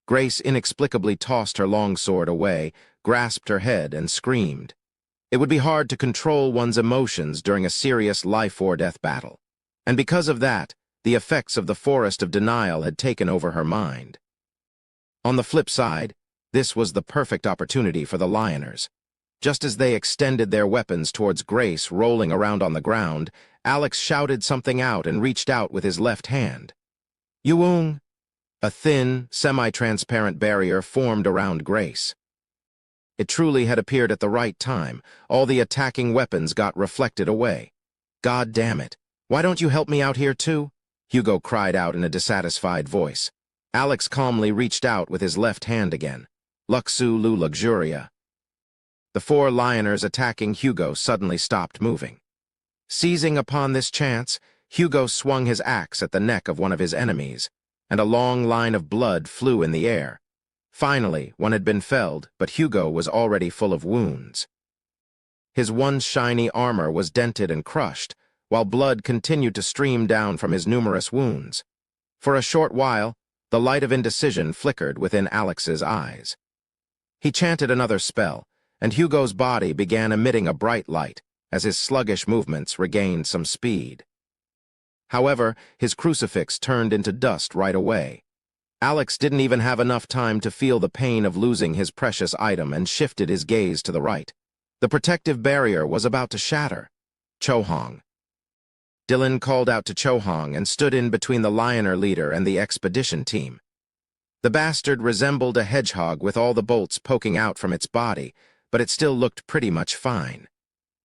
Speaker 1: Grace inexplicably tossed her longsword away, grasped her head, and screamed. It would be hard to control one's emotions during a serious life-or-death battle. And because of that, the effects of the forest of denial had taken over her mind. On the flip side, this was the perfect opportunity for the lioners. Just as they extended their weapons towards Grace rolling around on the ground, Alex shouted something out and reached out with his left hand. Yuung! A thin, semi-transparent barrier formed around Grace. It truly had appeared at the right time. All the attacking weapons got reflected away. God damn it. Why don't you help me out here too? Hugo cried out in a dissatisfied voice. Alex calmly reached out with his left hand again. Luxu Lu Luxuria. The 4 lioners attacking Hugo suddenly stopped moving. Seizing upon this chance, Hugo swung his axe at the neck of one of his enemies, and a long line of blood flew in the air. Finally, one had been felled, but Hugo was already full of wounds. His once shiny armor was dented and crushed, while blood continued to stream down from his numerous wounds. For a short while, the light of indecision flickered within Alex's eyes. He chanted another spell, and Hugo's body began emitting a bright light as his sluggish movements regained some speed. However, his crucifix turned into dust right away. Alex didn't even have enough time to feel the pain of losing his precious item and shifted his gaze to the right. The protective barrier was about to shatter. Chohong. Dylan called out to Chohong and stood in between the Lioner leader and the expedition team. The bastard resembled a hedgehog with all the bolts poking out from its body, but it still looked pretty much fine.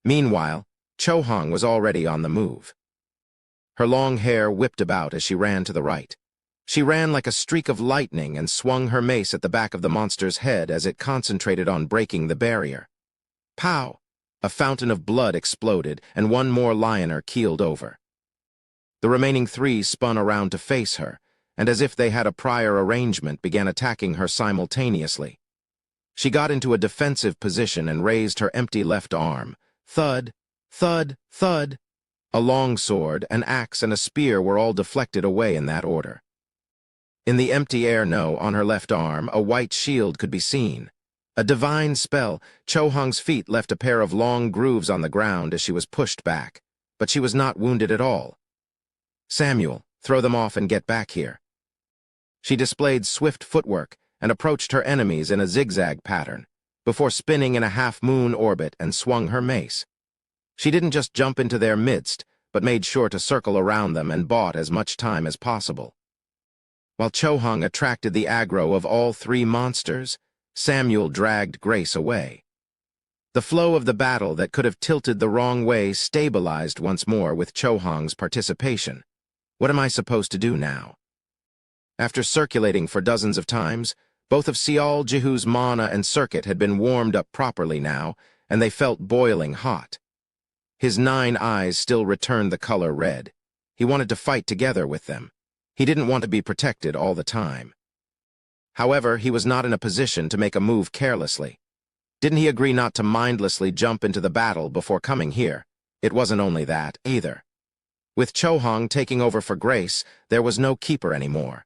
Speaker 1: Meanwhile, Chohong was already on the move. Her long hair whipped about as she ran to the right. She ran like a streak of lightning and swung her mace at the back of the monster's head as it concentrated on breaking the barrier. Pow! A fountain of blood exploded, and one more Lioner keeled over. The remaining 3 spun around to face her, and as if they had a prior arrangement, began attacking her simultaneously. She got into a defensive position and raised her empty left arm. Thud, thud, thud. A long sword, an axe, and a spear were all deflected away in that order. In the empty air on her left arm, a white shield could be seen. A divine spell. Chohong's feet left a pair of long grooves on the ground as she was pushed back, but she was not wounded at all. Samuel, throw them off and get back here. She displayed swift footwork and approached her enemies in a zigzag pattern, before spinning in a half-moon orbit and swung her mace. She didn't just jump into their midst, but made sure to circle around them and bought as much time as possible. While Chohong attracted the aggro of all 3 monsters, Samuel dragged Grace away. The flow of the battle that could have tilted the wrong way stabilized once more with Chohong's participation. What am I supposed to do now? After circulating for dozens of times, both of Seol Jihu's mana and circuit had been warmed up properly now, and they felt boiling hot. His 9 eyes still returned the color red. He wanted to fight together with them. He didn't want to be protected all the time. However, he was not in a position to make a move carelessly. Didn't he agree not to mindlessly jump into the battle before coming here? It wasn't only that, either. With Chohong taking over for Grace, there was no keeper anymore.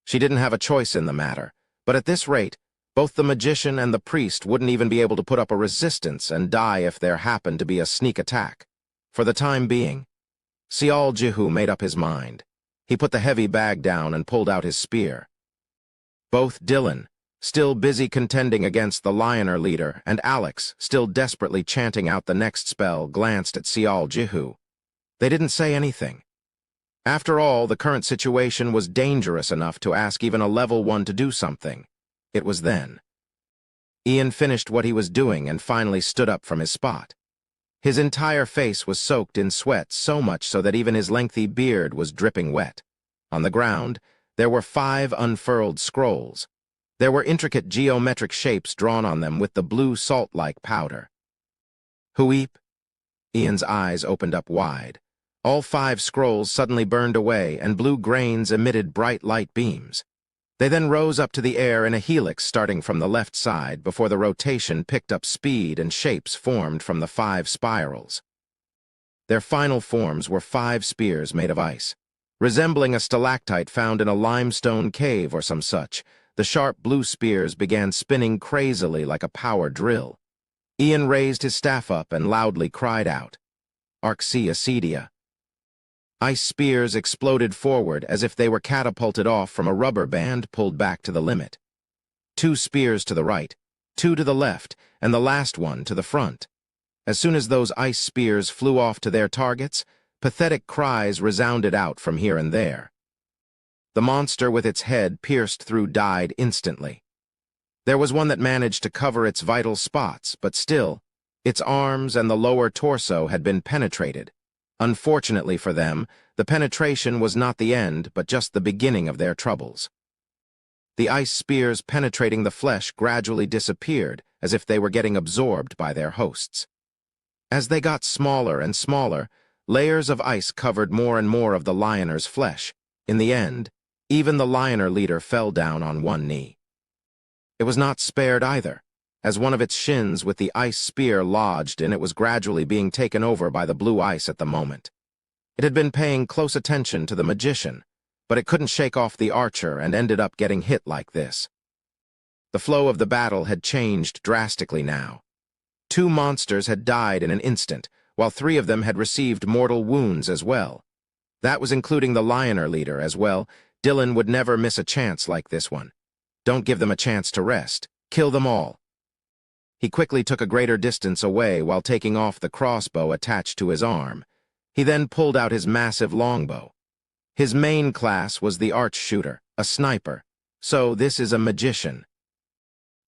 Speaker 1: She didn't have a choice in the matter, but at this rate, both the magician and the priest wouldn't even be able to put up a resistance and die if there happened to be a sneak attack. For the time being, Seol Jihu made up his mind. He put the heavy bag down and pulled out his spear. Both Dylan, still busy contending against the Lioner leader, and Alex, still desperately chanting out the next spell, glanced at Seol Jihu. They didn't say anything. After all, the current situation was dangerous enough to ask even a level 1 to do something. It was then. Ian finished what he was doing and finally stood up from his spot. His entire face was soaked in sweat, so much so that even his lengthy beard was dripping wet. On the ground, there were 5 unfurled scrolls. There were intricate geometric shapes drawn on them with the blue salt-like powder. Hueep! Ian's eyes opened up wide. All 5 scrolls suddenly burned away, and blue grains emitted bright light beams. They then rose up to the air in a helix starting from the left side before the rotation picked up speed and shapes formed from the 5 spirals. Their final forms were 5 spears made of ice. Resembling a stalactite found in a limestone cave or some such, the sharp blue spears began spinning crazily like a power drill. Ian raised his staff up and loudly cried out, "Arxia Acedia." Ice spears exploded forward as if they were catapulted off from a rubber band pulled back to the limit. 2 spears to the right, 2 to the left, and the last one to the front. As soon as those ice spears flew off to their targets, pathetic cries resounded out from here and there. The monster with its head pierced through died instantly. There was one that managed to cover its vital spots, but still, its arms and the lower torso had been penetrated. Unfortunately for them, the penetration was not the end, but just the beginning of their troubles. The ice spears penetrating the flesh gradually disappeared, as if they were getting absorbed by their hosts. As they got smaller and smaller, layers of ice covered more and more of the Lioner's flesh. In the end, even the Lioner leader fell down on one knee. It was not spared either, as one of its shins with the ice spear lodged in it was gradually being taken over by the blue ice at the moment. It had been paying close attention to the magician, but it couldn't shake off the archer and ended up getting hit like this. The flow of the battle had changed drastically now. 2 monsters had died in an instant, while 3 of them had received mortal wounds as well. That was including the Lioner leader as well. Dylan would never miss a chance like this one. Don't give them a chance to rest. Kill them all. He quickly took a greater distance away while taking off the crossbow attached to his arm. He then pulled out his massive longbow. His main class was the arch-shooter, a sniper, so this is a magician.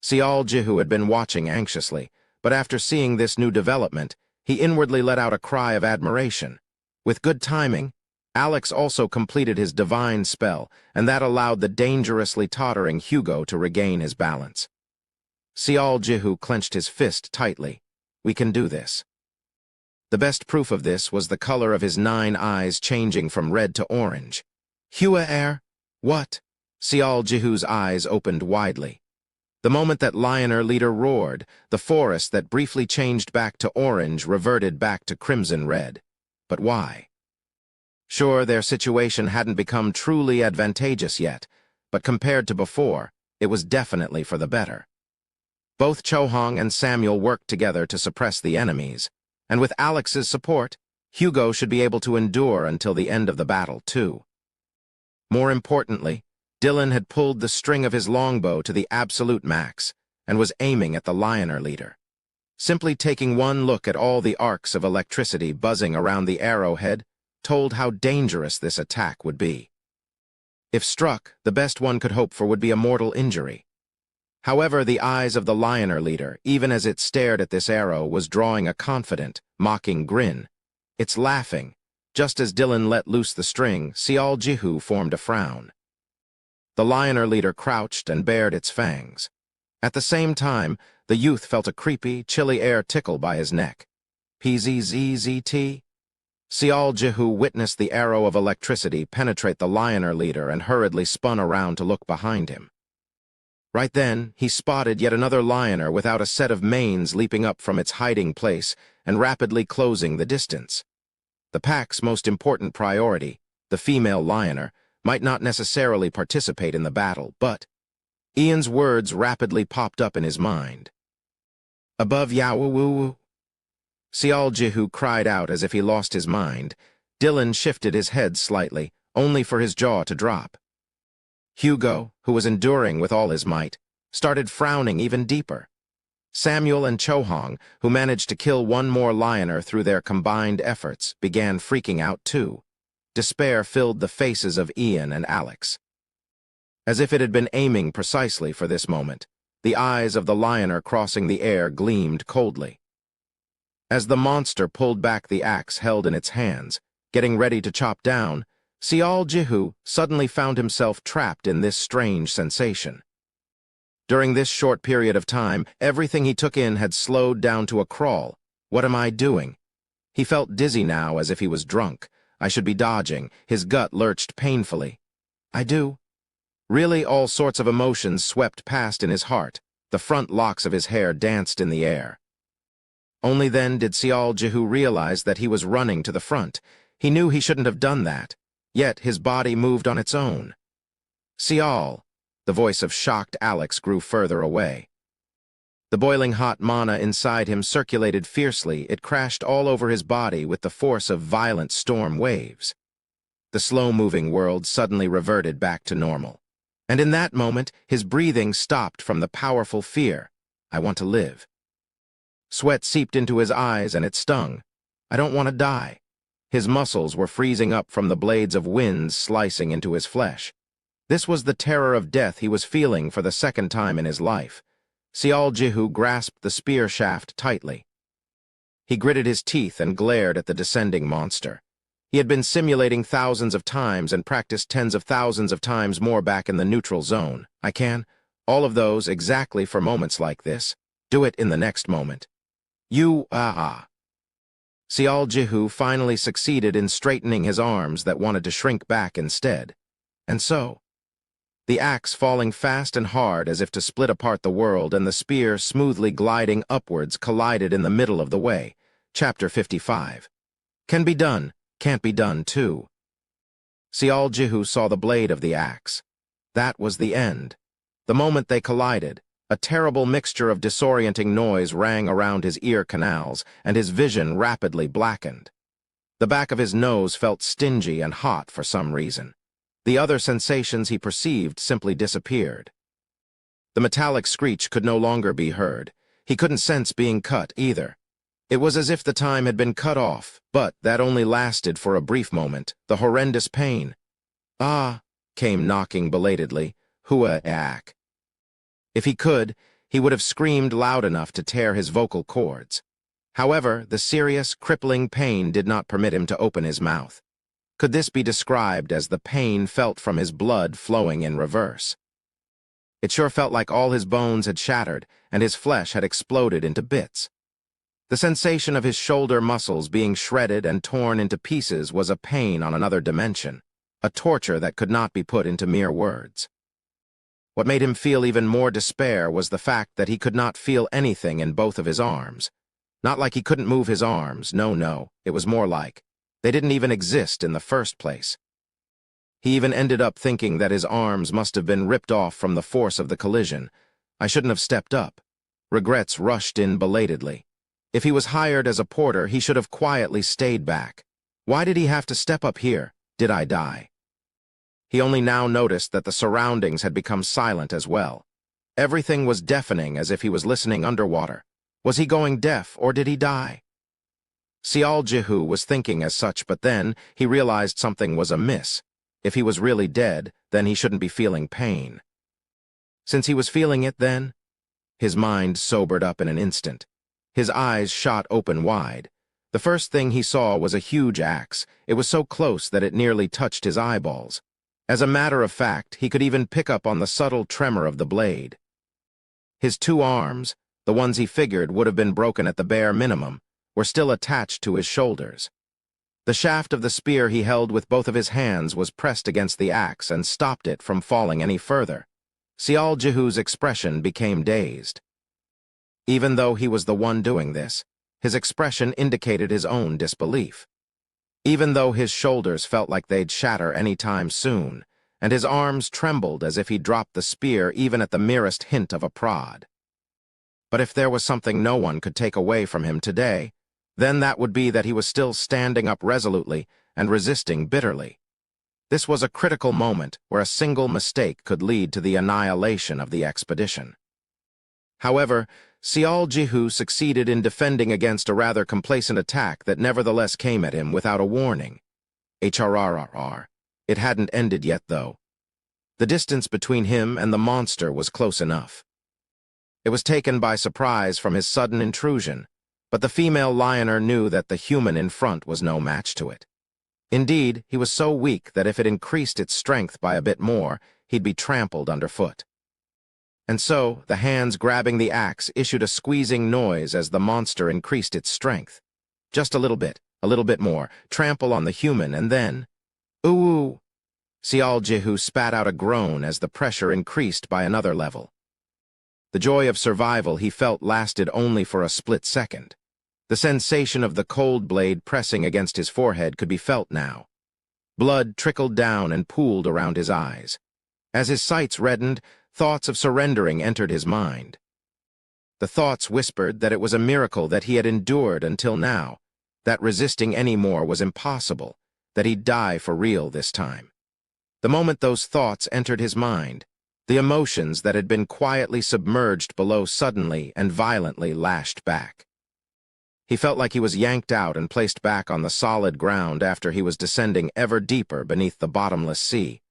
Speaker 1: Sial Jihu had been watching anxiously, but after seeing this new development, he inwardly let out a cry of admiration. With good timing, Alex also completed his divine spell, and that allowed the dangerously tottering Hugo to regain his balance. Sial Jihu clenched his fist tightly. We can do this. The best proof of this was the color of his 9 eyes changing from red to orange. Hua what? Sial Jihu's eyes opened widely. The moment that Lioner leader roared, the forest that briefly changed back to orange reverted back to crimson red. But why? Sure, their situation hadn't become truly advantageous yet, but compared to before, it was definitely for the better. Both Chohong and Samuel worked together to suppress the enemies, and with Alex's support, Hugo should be able to endure until the end of the battle, too. More importantly, Dylan had pulled the string of his longbow to the absolute max and was aiming at the Lioner leader. Simply taking one look at all the arcs of electricity buzzing around the arrowhead told how dangerous this attack would be. If struck, the best one could hope for would be a mortal injury. However, the eyes of the Lioner leader, even as it stared at this arrow, was drawing a confident, mocking grin. It's laughing. Just as Dylan let loose the string, Sial Jihu formed a frown. The Lioner leader crouched and bared its fangs. At the same time, the youth felt a creepy, chilly air tickle by his neck. PZZZT? Sial Jihu witnessed the arrow of electricity penetrate the Lioner leader and hurriedly spun around to look behind him. Right then, he spotted yet another Lioner without a set of manes leaping up from its hiding place and rapidly closing the distance. The pack's most important priority, the female Lioner, might not necessarily participate in the battle, but Ian's words rapidly popped up in his mind. Above Yawoo. Sial Jihu cried out as if he lost his mind. Dylan shifted his head slightly, only for his jaw to drop. Hugo, who was enduring with all his might, started frowning even deeper. Samuel and Chohong, who managed to kill one more Lioner through their combined efforts, began freaking out too. Despair filled the faces of Ian and Alex. As if it had been aiming precisely for this moment, the eyes of the Lioner crossing the air gleamed coldly. As the monster pulled back the axe held in its hands, getting ready to chop down, Sial Jihu suddenly found himself trapped in this strange sensation. During this short period of time, everything he took in had slowed down to a crawl. What am I doing? He felt dizzy now as if he was drunk. I should be dodging. His gut lurched painfully. I do. Really, all sorts of emotions swept past in his heart. The front locks of his hair danced in the air. Only then did Sial Jihu realize that he was running to the front. He knew he shouldn't have done that, yet his body moved on its own. Sial, the voice of shocked Alex grew further away. The boiling hot mana inside him circulated fiercely. It crashed all over his body with the force of violent storm waves. The slow-moving world suddenly reverted back to normal. And in that moment, his breathing stopped from the powerful fear. I want to live. Sweat seeped into his eyes and it stung. I don't want to die. His muscles were freezing up from the blades of winds slicing into his flesh. This was the terror of death he was feeling for the second time in his life. Sial Jihu grasped the spear shaft tightly. He gritted his teeth and glared at the descending monster. He had been simulating thousands of times and practiced tens of thousands of times more back in the neutral zone. I can. All of those exactly for moments like this. Do it in the next moment. Sial Jihu finally succeeded in straightening his arms that wanted to shrink back instead. And so, the axe falling fast and hard as if to split apart the world and the spear smoothly gliding upwards collided in the middle of the way. Chapter 55. Can be done, can't be done too. Sial Jihu saw the blade of the axe. That was the end. The moment they collided, a terrible mixture of disorienting noise rang around his ear canals, and his vision rapidly blackened. The back of his nose felt stingy and hot for some reason. The other sensations he perceived simply disappeared. The metallic screech could no longer be heard. He couldn't sense being cut either. It was as if the time had been cut off, but that only lasted for a brief moment. The horrendous pain. "Ah," came knocking belatedly. "Hua-ack." If he could, he would have screamed loud enough to tear his vocal cords. However, the serious, crippling pain did not permit him to open his mouth. Could this be described as the pain felt from his blood flowing in reverse? It sure felt like all his bones had shattered and his flesh had exploded into bits. The sensation of his shoulder muscles being shredded and torn into pieces was a pain on another dimension, a torture that could not be put into mere words. What made him feel even more despair was the fact that he could not feel anything in both of his arms. Not like he couldn't move his arms, no, it was more like they didn't even exist in the first place. He even ended up thinking that his arms must have been ripped off from the force of the collision. I shouldn't have stepped up. Regrets rushed in belatedly. If he was hired as a porter, he should have quietly stayed back. Why did he have to step up here? Did I die? He only now noticed that the surroundings had become silent as well. Everything was deafening as if he was listening underwater. Was he going deaf, or did he die? Jihu was thinking as such, but then he realized something was amiss. If he was really dead, then he shouldn't be feeling pain. Since he was feeling it then? His mind sobered up in an instant. His eyes shot open wide. The first thing he saw was a huge axe. It was so close that it nearly touched his eyeballs. As a matter of fact, he could even pick up on the subtle tremor of the blade. His two arms, the ones he figured would have been broken at the bare minimum, were still attached to his shoulders. The shaft of the spear he held with both of his hands was pressed against the axe and stopped it from falling any further. Jihu's expression became dazed. Even though he was the one doing this, his expression indicated his own disbelief. Even though his shoulders felt like they'd shatter any time soon, and his arms trembled as if he dropped the spear even at the merest hint of a prod. But if there was something no one could take away from him today, then that would be that he was still standing up resolutely and resisting bitterly. This was a critical moment where a single mistake could lead to the annihilation of the expedition. However, Jihu succeeded in defending against a rather complacent attack that nevertheless came at him without a warning. HRRR. It hadn't ended yet, though. The distance between him and the monster was close enough. It was taken by surprise from his sudden intrusion, but the female lioner knew that the human in front was no match to it. Indeed, he was so weak that if it increased its strength by a bit more, he'd be trampled underfoot. And so, the hands grabbing the axe issued a squeezing noise as the monster increased its strength. Just a little bit more, trample on the human, and then... Ooh! Jihu spat out a groan as the pressure increased by another level. The joy of survival he felt lasted only for a split second. The sensation of the cold blade pressing against his forehead could be felt now. Blood trickled down and pooled around his eyes. As his sights reddened, thoughts of surrendering entered his mind. The thoughts whispered that it was a miracle that he had endured until now, that resisting any more was impossible, that he'd die for real this time. The moment those thoughts entered his mind, the emotions that had been quietly submerged below suddenly and violently lashed back. He felt like he was yanked out and placed back on the solid ground after he was descending ever deeper beneath the bottomless sea.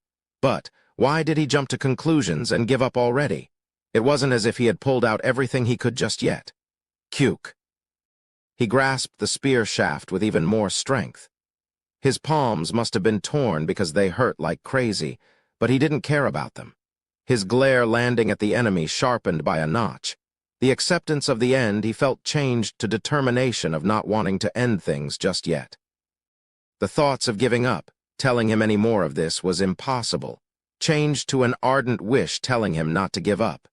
Speaker 1: But why did he jump to conclusions and give up already? It wasn't as if he had pulled out everything he could just yet. Cuke. He grasped the spear shaft with even more strength. His palms must have been torn because they hurt like crazy, but he didn't care about them. His glare landing at the enemy sharpened by a notch. The acceptance of the end he felt changed to determination of not wanting to end things just yet. The thoughts of giving up, telling him any more of this was impossible, changed to an ardent wish telling him not to give up.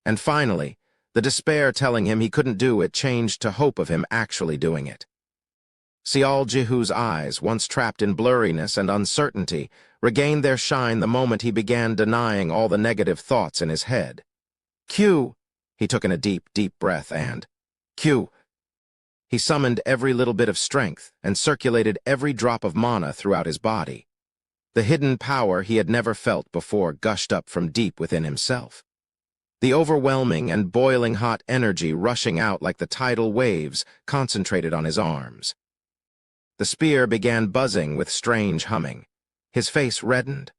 Speaker 1: And finally, the despair telling him he couldn't do it changed to hope of him actually doing it. Jihu's eyes, once trapped in blurriness and uncertainty, regained their shine the moment he began denying all the negative thoughts in his head. Q! He took in a deep, deep breath and... Q! He summoned every little bit of strength and circulated every drop of mana throughout his body. The hidden power he had never felt before gushed up from deep within himself. The overwhelming and boiling hot energy rushing out like the tidal waves concentrated on his arms. The spear began buzzing with strange humming. His face reddened.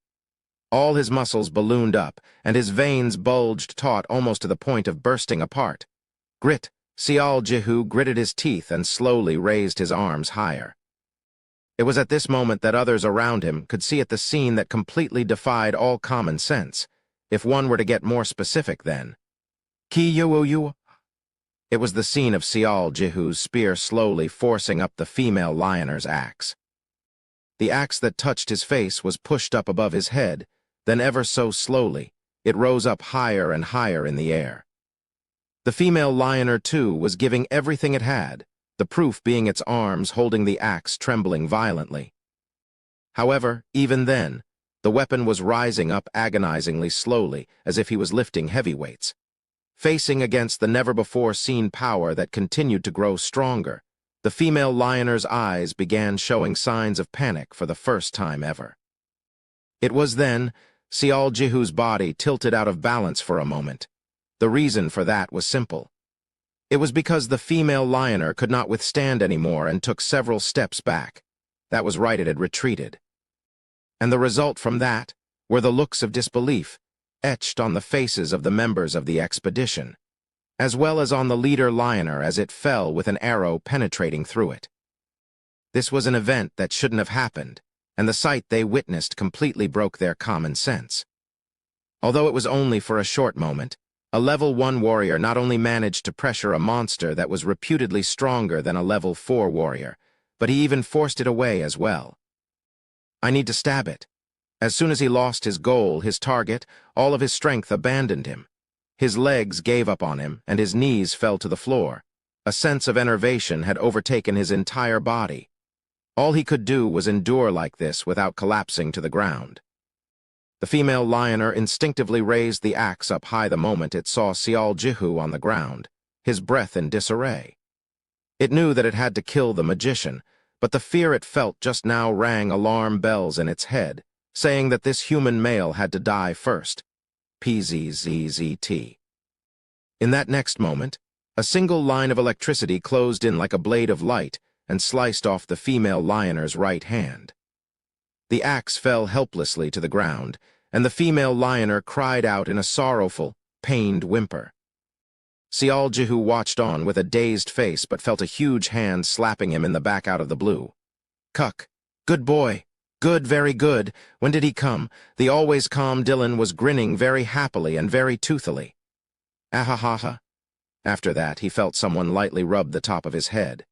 Speaker 1: All his muscles ballooned up, and his veins bulged taut almost to the point of bursting apart. Grit, Sial Jihu gritted his teeth and slowly raised his arms higher. It was at this moment that others around him could see at the scene that completely defied all common sense. If one were to get more specific then. Ki-yu-yu. It was the scene of Sial Jihu's spear slowly forcing up the female lioner's axe. The axe that touched his face was pushed up above his head, then ever so slowly, it rose up higher and higher in the air. The female lioner, too, was giving everything it had, the proof being its arms holding the axe trembling violently. However, even then, the weapon was rising up agonizingly slowly, as if he was lifting heavy weights. Facing against the never-before-seen power that continued to grow stronger, the female lioner's eyes began showing signs of panic for the first time ever. It was then, Sial Jihu's body tilted out of balance for a moment. The reason for that was simple. It was because the female lioner could not withstand anymore and took several steps back. That was right, it had retreated. And the result from that were the looks of disbelief etched on the faces of the members of the expedition, as well as on the leader lioner as it fell with an arrow penetrating through it. This was an event that shouldn't have happened, and the sight they witnessed completely broke their common sense. Although it was only for a short moment, a level 1 warrior not only managed to pressure a monster that was reputedly stronger than a level 4 warrior, but he even forced it away as well. I need to stab it. As soon as he lost his goal, his target, all of his strength abandoned him. His legs gave up on him, and his knees fell to the floor. A sense of enervation had overtaken his entire body. All he could do was endure like this without collapsing to the ground. The female lioner instinctively raised the axe up high the moment it saw Sial Jihu on the ground, his breath in disarray. It knew that it had to kill the magician, but the fear it felt just now rang alarm bells in its head, saying that this human male had to die first. PZZZT. In that next moment, a single line of electricity closed in like a blade of light and sliced off the female lioner's right hand. The axe fell helplessly to the ground, and the female lioner cried out in a sorrowful, pained whimper. Sial Jihu watched on with a dazed face but felt a huge hand slapping him in the back out of the blue. "Cuck. Good boy. Good, very good. When did he come?" The always calm Dylan was grinning very happily and very toothily. Ahahaha. After that, he felt someone lightly rub the top of his head.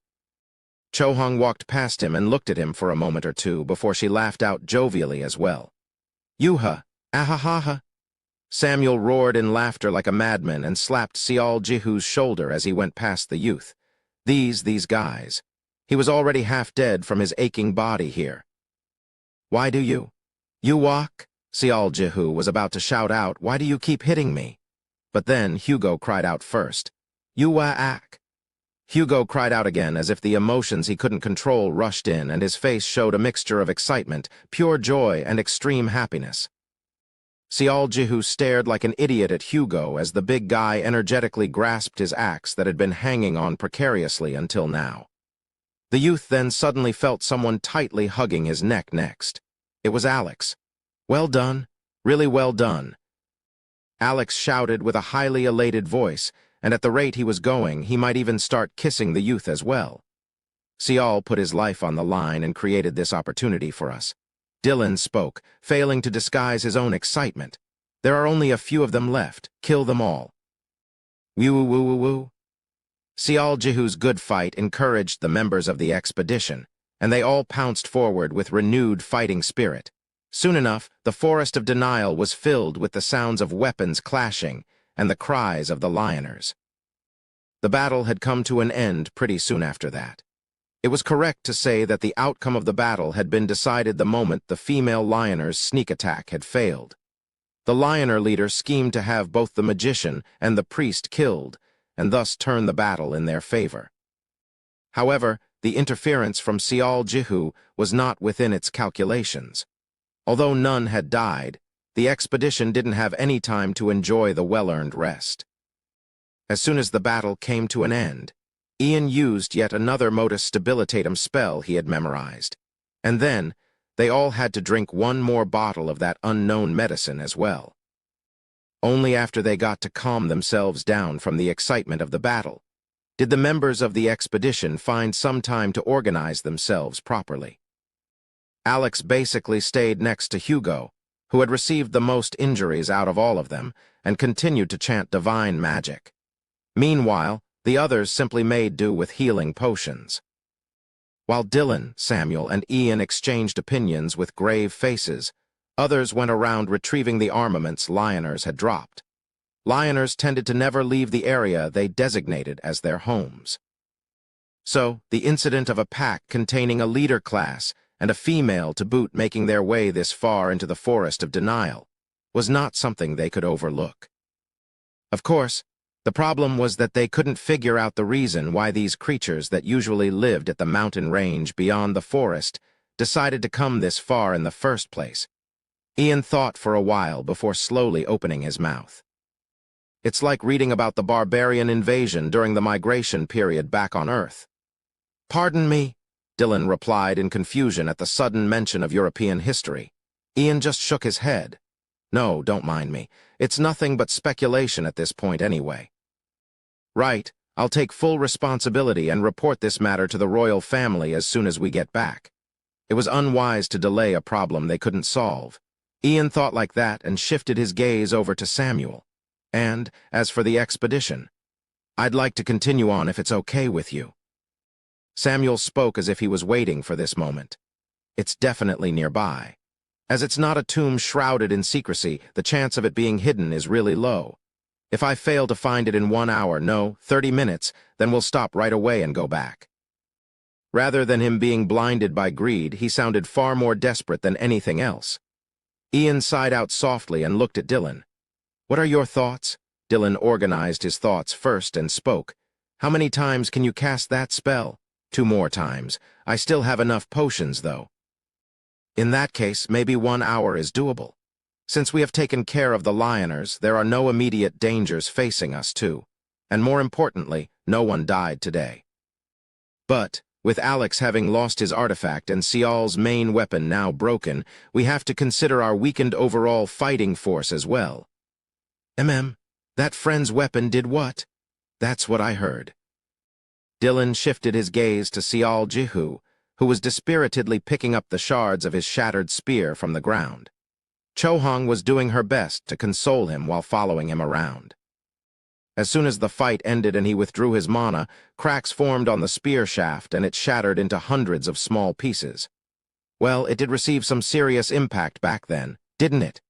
Speaker 1: Cho-hung walked past him and looked at him for a moment or two before she laughed out jovially as well. "Yuha, ahahaha." Samuel roared in laughter like a madman and slapped Sial Jihu's shoulder as he went past the youth. These guys. He was already half dead from his aching body here. "Why do you? You walk?" Sial Jihu was about to shout out, "Why do you keep hitting me?" But then Hugo cried out first. "You wa-ak." Hugo cried out again as if the emotions he couldn't control rushed in, and his face showed a mixture of excitement, pure joy, and extreme happiness. Sial Jihu stared like an idiot at Hugo as the big guy energetically grasped his axe that had been hanging on precariously until now. The youth then suddenly felt someone tightly hugging his neck next. It was Alex. "Well done, really well done." Alex shouted with a highly elated voice, and at the rate he was going, he might even start kissing the youth as well. Sial put his life on the line and created this opportunity for us. Dylan spoke, failing to disguise his own excitement. "There are only a few of them left. Kill them all." Woo-woo-woo-woo-woo. Sial Jihu's good fight encouraged the members of the expedition, and they all pounced forward with renewed fighting spirit. Soon enough, the forest of denial was filled with the sounds of weapons clashing and the cries of the lioners. The battle had come to an end pretty soon after that. It was correct to say that the outcome of the battle had been decided the moment the female lioner's sneak attack had failed. The lioner leader schemed to have both the magician and the priest killed, and thus turn the battle in their favor. However, the interference from Sial Jihu was not within its calculations. Although none had died, the expedition didn't have any time to enjoy the well-earned rest. As soon as the battle came to an end, Ian used yet another modus stabilitatum spell he had memorized, and then they all had to drink one more bottle of that unknown medicine as well. Only after they got to calm themselves down from the excitement of the battle did the members of the expedition find some time to organize themselves properly. Alex basically stayed next to Hugo, who had received the most injuries out of all of them, and continued to chant divine magic. Meanwhile, the others simply made do with healing potions. While Dylan, Samuel, and Ian exchanged opinions with grave faces, others went around retrieving the armaments Lioners had dropped. Lioners tended to never leave the area they designated as their homes. So, the incident of a pack containing a leader class and a female to boot making their way this far into the Forest of Denial was not something they could overlook. Of course, the problem was that they couldn't figure out the reason why these creatures that usually lived at the mountain range beyond the forest decided to come this far in the first place. Ian thought for a while before slowly opening his mouth. It's like reading about the barbarian invasion during the migration period back on Earth. "Pardon me," Dylan replied in confusion at the sudden mention of European history. Ian just shook his head. "No, don't mind me. It's nothing but speculation at this point anyway." "Right, I'll take full responsibility and report this matter to the royal family as soon as we get back." It was unwise to delay a problem they couldn't solve. Ian thought like that and shifted his gaze over to Samuel. "And, as for the expedition, I'd like to continue on if it's okay with you." Samuel spoke as if he was waiting for this moment. "It's definitely nearby. As it's not a tomb shrouded in secrecy, the chance of it being hidden is really low. If I fail to find it in 1 hour, no, 30 minutes, then we'll stop right away and go back." Rather than him being blinded by greed, he sounded far more desperate than anything else. Ian sighed out softly and looked at Dylan. "What are your thoughts?" Dylan organized his thoughts first and spoke. "How many times can you cast that spell?" "2 more times. I still have enough potions, though." "In that case, maybe 1 hour is doable. Since we have taken care of the Lioners, there are no immediate dangers facing us, too. And more importantly, no one died today. But, with Alex having lost his artifact and Sial's main weapon now broken, we have to consider our weakened overall fighting force as well." That friend's weapon did what?" "That's what I heard." Dylan shifted his gaze to Sial Jihu, who was dispiritedly picking up the shards of his shattered spear from the ground. Chohong was doing her best to console him while following him around. As soon as the fight ended and he withdrew his mana, cracks formed on the spear shaft and it shattered into hundreds of small pieces. Well, it did receive some serious impact back then, didn't it?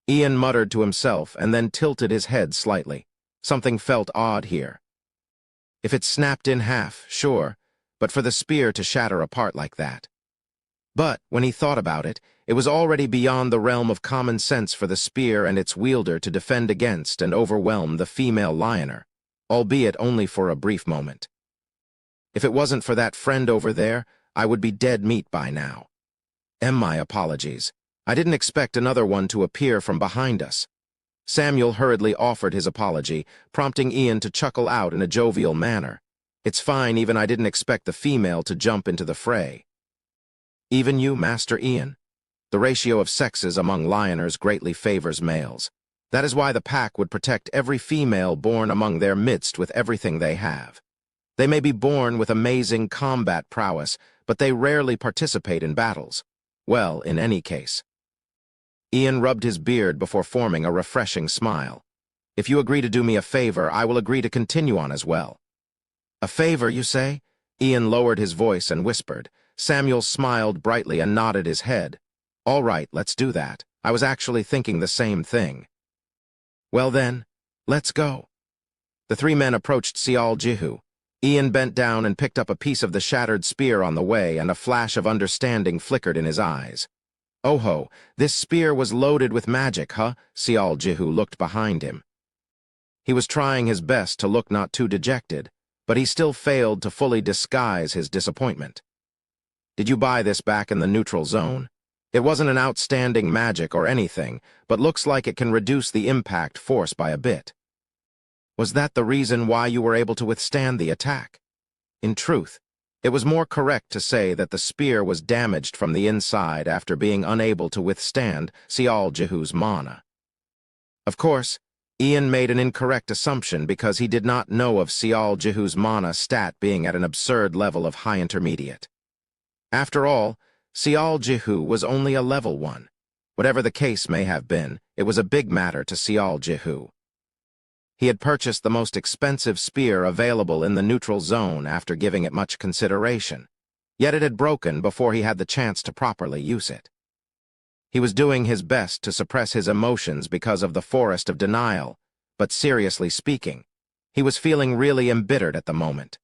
Speaker 1: Ian muttered to himself and then tilted his head slightly. Something felt odd here. If it snapped in half, sure, but for the spear to shatter apart like that. But, when he thought about it, it was already beyond the realm of common sense for the spear and its wielder to defend against and overwhelm the female Lioner, albeit only for a brief moment. If it wasn't for that friend over there, I would be dead meat by now. My apologies. I didn't expect another one to appear from behind us. Samuel hurriedly offered his apology, prompting Ian to chuckle out in a jovial manner. It's fine, even I didn't expect the female to jump into the fray. Even you, Master Ian? The ratio of sexes among Lioners greatly favors males. That is why the pack would protect every female born among their midst with everything they have. They may be born with amazing combat prowess, but they rarely participate in battles. Well, in any case. Ian rubbed his beard before forming a refreshing smile. If you agree to do me a favor, I will agree to continue on as well. A favor, you say? Ian lowered his voice and whispered. Samuel smiled brightly and nodded his head. All right, let's do that. I was actually thinking the same thing. Well then, let's go. The 3 men approached Sial Jihu. Ian bent down and picked up a piece of the shattered spear on the way, and a flash of understanding flickered in his eyes. Oh ho, this spear was loaded with magic, huh? Sial Jihu looked behind him. He was trying his best to look not too dejected, but he still failed to fully disguise his disappointment. Did you buy this back in the neutral zone? It wasn't an outstanding magic or anything, but looks like it can reduce the impact force by a bit. Was that the reason why you were able to withstand the attack? In truth, it was more correct to say that the spear was damaged from the inside after being unable to withstand Sial Jehu's mana. Of course, Ian made an incorrect assumption because he did not know of Sial Jehu's mana stat being at an absurd level of high intermediate. After all, Sial Jehu was only a level 1. Whatever the case may have been, it was a big matter to Sial Jehu. He had purchased the most expensive spear available in the neutral zone after giving it much consideration, yet it had broken before he had the chance to properly use it. He was doing his best to suppress his emotions because of the forest of denial, but seriously speaking, he was feeling really embittered at the moment.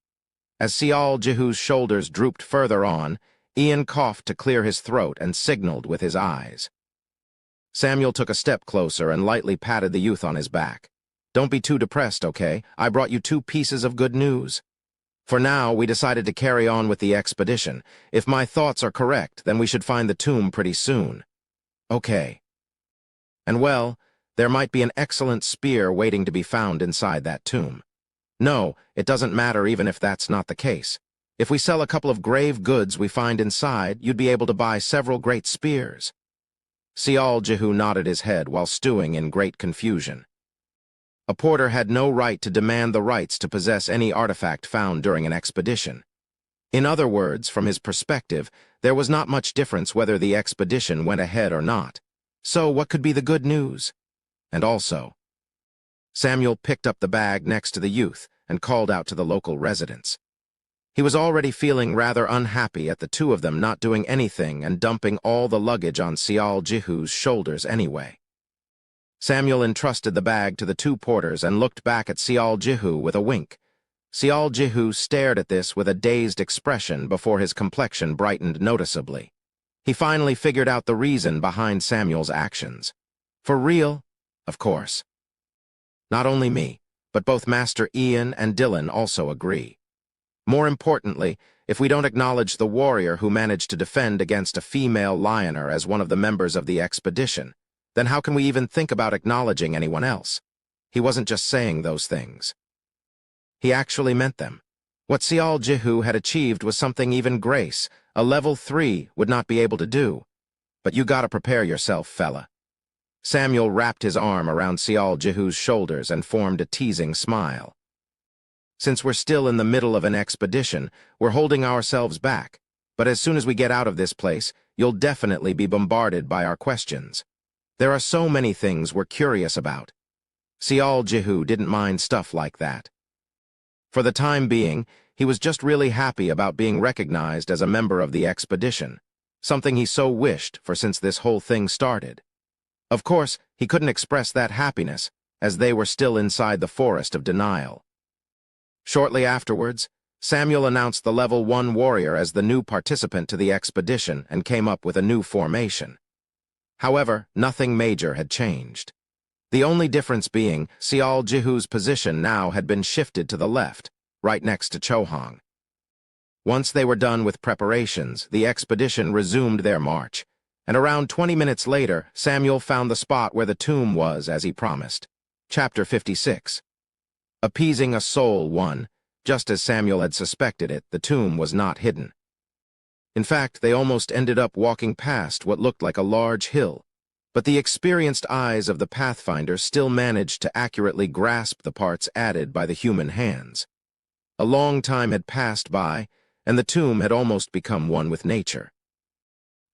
Speaker 1: As Sial Jehu's shoulders drooped further on, Ian coughed to clear his throat and signaled with his eyes. Samuel took a step closer and lightly patted the youth on his back. "Don't be too depressed, okay? I brought you 2 pieces of good news. For now, we decided to carry on with the expedition. If my thoughts are correct, then we should find the tomb pretty soon." "Okay." "And well, there might be an excellent spear waiting to be found inside that tomb." "No, it doesn't matter even if that's not the case. If we sell a couple of grave goods we find inside, you'd be able to buy several great spears." Sial Jehu nodded his head while stewing in great confusion. A porter had no right to demand the rights to possess any artifact found during an expedition. In other words, from his perspective, there was not much difference whether the expedition went ahead or not. So what could be the good news? And also, Samuel picked up the bag next to the youth and called out to the local residents. He was already feeling rather unhappy at the 2 of them not doing anything and dumping all the luggage on Sial Jehu's shoulders anyway. Samuel entrusted the bag to the 2 porters and looked back at Sial Jehu with a wink. Sial Jehu stared at this with a dazed expression before his complexion brightened noticeably. He finally figured out the reason behind Samuel's actions. For real? Of course. Not only me, but both Master Ian and Dylan also agree. More importantly, if we don't acknowledge the warrior who managed to defend against a female lioner as one of the members of the expedition, then how can we even think about acknowledging anyone else? He wasn't just saying those things. He actually meant them. What Sial Jehu had achieved was something even Grace, a level 3, would not be able to do. But you gotta prepare yourself, fella. Samuel wrapped his arm around Sial Jehu's shoulders and formed a teasing smile. Since we're still in the middle of an expedition, we're holding ourselves back. But as soon as we get out of this place, you'll definitely be bombarded by our questions. There are so many things we're curious about. Sial Jehu didn't mind stuff like that. For the time being, he was just really happy about being recognized as a member of the expedition, something he so wished for since this whole thing started. Of course, he couldn't express that happiness, as they were still inside the forest of denial. Shortly afterwards, Samuel announced the level 1 warrior as the new participant to the expedition and came up with a new formation. However, nothing major had changed. The only difference being Sial Jehu's position now had been shifted to the left, right next to Chohang. Once they were done with preparations, the expedition resumed their march, and around 20 minutes later, Samuel found the spot where the tomb was as he promised. Chapter 56. Appeasing a soul 1. Just as Samuel had suspected it, the tomb was not hidden. In fact, they almost ended up walking past what looked like a large hill, but the experienced eyes of the Pathfinder still managed to accurately grasp the parts added by the human hands. A long time had passed by, and the tomb had almost become one with nature.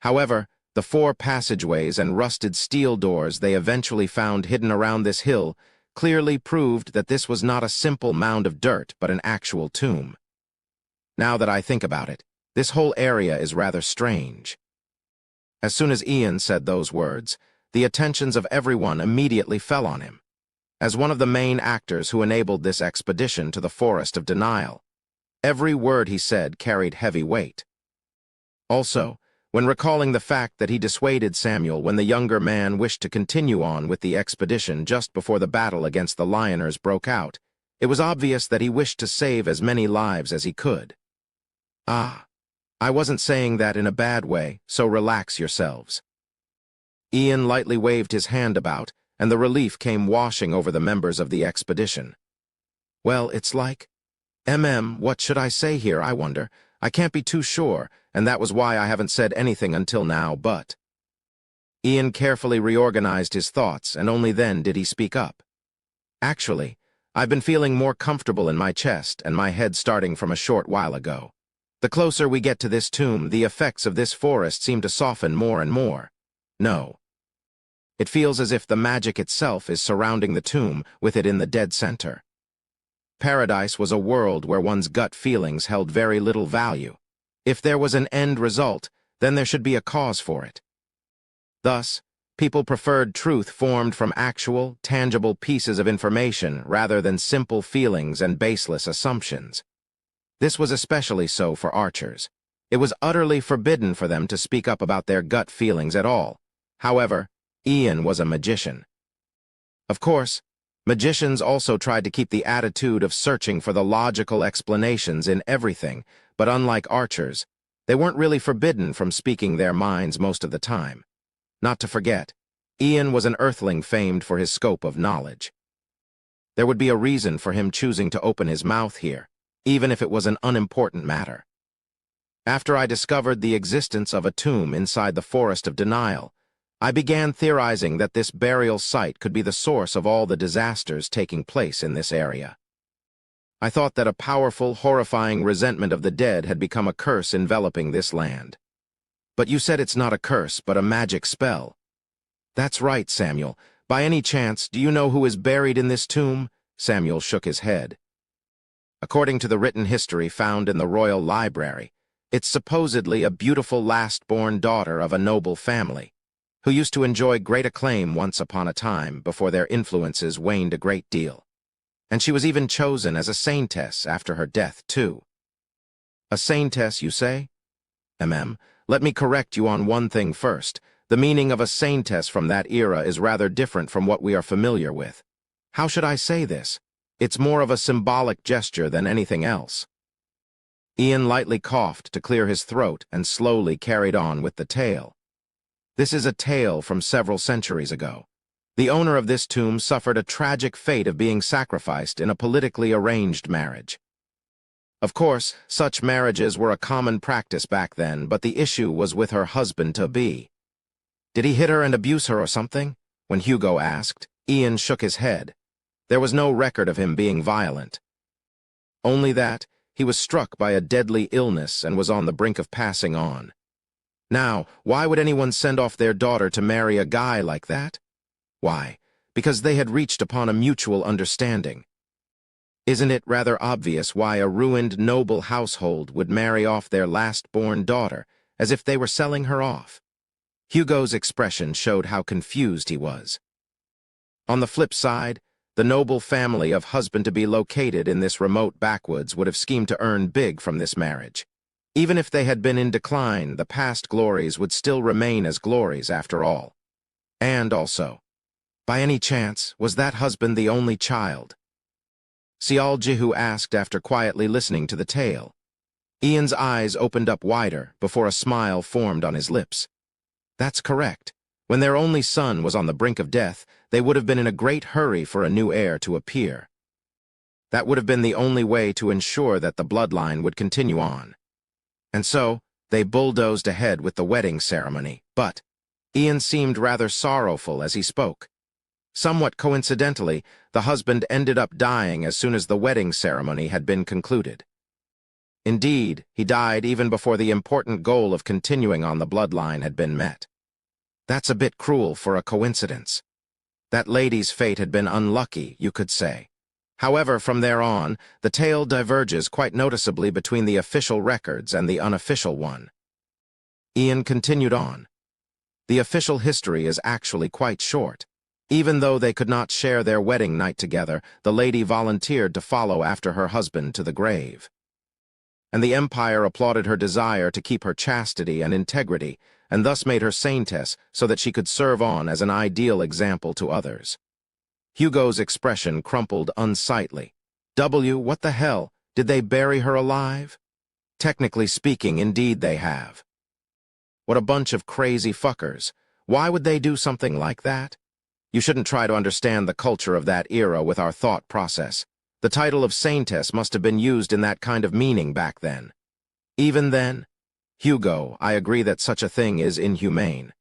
Speaker 1: However, the 4 passageways and rusted steel doors they eventually found hidden around this hill clearly proved that this was not a simple mound of dirt but an actual tomb. Now that I think about it, this whole area is rather strange. As soon as Ian said those words, the attentions of everyone immediately fell on him. As one of the main actors who enabled this expedition to the Forest of Denial, every word he said carried heavy weight. Also, when recalling the fact that he dissuaded Samuel when the younger man wished to continue on with the expedition just before the battle against the lioners broke out, it was obvious that he wished to save as many lives as he could. Ah, I wasn't saying that in a bad way, so relax yourselves. Ian lightly waved his hand about, and the relief came washing over the members of the expedition. Well, it's like, what should I say here, I wonder? I can't be too sure, and that was why I haven't said anything until now, but... Ian carefully reorganized his thoughts, and only then did he speak up. Actually, I've been feeling more comfortable in my chest and my head starting from a short while ago. The closer we get to this tomb, the effects of this forest seem to soften more and more. No. It feels as if the magic itself is surrounding the tomb, with it in the dead center. Paradise was a world where one's gut feelings held very little value. If there was an end result, then there should be a cause for it. Thus, people preferred truth formed from actual, tangible pieces of information rather than simple feelings and baseless assumptions. This was especially so for archers. It was utterly forbidden for them to speak up about their gut feelings at all. However, Ian was a magician. Of course, magicians also tried to keep the attitude of searching for the logical explanations in everything, but unlike archers, they weren't really forbidden from speaking their minds most of the time. Not to forget, Ian was an earthling famed for his scope of knowledge. There would be a reason for him choosing to open his mouth here, even if it was an unimportant matter. After I discovered the existence of a tomb inside the Forest of Denial, I began theorizing that this burial site could be the source of all the disasters taking place in this area. I thought that a powerful, horrifying resentment of the dead had become a curse enveloping this land. But you said it's not a curse, but a magic spell. That's right, Samuel. By any chance, do you know who is buried in this tomb? Samuel shook his head. According to the written history found in the Royal Library, it's supposedly a beautiful last-born daughter of a noble family, who used to enjoy great acclaim once upon a time before their influences waned a great deal. And she was even chosen as a saintess after her death, too. A saintess, you say? Let me correct you on one thing first. The meaning of a saintess from that era is rather different from what we are familiar with. How should I say this? It's more of a symbolic gesture than anything else. Ian lightly coughed to clear his throat and slowly carried on with the tale. This is a tale from several centuries ago. The owner of this tomb suffered a tragic fate of being sacrificed in a politically arranged marriage. Of course, such marriages were a common practice back then, but the issue was with her husband-to-be. Did he hit her and abuse her or something? When Hugo asked, Ian shook his head. There was no record of him being violent. Only that he was struck by a deadly illness and was on the brink of passing on. Now, why would anyone send off their daughter to marry a guy like that? Why? Because they had reached upon a mutual understanding. Isn't it rather obvious why a ruined noble household would marry off their last-born daughter, as if they were selling her off? Hugo's expression showed how confused he was. On the flip side, the noble family of husband-to-be located in this remote backwoods would have schemed to earn big from this marriage. Even if they had been in decline, the past glories would still remain as glories after all. And also, by any chance, was that husband the only child? Jihu asked after quietly listening to the tale. Ian's eyes opened up wider before a smile formed on his lips. That's correct. When their only son was on the brink of death, they would have been in a great hurry for a new heir to appear. That would have been the only way to ensure that the bloodline would continue on. And so, they bulldozed ahead with the wedding ceremony, but Ian seemed rather sorrowful as he spoke. Somewhat coincidentally, the husband ended up dying as soon as the wedding ceremony had been concluded. Indeed, he died even before the important goal of continuing on the bloodline had been met. That's a bit cruel for a coincidence. That lady's fate had been unlucky, you could say. However, from there on, the tale diverges quite noticeably between the official records and the unofficial one. Ian continued on. The official history is actually quite short. Even though they could not share their wedding night together, the lady volunteered to follow after her husband to the grave. And the empire applauded her desire to keep her chastity and integrity, and thus made her saintess so that she could serve on as an ideal example to others. Hugo's expression crumpled unsightly. What the hell? Did they bury her alive? Technically speaking, indeed they have. What a bunch of crazy fuckers. Why would they do something like that? You shouldn't try to understand the culture of that era with our thought process. The title of saintess must have been used in that kind of meaning back then. Even then, Hugo, I agree that such a thing is inhumane.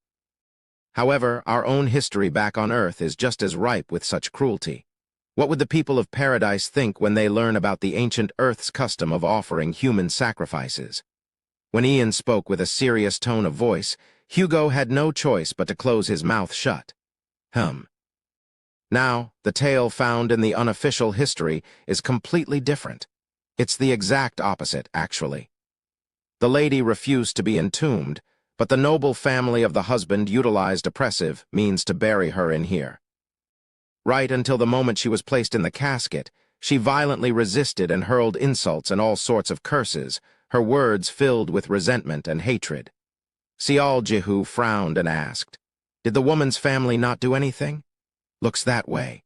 Speaker 1: However, our own history back on Earth is just as ripe with such cruelty. What would the people of paradise think when they learn about the ancient Earth's custom of offering human sacrifices? When Ian spoke with a serious tone of voice, Hugo had no choice but to close his mouth shut. Now, the tale found in the unofficial history is completely different. It's the exact opposite, actually. The lady refused to be entombed, but the noble family of the husband utilized oppressive means to bury her in here. Right until the moment she was placed in the casket, she violently resisted and hurled insults and all sorts of curses, her words filled with resentment and hatred. Sial Jihu frowned and asked, "Did the woman's family not do anything?" "Looks that way."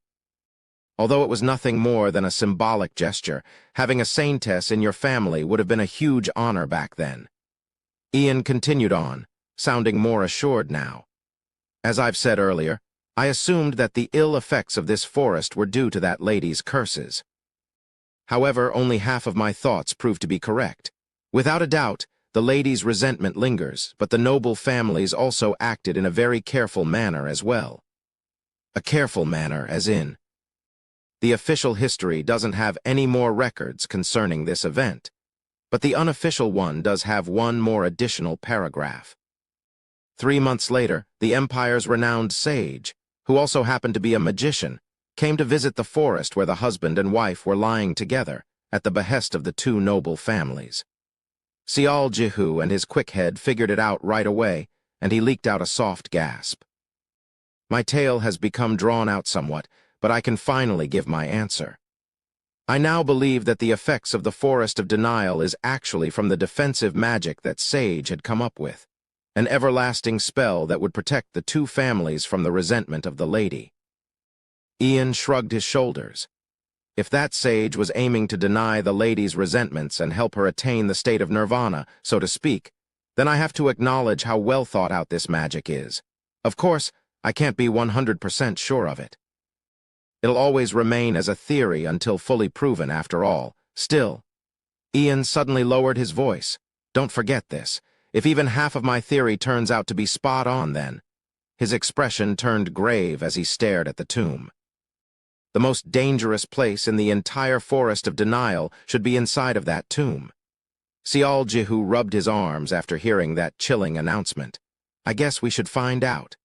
Speaker 1: Although it was nothing more than a symbolic gesture, having a saintess in your family would have been a huge honor back then. Ian continued on, sounding more assured now. As I've said earlier, I assumed that the ill effects of this forest were due to that lady's curses. However, only half of my thoughts proved to be correct. Without a doubt, the lady's resentment lingers, but the noble families also acted in a very careful manner as well. A careful manner, as in, the official history doesn't have any more records concerning this event, but the unofficial one does have one more additional paragraph. 3 months later, the Empire's renowned sage, who also happened to be a magician, came to visit the forest where the husband and wife were lying together, at the behest of the two noble families. Sial Jihu and his quick head figured it out right away, and he leaked out a soft gasp. My tale has become drawn out somewhat, but I can finally give my answer. I now believe that the effects of the Forest of Denial is actually from the defensive magic that Sage had come up with, an everlasting spell that would protect the two families from the resentment of the lady. Ian shrugged his shoulders. If that sage was aiming to deny the lady's resentments and help her attain the state of nirvana, so to speak, then I have to acknowledge how well thought out this magic is. Of course, I can't be 100% sure of it. It'll always remain as a theory until fully proven after all. Still, Ian suddenly lowered his voice. Don't forget this. If even half of my theory turns out to be spot on then. His expression turned grave as he stared at the tomb. The most dangerous place in the entire Forest of Denial should be inside of that tomb. Sial Jihu rubbed his arms after hearing that chilling announcement. I guess we should find out.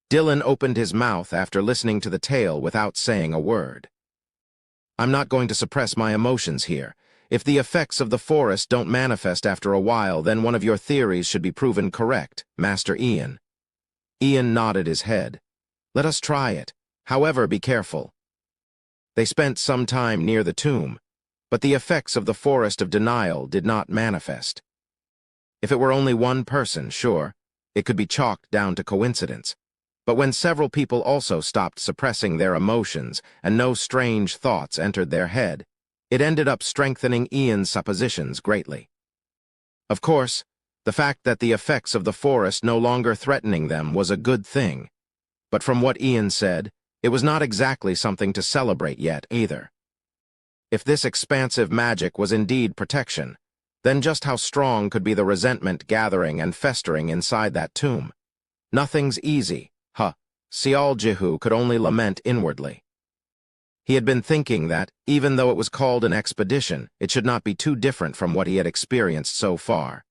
Speaker 1: Dylan opened his mouth after listening to the tale without saying a word. I'm not going to suppress my emotions here. If the effects of the forest don't manifest after a while, then one of your theories should be proven correct, Master Ian. Ian nodded his head. Let us try it. However, be careful. They spent some time near the tomb, but the effects of the Forest of Denial did not manifest. If it were only one person, sure, it could be chalked down to coincidence. But when several people also stopped suppressing their emotions and no strange thoughts entered their head, it ended up strengthening Ian's suppositions greatly. Of course, the fact that the effects of the forest no longer threatening them was a good thing. But from what Ian said, it was not exactly something to celebrate yet, either. If this expansive magic was indeed protection, then just how strong could be the resentment gathering and festering inside that tomb? Nothing's easy, huh? Sial Jihu could only lament inwardly. He had been thinking that, even though it was called an expedition, it should not be too different from what he had experienced so far.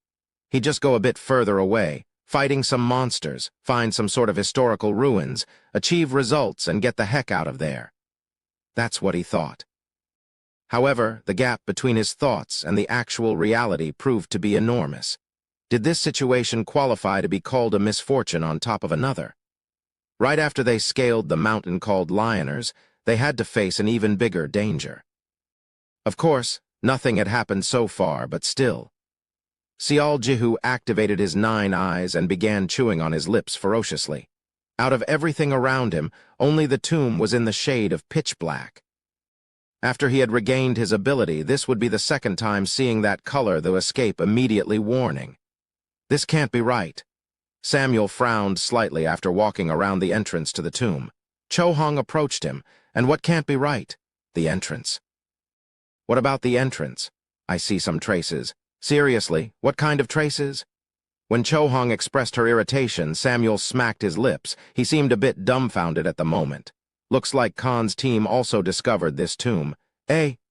Speaker 1: He'd just go a bit further away, fighting some monsters, find some sort of historical ruins, achieve results, and get the heck out of there. That's what he thought. However, the gap between his thoughts and the actual reality proved to be enormous. Did this situation qualify to be called a misfortune on top of another? Right after they scaled the mountain called Lioners, they had to face an even bigger danger. Of course, nothing had happened so far, but still. Sial Jihu activated his 9 eyes and began chewing on his lips ferociously. Out of everything around him, only the tomb was in the shade of pitch black. After he had regained his ability, this would be the second time seeing that color, the escape immediately warning. This can't be right. Samuel frowned slightly after walking around the entrance to the tomb. Cho-hong approached him, and what can't be right? The entrance. What about the entrance? I see some traces. Seriously, what kind of traces? When Cho-hong expressed her irritation, Samuel smacked his lips. He seemed a bit dumbfounded at the moment. Looks like Khan's team also discovered this tomb.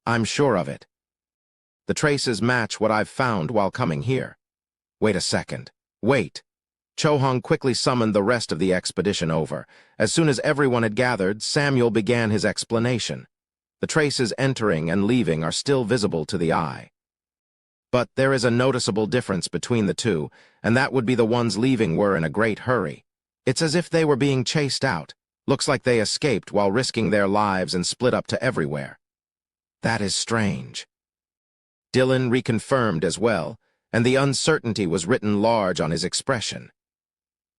Speaker 1: I'm sure of it. The traces match what I've found while coming here. Wait a second. Wait. Cho-hong quickly summoned the rest of the expedition over. As soon as everyone had gathered, Samuel began his explanation. The traces entering and leaving are still visible to the eye. But there is a noticeable difference between the two, and that would be the ones leaving were in a great hurry. It's as if they were being chased out. Looks like they escaped while risking their lives and split up to everywhere. That is strange. Dylan reconfirmed as well, and the uncertainty was written large on his expression.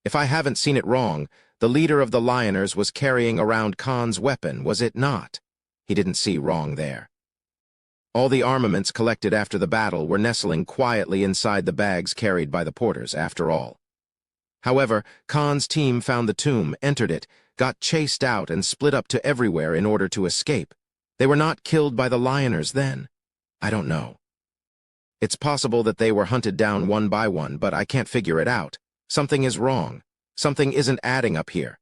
Speaker 1: If I haven't seen it wrong, the leader of the Lioners was carrying around Khan's weapon, was it not? He didn't see wrong there. All the armaments collected after the battle were nestling quietly inside the bags carried by the porters, after all. However, Khan's team found the tomb, entered it, got chased out and split up to everywhere in order to escape. They were not killed by the Lioners then? I don't know. It's possible that they were hunted down one by one, but I can't figure it out. Something is wrong. Something isn't adding up here.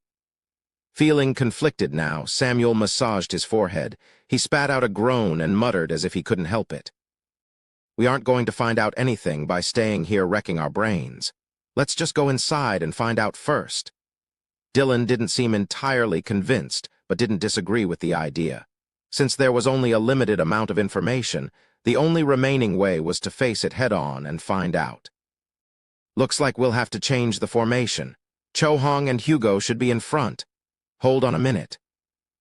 Speaker 1: Feeling conflicted now, Samuel massaged his forehead. He spat out a groan and muttered as if he couldn't help it. We aren't going to find out anything by staying here wrecking our brains. Let's just go inside and find out first. Dylan didn't seem entirely convinced, but didn't disagree with the idea. Since there was only a limited amount of information, the only remaining way was to face it head-on and find out. Looks like we'll have to change the formation. Cho-hong and Hugo should be in front. Hold on a minute.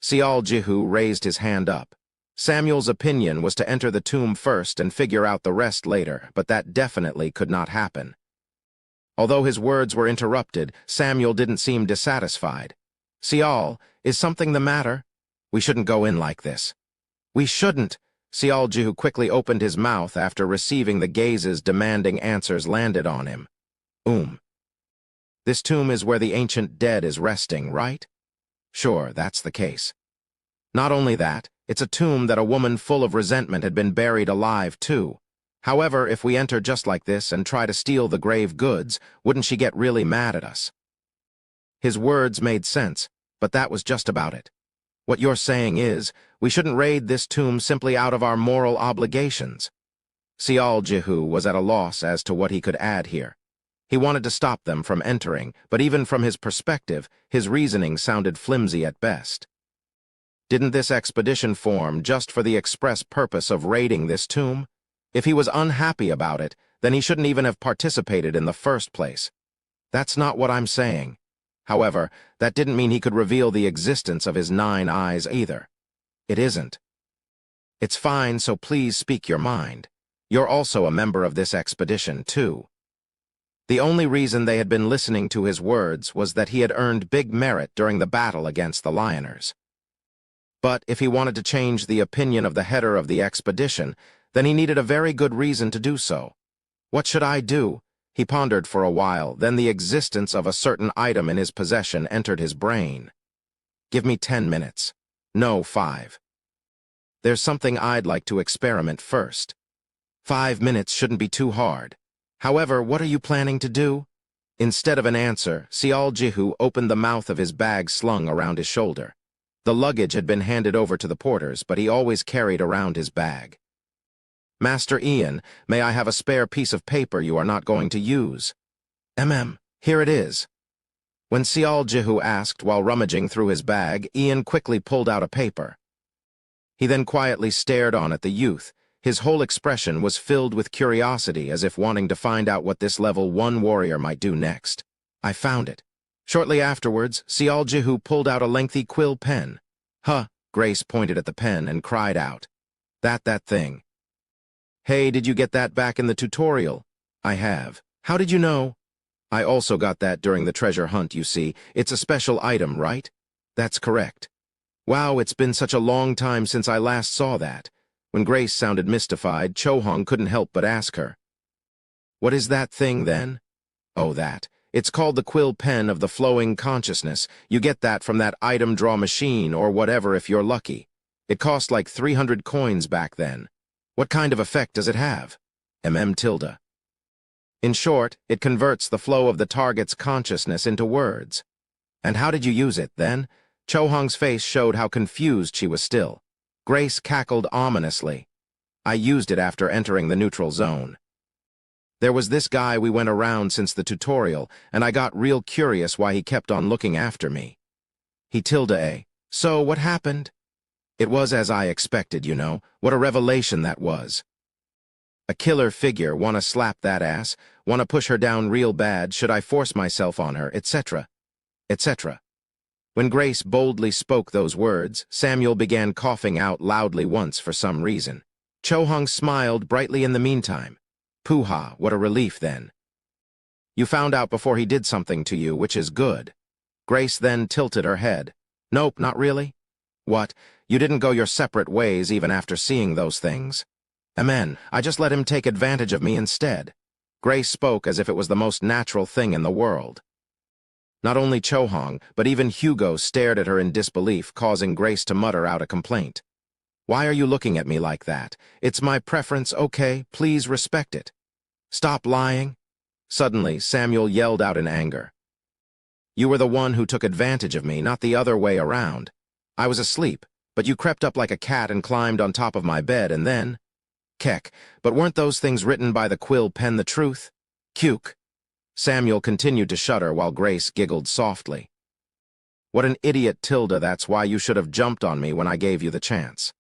Speaker 1: Seol Jihu raised his hand up. Samuel's opinion was to enter the tomb first and figure out the rest later, but that definitely could not happen. Although his words were interrupted, Samuel didn't seem dissatisfied. Seol, is something the matter? We shouldn't go in like this. We shouldn't. Seol Jihu quickly opened his mouth after receiving the gazes demanding answers landed on him. This tomb is where the ancient dead is resting, right? Sure, that's the case. Not only that, it's a tomb that a woman full of resentment had been buried alive too. However, if we enter just like this and try to steal the grave goods, wouldn't she get really mad at us? His words made sense, but that was just about it. What you're saying is, we shouldn't raid this tomb simply out of our moral obligations. Seol Jihu was at a loss as to what he could add here. He wanted to stop them from entering, but even from his perspective, his reasoning sounded flimsy at best. Didn't this expedition form just for the express purpose of raiding this tomb? If he was unhappy about it, then he shouldn't even have participated in the first place. That's not what I'm saying. However, that didn't mean he could reveal the existence of his 9 eyes either. It isn't. It's fine, so please speak your mind. You're also a member of this expedition, too. The only reason they had been listening to his words was that he had earned big merit during the battle against the Lioners. But if he wanted to change the opinion of the header of the expedition, then he needed a very good reason to do so. What should I do? He pondered for a while, then the existence of a certain item in his possession entered his brain. Give me 10 minutes. No, 5. There's something I'd like to experiment first. 5 minutes shouldn't be too hard. However, what are you planning to do? Instead of an answer, Seol Jihu opened the mouth of his bag slung around his shoulder. The luggage had been handed over to the porters, but he always carried around his bag. Master Ian, may I have a spare piece of paper you are not going to use? Here it is. When Seol Jihu asked while rummaging through his bag, Ian quickly pulled out a paper. He then quietly stared on at the youth. His whole expression was filled with curiosity, as if wanting to find out what this level 1 warrior might do next. I found it. Shortly afterwards, Seol Jihu pulled out a lengthy quill pen. Grace pointed at the pen and cried out. That thing. Hey, did you get that back in the tutorial? I have. How did you know? I also got that during the treasure hunt, you see. It's a special item, right? That's correct. Wow, it's been such a long time since I last saw that. When Grace sounded mystified, Cho-hong couldn't help but ask her. What is that thing, then? Oh, that. It's called the quill pen of the flowing consciousness. You get that from that item draw machine or whatever if you're lucky. It cost like 300 coins back then. What kind of effect does it have? Tilde. In short, it converts the flow of the target's consciousness into words. And how did you use it, then? Cho-hong's face showed how confused she was still. Grace cackled ominously. I used it after entering the neutral zone. There was this guy we went around since the tutorial, and I got real curious why he kept on looking after me. He tilde a. So, what happened? It was as I expected, you know. What a revelation that was. A killer figure, wanna slap that ass, wanna push her down real bad, should I force myself on her, etc., etc. When Grace boldly spoke those words, Samuel began coughing out loudly once for some reason. Cho-hong smiled brightly in the meantime. Poo-ha, what a relief then. You found out before he did something to you, which is good. Grace then tilted her head. Nope, not really. What, you didn't go your separate ways even after seeing those things? Amen, I just let him take advantage of me instead. Grace spoke as if it was the most natural thing in the world. Not only Cho-hong, but even Hugo stared at her in disbelief, causing Grace to mutter out a complaint. Why are you looking at me like that? It's my preference, okay? Please respect it. Stop lying. Suddenly, Samuel yelled out in anger. You were the one who took advantage of me, not the other way around. I was asleep, but you crept up like a cat and climbed on top of my bed, and then... Keck, but weren't those things written by the quill pen the truth? Cuke. Samuel continued to shudder while Grace giggled softly. What an idiot, Tilda, that's why you should have jumped on me when I gave you the chance.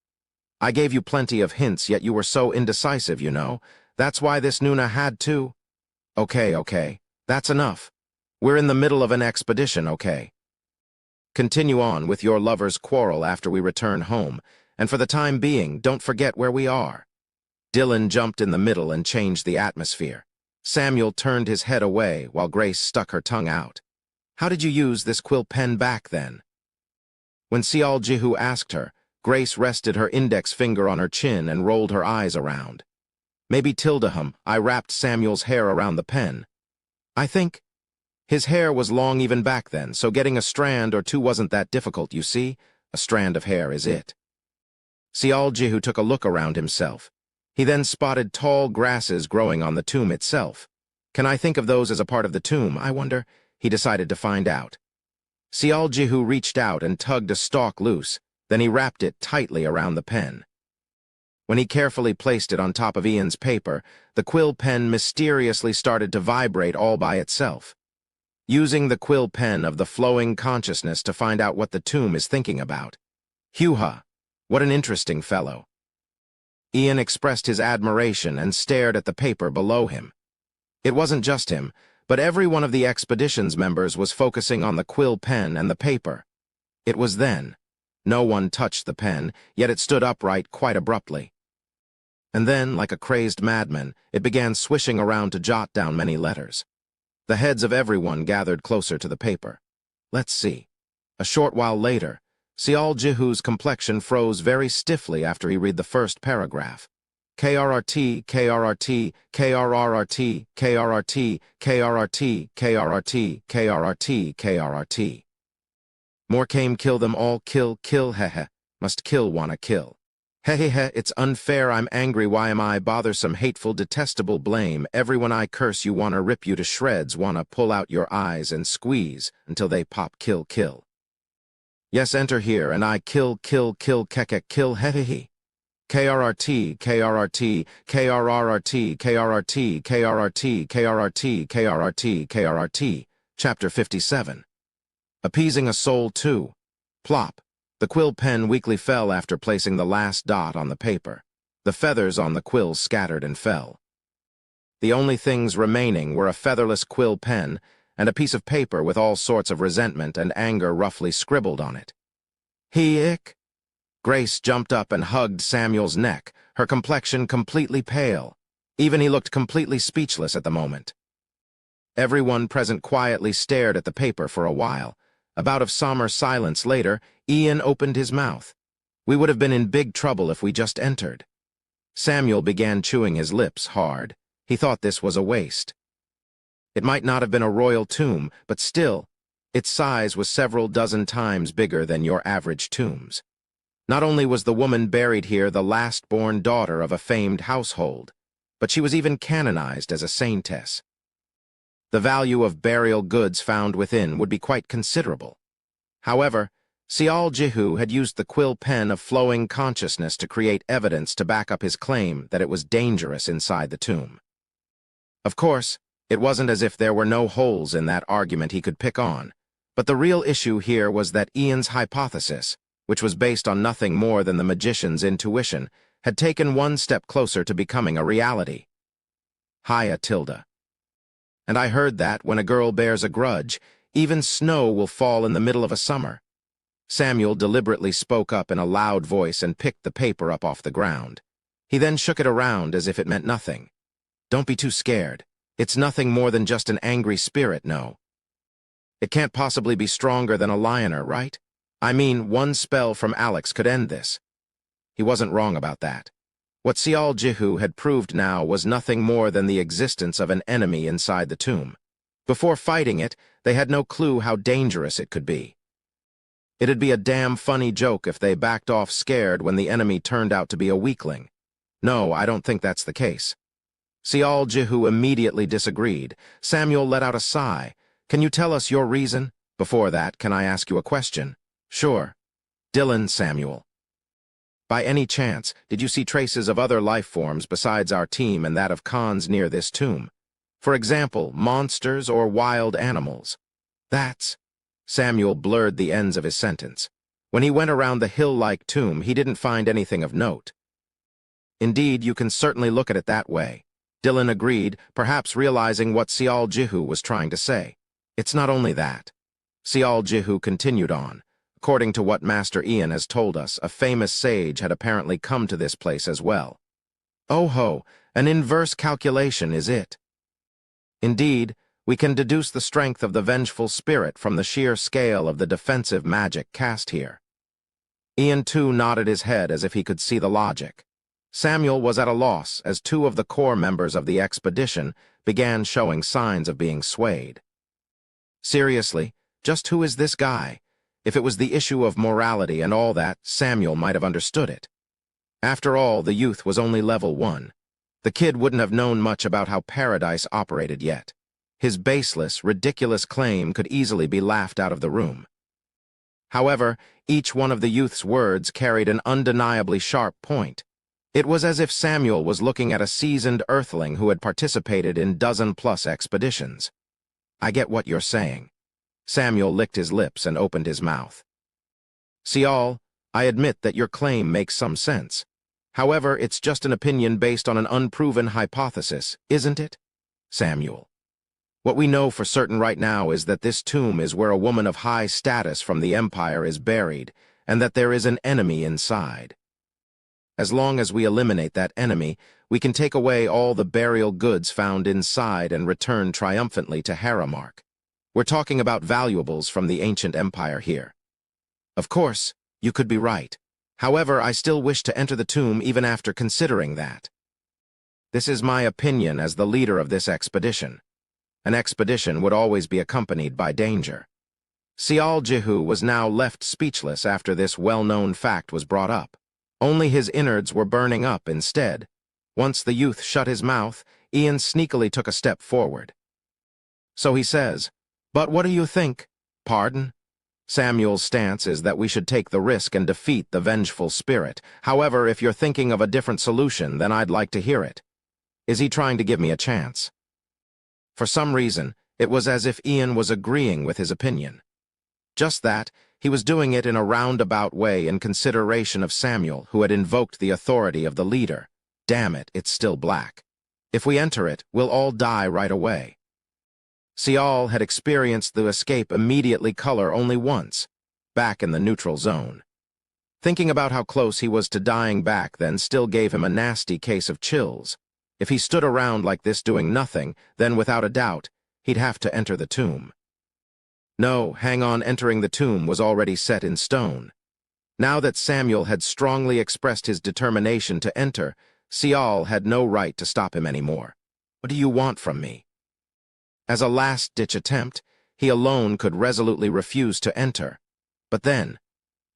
Speaker 1: I gave you plenty of hints, yet you were so indecisive, you know. That's why this Nuna had to... Okay, that's enough. We're in the middle of an expedition, okay? Continue on with your lover's quarrel after we return home, and for the time being, don't forget where we are. Dylan jumped in the middle and changed the atmosphere. Samuel turned his head away while Grace stuck her tongue out. How did you use this quill pen back then? When Seol Jihu asked her, Grace rested her index finger on her chin and rolled her eyes around. Maybe Tildahum, I wrapped Samuel's hair around the pen. I think. His hair was long even back then, so getting a strand or two wasn't that difficult, you see. A strand of hair is it. Seol Jihu took a look around himself. He then spotted tall grasses growing on the tomb itself. Can I think of those as a part of the tomb, I wonder? He decided to find out. Seol Jihu reached out and tugged a stalk loose. Then he wrapped it tightly around the pen. When he carefully placed it on top of Ian's paper, the quill pen mysteriously started to vibrate all by itself. Using the quill pen of the flowing consciousness to find out what the tomb is thinking about. Hoo-ha, what an interesting fellow. Ian expressed his admiration and stared at the paper below him. It wasn't just him, but every one of the expedition's members was focusing on the quill pen and the paper. It was then. No one touched the pen, yet it stood upright quite abruptly. And then, like a crazed madman, it began swishing around to jot down many letters. The heads of everyone gathered closer to the paper. Let's see. A short while later, Seol Jihu's complexion froze very stiffly after he read the first paragraph. KRRT, KRRT, KRRRT, KRRT, KRRT, KRRT, KRRT, KRRT. More came, kill them all, kill, hehe. Must kill, wanna kill. Hehehe, it's unfair, I'm angry, why am I, bothersome, hateful, detestable, blame. Everyone I curse, you wanna rip you to shreds, wanna pull out your eyes and squeeze until they pop, kill. Yes, enter here, and I kill, kekek, kill, hehehe. KRRT, KRRT, KRRRT, KRRT, KRRT, KRRT, KRRT, KRRT, Chapter 57. Appeasing a soul too. Plop. The quill pen weakly fell after placing the last dot on the paper. The feathers on the quill scattered and fell. The only things remaining were a featherless quill pen and a piece of paper with all sorts of resentment and anger roughly scribbled on it. He-ick. Grace jumped up and hugged Samuel's neck, her complexion completely pale. Even he looked completely speechless at the moment. Everyone present quietly stared at the paper for a while. A bout of somber silence later, Ian opened his mouth. We would have been in big trouble if we just entered. Samuel began chewing his lips hard. He thought this was a waste. It might not have been a royal tomb, but still, its size was several dozen times bigger than your average tombs. Not only was the woman buried here the last-born daughter of a famed household, but she was even canonized as a saintess. The value of burial goods found within would be quite considerable. However, Sial Jihu had used the quill pen of flowing consciousness to create evidence to back up his claim that it was dangerous inside the tomb. Of course, it wasn't as if there were no holes in that argument he could pick on, but the real issue here was that Ian's hypothesis, which was based on nothing more than the magician's intuition, had taken one step closer to becoming a reality. Hiya, Tilda. And I heard that when a girl bears a grudge, even snow will fall in the middle of a summer. Samuel deliberately spoke up in a loud voice and picked the paper up off the ground. He then shook it around as if it meant nothing. Don't be too scared. It's nothing more than just an angry spirit, no. It can't possibly be stronger than a lioner, right? I mean, one spell from Alex could end this. He wasn't wrong about that. What Sial Jihu had proved now was nothing more than the existence of an enemy inside the tomb. Before fighting it, they had no clue how dangerous it could be. It'd be a damn funny joke if they backed off scared when the enemy turned out to be a weakling. No, I don't think that's the case. Sial Jihu immediately disagreed. Samuel let out a sigh. Can you tell us your reason? Before that, can I ask you a question? Sure. Dylan, Samuel. By any chance, did you see traces of other life forms besides our team and that of Khan's near this tomb? For example, monsters or wild animals? That's... Samuel blurred the ends of his sentence. When he went around the hill-like tomb, he didn't find anything of note. Indeed, you can certainly look at it that way. Dylan agreed, perhaps realizing what Sial Jihu was trying to say. It's not only that. Sial Jihu continued on. According to what Master Ian has told us, a famous sage had apparently come to this place as well. Oh ho, an inverse calculation is it. Indeed, we can deduce the strength of the vengeful spirit from the sheer scale of the defensive magic cast here. Ian too nodded his head as if he could see the logic. Samuel was at a loss as two of the core members of the expedition began showing signs of being swayed. Seriously, just who is this guy? If it was the issue of morality and all that, Samuel might have understood it. After all, the youth was only level 1. The kid wouldn't have known much about how paradise operated yet. His baseless, ridiculous claim could easily be laughed out of the room. However, each one of the youth's words carried an undeniably sharp point. It was as if Samuel was looking at a seasoned earthling who had participated in dozen-plus expeditions. I get what you're saying. Samuel licked his lips and opened his mouth. Sial, I admit that your claim makes some sense. However, it's just an opinion based on an unproven hypothesis, isn't it? Samuel. What we know for certain right now is that this tomb is where a woman of high status from the Empire is buried, and that there is an enemy inside. As long as we eliminate that enemy, we can take away all the burial goods found inside and return triumphantly to Haramark. We're talking about valuables from the ancient empire here. Of course, you could be right. However, I still wish to enter the tomb even after considering that. This is my opinion as the leader of this expedition. An expedition would always be accompanied by danger. Sial Jihu was now left speechless after this well-known fact was brought up. Only his innards were burning up instead. Once the youth shut his mouth, Ian sneakily took a step forward. So he says, "But what do you think?" Pardon? Samuel's stance is that we should take the risk and defeat the vengeful spirit. However, if you're thinking of a different solution, then I'd like to hear it. Is he trying to give me a chance? For some reason, it was as if Ian was agreeing with his opinion. Just that, he was doing it in a roundabout way in consideration of Samuel, who had invoked the authority of the leader. Damn it, it's still black. If we enter it, we'll all die right away. Sial had experienced the escape immediately color only once, back in the neutral zone. Thinking about how close he was to dying back then still gave him a nasty case of chills. If he stood around like this doing nothing, then without a doubt, he'd have to enter the tomb. No, hang on, entering the tomb was already set in stone. Now that Samuel had strongly expressed his determination to enter, Sial had no right to stop him anymore. What do you want from me? As a last-ditch attempt, he alone could resolutely refuse to enter. But then,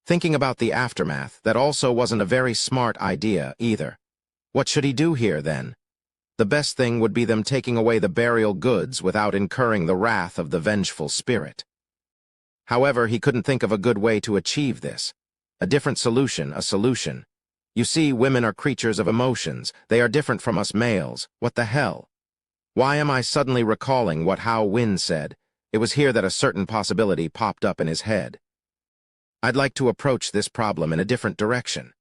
Speaker 1: thinking about the aftermath, that also wasn't a very smart idea either. What should he do here, then? The best thing would be them taking away the burial goods without incurring the wrath of the vengeful spirit. However, he couldn't think of a good way to achieve this. A different solution, a solution. You see, women are creatures of emotions. They are different from us males. What the hell? Why am I suddenly recalling what Hao Win said? It was here that a certain possibility popped up in his head. I'd like to approach this problem in a different direction.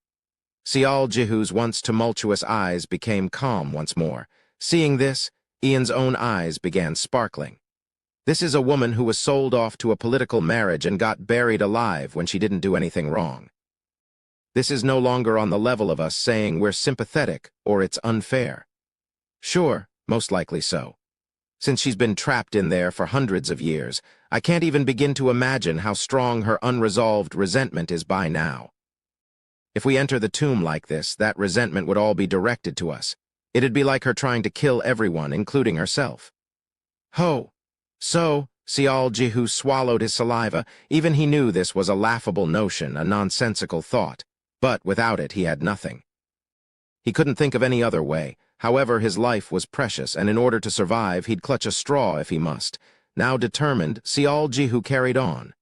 Speaker 1: Sial Jihu's once tumultuous eyes became calm once more. Seeing this, Ian's own eyes began sparkling. This is a woman who was sold off to a political marriage and got buried alive when she didn't do anything wrong. This is no longer on the level of us saying we're sympathetic or it's unfair. Sure, most likely so. Since she's been trapped in there for hundreds of years, I can't even begin to imagine how strong her unresolved resentment is by now. If we enter the tomb like this, that resentment would all be directed to us. It'd be like her trying to kill everyone, including herself. Ho! So, Sial Jihu swallowed his saliva. Even he knew this was a laughable notion, a nonsensical thought. But without it, he had nothing. He couldn't think of any other way. However, his life was precious, and in order to survive, he'd clutch a straw if he must. Now determined, Sial Jihu carried on.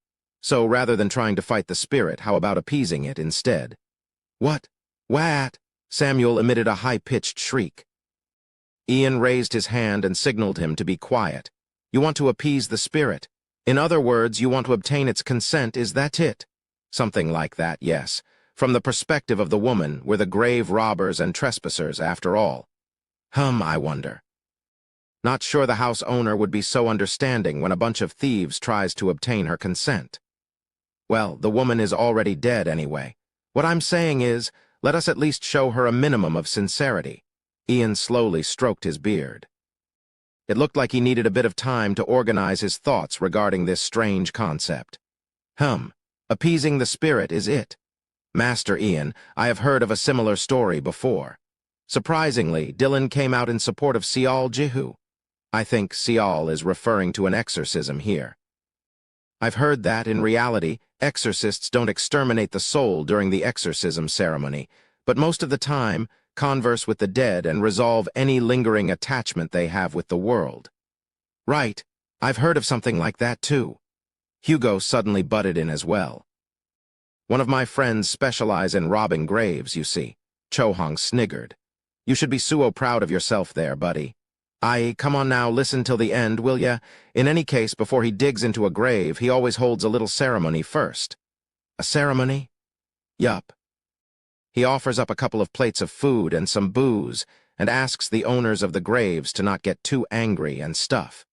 Speaker 1: So, rather than trying to fight the spirit, how about appeasing it instead? What? What? Samuel emitted a high-pitched shriek. Ian raised his hand and signaled him to be quiet. You want to appease the spirit. In other words, you want to obtain its consent, is that it? Something like that, yes. From the perspective of the woman, we're the grave robbers and trespassers, after all. I wonder. Not sure the house owner would be so understanding when a bunch of thieves tries to obtain her consent. Well, the woman is already dead anyway. What I'm saying is, let us at least show her a minimum of sincerity. Ian slowly stroked his beard. It looked like he needed a bit of time to organize his thoughts regarding this strange concept. Appeasing the spirit is it. Master Ian, I have heard of a similar story before. Surprisingly, Dylan came out in support of Sial Jihu. I think Sial is referring to an exorcism here. I've heard that, in reality, exorcists don't exterminate the soul during the exorcism ceremony, but most of the time, converse with the dead and resolve any lingering attachment they have with the world. Right, I've heard of something like that too. Hugo suddenly butted in as well. One of my friends specialize in robbing graves, you see. Chohong sniggered. You should be suo proud of yourself there, buddy. Come on now, listen till the end, will ya? In any case, before he digs into a grave, he always holds a little ceremony first. A ceremony? Yup. He offers up a couple of plates of food and some booze, and asks the owners of the graves to not get too angry and stuff.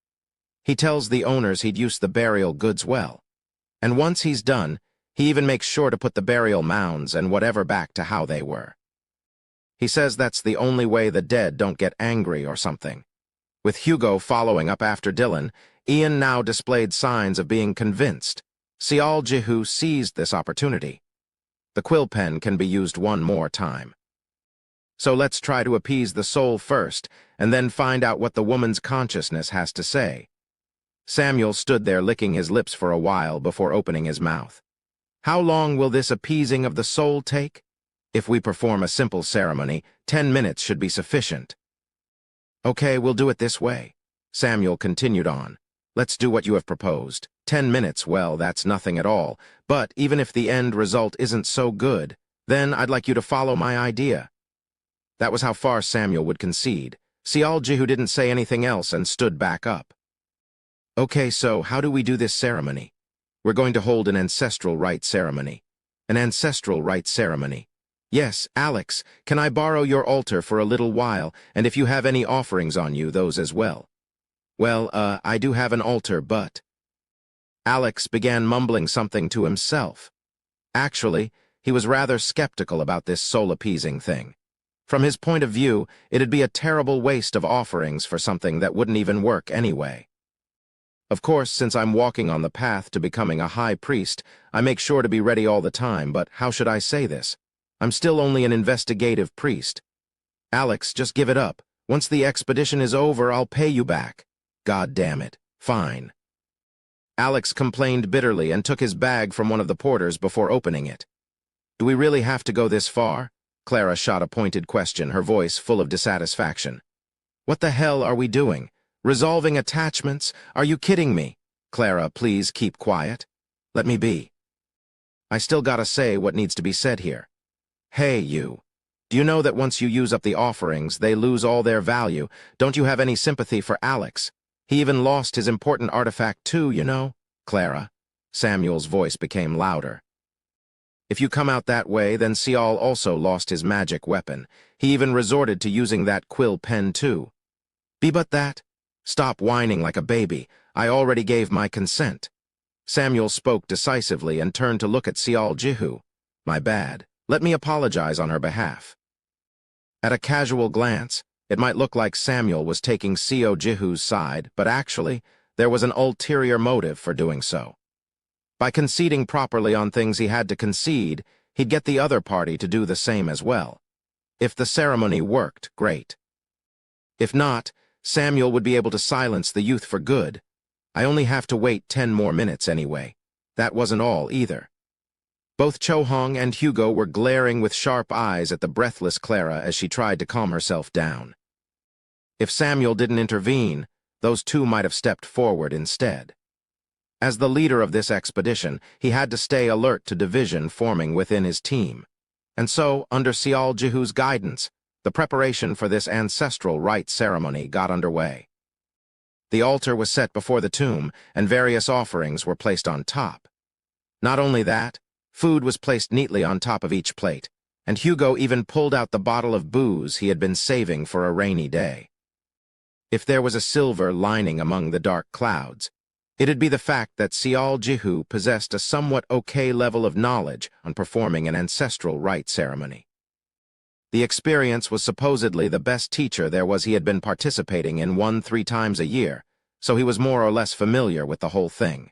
Speaker 1: He tells the owners he'd use the burial goods well. And once he's done, he even makes sure to put the burial mounds and whatever back to how they were. He says that's the only way the dead don't get angry or something. With Hugo following up after Dylan, Ian now displayed signs of being convinced. Sial Jihu seized this opportunity. The quill pen can be used one more time. So let's try to appease the soul first, and then find out what the woman's consciousness has to say. Samuel stood there licking his lips for a while before opening his mouth. How long will this appeasing of the soul take? If we perform a simple ceremony, 10 minutes should be sufficient. Okay, we'll do it this way. Samuel continued on. Let's do what you have proposed. 10 minutes, well, that's nothing at all. But even if the end result isn't so good, then I'd like you to follow my idea. That was how far Samuel would concede. Sial Jihu didn't say anything else and stood back up. Okay, so how do we do this ceremony? We're going to hold an ancestral rite ceremony. An ancestral rite ceremony. Yes, Alex, can I borrow your altar for a little while, and if you have any offerings on you, those as well? Well, I do have an altar, but... Alex began mumbling something to himself. Actually, he was rather skeptical about this soul-appeasing thing. From his point of view, it'd be a terrible waste of offerings for something that wouldn't even work anyway. Of course, since I'm walking on the path to becoming a high priest, I make sure to be ready all the time, but how should I say this? I'm still only an investigative priest. Alex, just give it up. Once the expedition is over, I'll pay you back. God damn it. Fine. Alex complained bitterly and took his bag from one of the porters before opening it. Do we really have to go this far? Clara shot a pointed question, her voice full of dissatisfaction. What the hell are we doing? Resolving attachments? Are you kidding me? Clara, please keep quiet. Let me be. I still gotta say what needs to be said here. Hey, you. Do you know that once you use up the offerings, they lose all their value? Don't you have any sympathy for Alex? He even lost his important artifact too, you know? Clara. Samuel's voice became louder. If you come out that way, then Sial also lost his magic weapon. He even resorted to using that quill pen too. Be but that. Stop whining like a baby. I already gave my consent. Samuel spoke decisively and turned to look at Sial Jihu. My bad. Let me apologize on her behalf. At a casual glance, it might look like Samuel was taking Seo Jihu's side, but actually, there was an ulterior motive for doing so. By conceding properly on things he had to concede, he'd get the other party to do the same as well. If the ceremony worked, great. If not, Samuel would be able to silence the youth for good. I only have to wait 10 more minutes anyway. That wasn't all either. Both Cho-hong and Hugo were glaring with sharp eyes at the breathless Clara as she tried to calm herself down. If Samuel didn't intervene, those two might have stepped forward instead. As the leader of this expedition, he had to stay alert to division forming within his team. And so, under Sial Jihu's guidance, the preparation for this ancestral rite ceremony got underway. The altar was set before the tomb, and various offerings were placed on top. Not only that, food was placed neatly on top of each plate, and Hugo even pulled out the bottle of booze he had been saving for a rainy day. If there was a silver lining among the dark clouds, it'd be the fact that Sial Jihu possessed a somewhat okay level of knowledge on performing an ancestral rite ceremony. The experience was supposedly the best teacher there was he had been participating in 1-3 times a year, so he was more or less familiar with the whole thing.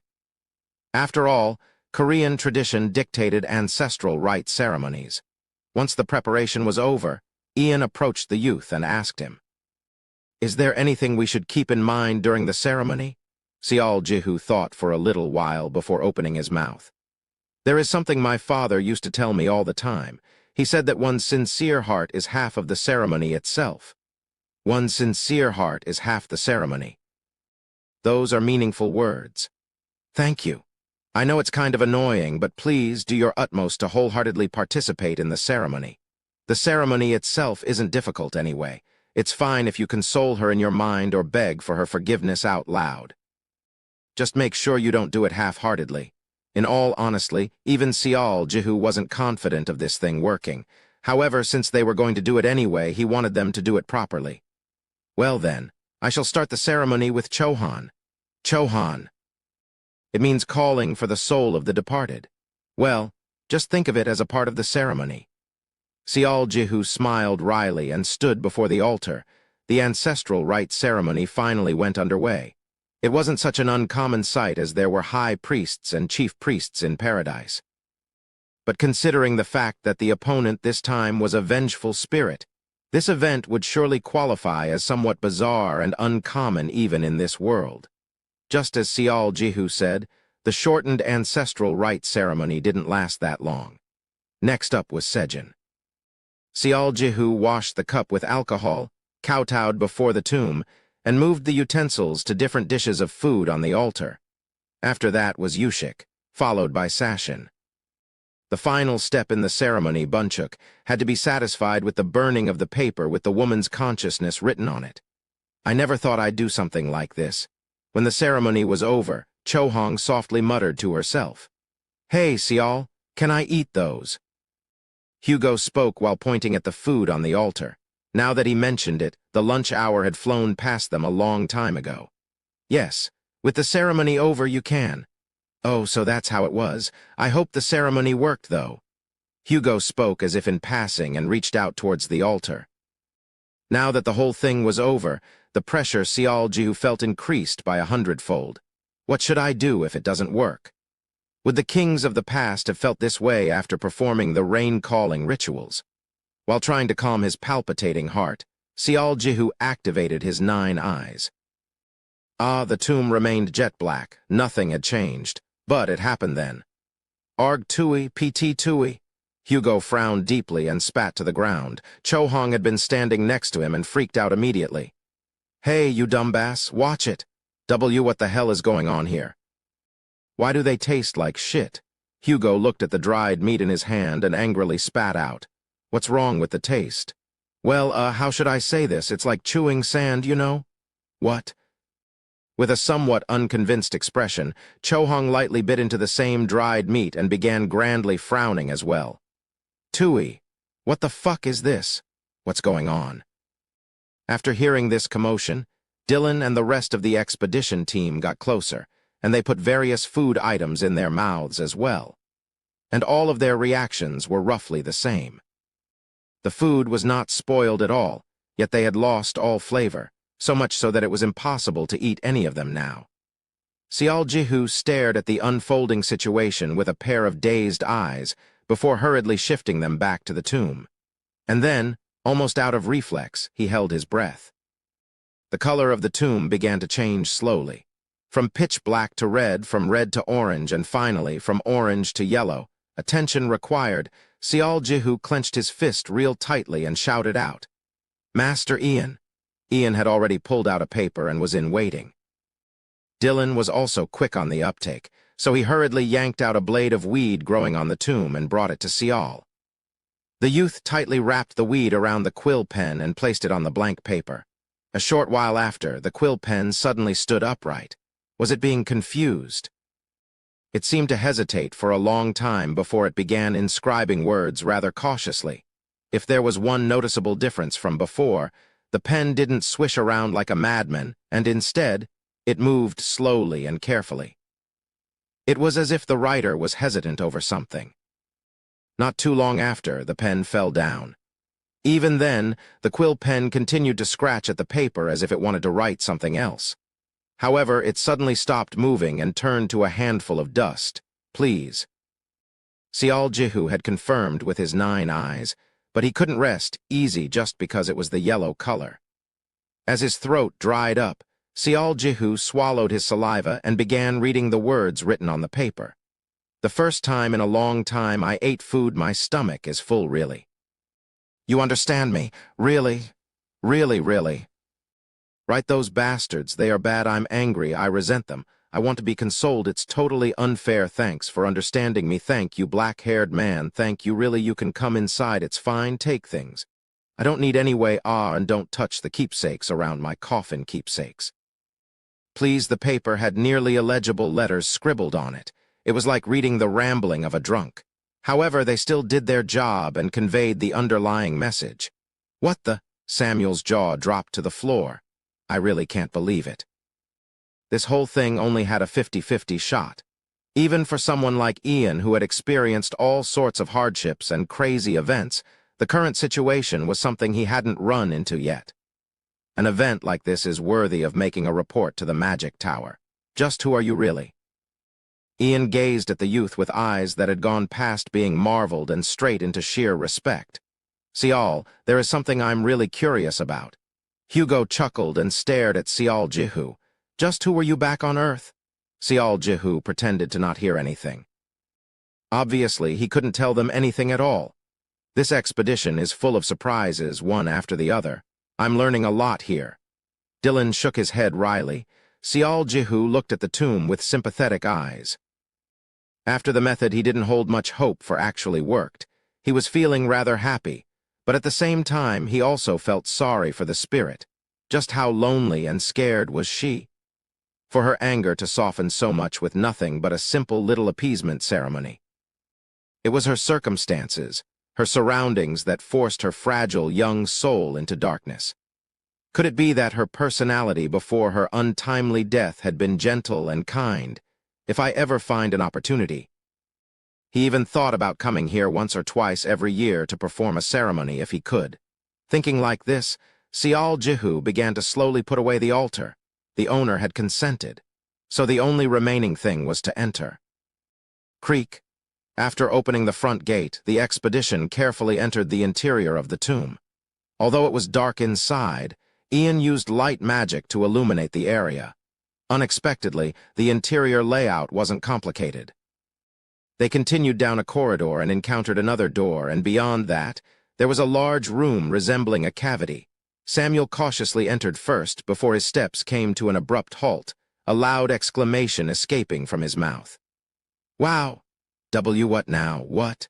Speaker 1: After all, Korean tradition dictated ancestral rite ceremonies. Once the preparation was over, Ian approached the youth and asked him, "Is there anything we should keep in mind during the ceremony?" Sial Jihu thought for a little while before opening his mouth. "There is something my father used to tell me all the time. He said that one's sincere heart is half of the ceremony itself. One's sincere heart is half the ceremony." Those are meaningful words. Thank you. I know it's kind of annoying, but please do your utmost to wholeheartedly participate in the ceremony. The ceremony itself isn't difficult anyway. It's fine if you console her in your mind or beg for her forgiveness out loud. Just make sure you don't do it half-heartedly. In all honesty, even Sial Jihu wasn't confident of this thing working. However, since they were going to do it anyway, he wanted them to do it properly. Well then, I shall start the ceremony with Chohan. Chohan. It means calling for the soul of the departed. Well, just think of it as a part of the ceremony. Sial Jihu smiled wryly and stood before the altar. The ancestral rite ceremony finally went underway. It wasn't such an uncommon sight as there were high priests and chief priests in paradise. But considering the fact that the opponent this time was a vengeful spirit, this event would surely qualify as somewhat bizarre and uncommon even in this world. Just as Sial Jihu said, the shortened ancestral rite ceremony didn't last that long. Next up was Sejin. Sial Jihu washed the cup with alcohol, kowtowed before the tomb, and moved the utensils to different dishes of food on the altar. After that was Yushik, followed by Sashin. The final step in the ceremony, Bunchuk, had to be satisfied with the burning of the paper with the woman's consciousness written on it. I never thought I'd do something like this. When the ceremony was over, Cho-hong softly muttered to herself, "Hey, Sial, can I eat those?" Hugo spoke while pointing at the food on the altar. Now that he mentioned it, the lunch hour had flown past them a long time ago. "Yes, with the ceremony over you can." "Oh, so that's how it was. I hope the ceremony worked, though." Hugo spoke as if in passing and reached out towards the altar. Now that the whole thing was over, the pressure Sial Jihu felt increased by 100-fold. What should I do if it doesn't work? Would the kings of the past have felt this way after performing the rain-calling rituals? While trying to calm his palpitating heart, Sial Jihu activated his 9 eyes. The tomb remained jet black. Nothing had changed. But it happened then. Arg Tui, PT Tui. Hugo frowned deeply and spat to the ground. Cho-Hong had been standing next to him and freaked out immediately. Hey, you dumbass, watch it. What the hell is going on here? Why do they taste like shit? Hugo looked at the dried meat in his hand and angrily spat out. What's wrong with the taste? Well, how should I say this? It's like chewing sand, you know? What? With a somewhat unconvinced expression, Cho-Hong lightly bit into the same dried meat and began grandly frowning as well. Tui, what the fuck is this? What's going on? After hearing this commotion, Dylan and the rest of the expedition team got closer, and they put various food items in their mouths as well. And all of their reactions were roughly the same. The food was not spoiled at all, yet they had lost all flavor, so much so that it was impossible to eat any of them now. Sial Jihu stared at the unfolding situation with a pair of dazed eyes before hurriedly shifting them back to the tomb. And then, almost out of reflex, he held his breath. The color of the tomb began to change slowly. From pitch black to red, from red to orange, and finally from orange to yellow. Attention required, Sial Jihu clenched his fist real tightly and shouted out, Master Ian. Ian had already pulled out a paper and was in waiting. Dylan was also quick on the uptake, so he hurriedly yanked out a blade of weed growing on the tomb and brought it to Sial. The youth tightly wrapped the weed around the quill pen and placed it on the blank paper. A short while after, the quill pen suddenly stood upright. Was it being confused? It seemed to hesitate for a long time before it began inscribing words rather cautiously. If there was one noticeable difference from before, the pen didn't swish around like a madman, and instead, it moved slowly and carefully. It was as if the writer was hesitant over something. Not too long after, the pen fell down. Even then, the quill pen continued to scratch at the paper as if it wanted to write something else. However, it suddenly stopped moving and turned to a handful of dust. Please. Sial Jihu had confirmed with his 9 eyes, but he couldn't rest easy just because it was the yellow color. As his throat dried up, Sial Jihu swallowed his saliva and began reading the words written on the paper. The first time in a long time I ate food my stomach is full, really. You understand me? Really? Really, really? Right, those bastards, they are bad, I'm angry, I resent them. I want to be consoled, it's totally unfair, thanks for understanding me, thank you, black-haired man, thank you, really, you can come inside, it's fine, take things. I don't need any way, and don't touch the keepsakes around my coffin, keepsakes. Please, the paper had nearly illegible letters scribbled on it. It was like reading the rambling of a drunk. However, they still did their job and conveyed the underlying message. What the? Samuel's jaw dropped to the floor. I really can't believe it. This whole thing only had a 50-50 shot. Even for someone like Ian, who had experienced all sorts of hardships and crazy events, the current situation was something he hadn't run into yet. An event like this is worthy of making a report to the Magic Tower. Just who are you really? Ian gazed at the youth with eyes that had gone past being marveled and straight into sheer respect. Sial, there is something I'm really curious about. Hugo chuckled and stared at Sial Jihu. Just who were you back on Earth? Sial Jihu pretended to not hear anything. Obviously, he couldn't tell them anything at all. This expedition is full of surprises, one after the other. I'm learning a lot here. Dylan shook his head wryly. Sial Jihu looked at the tomb with sympathetic eyes. After the method he didn't hold much hope for actually worked. He was feeling rather happy, but at the same time he also felt sorry for the spirit. Just how lonely and scared was she? For her anger to soften so much with nothing but a simple little appeasement ceremony. It was her circumstances, her surroundings that forced her fragile young soul into darkness. Could it be that her personality before her untimely death had been gentle and kind? If I ever find an opportunity. He even thought about coming here once or twice every year to perform a ceremony if he could. Thinking like this, Sial Jihu began to slowly put away the altar. The owner had consented. so the only remaining thing was to enter. Creak. After opening the front gate, the expedition carefully entered the interior of the tomb. Although it was dark inside, Ian used light magic to illuminate the area. Unexpectedly, the interior layout wasn't complicated. They continued down a corridor and encountered another door, and beyond that, there was a large room resembling a cavity. Samuel cautiously entered first before his steps came to an abrupt halt, a loud exclamation escaping from his mouth. "Wow! What now? What?"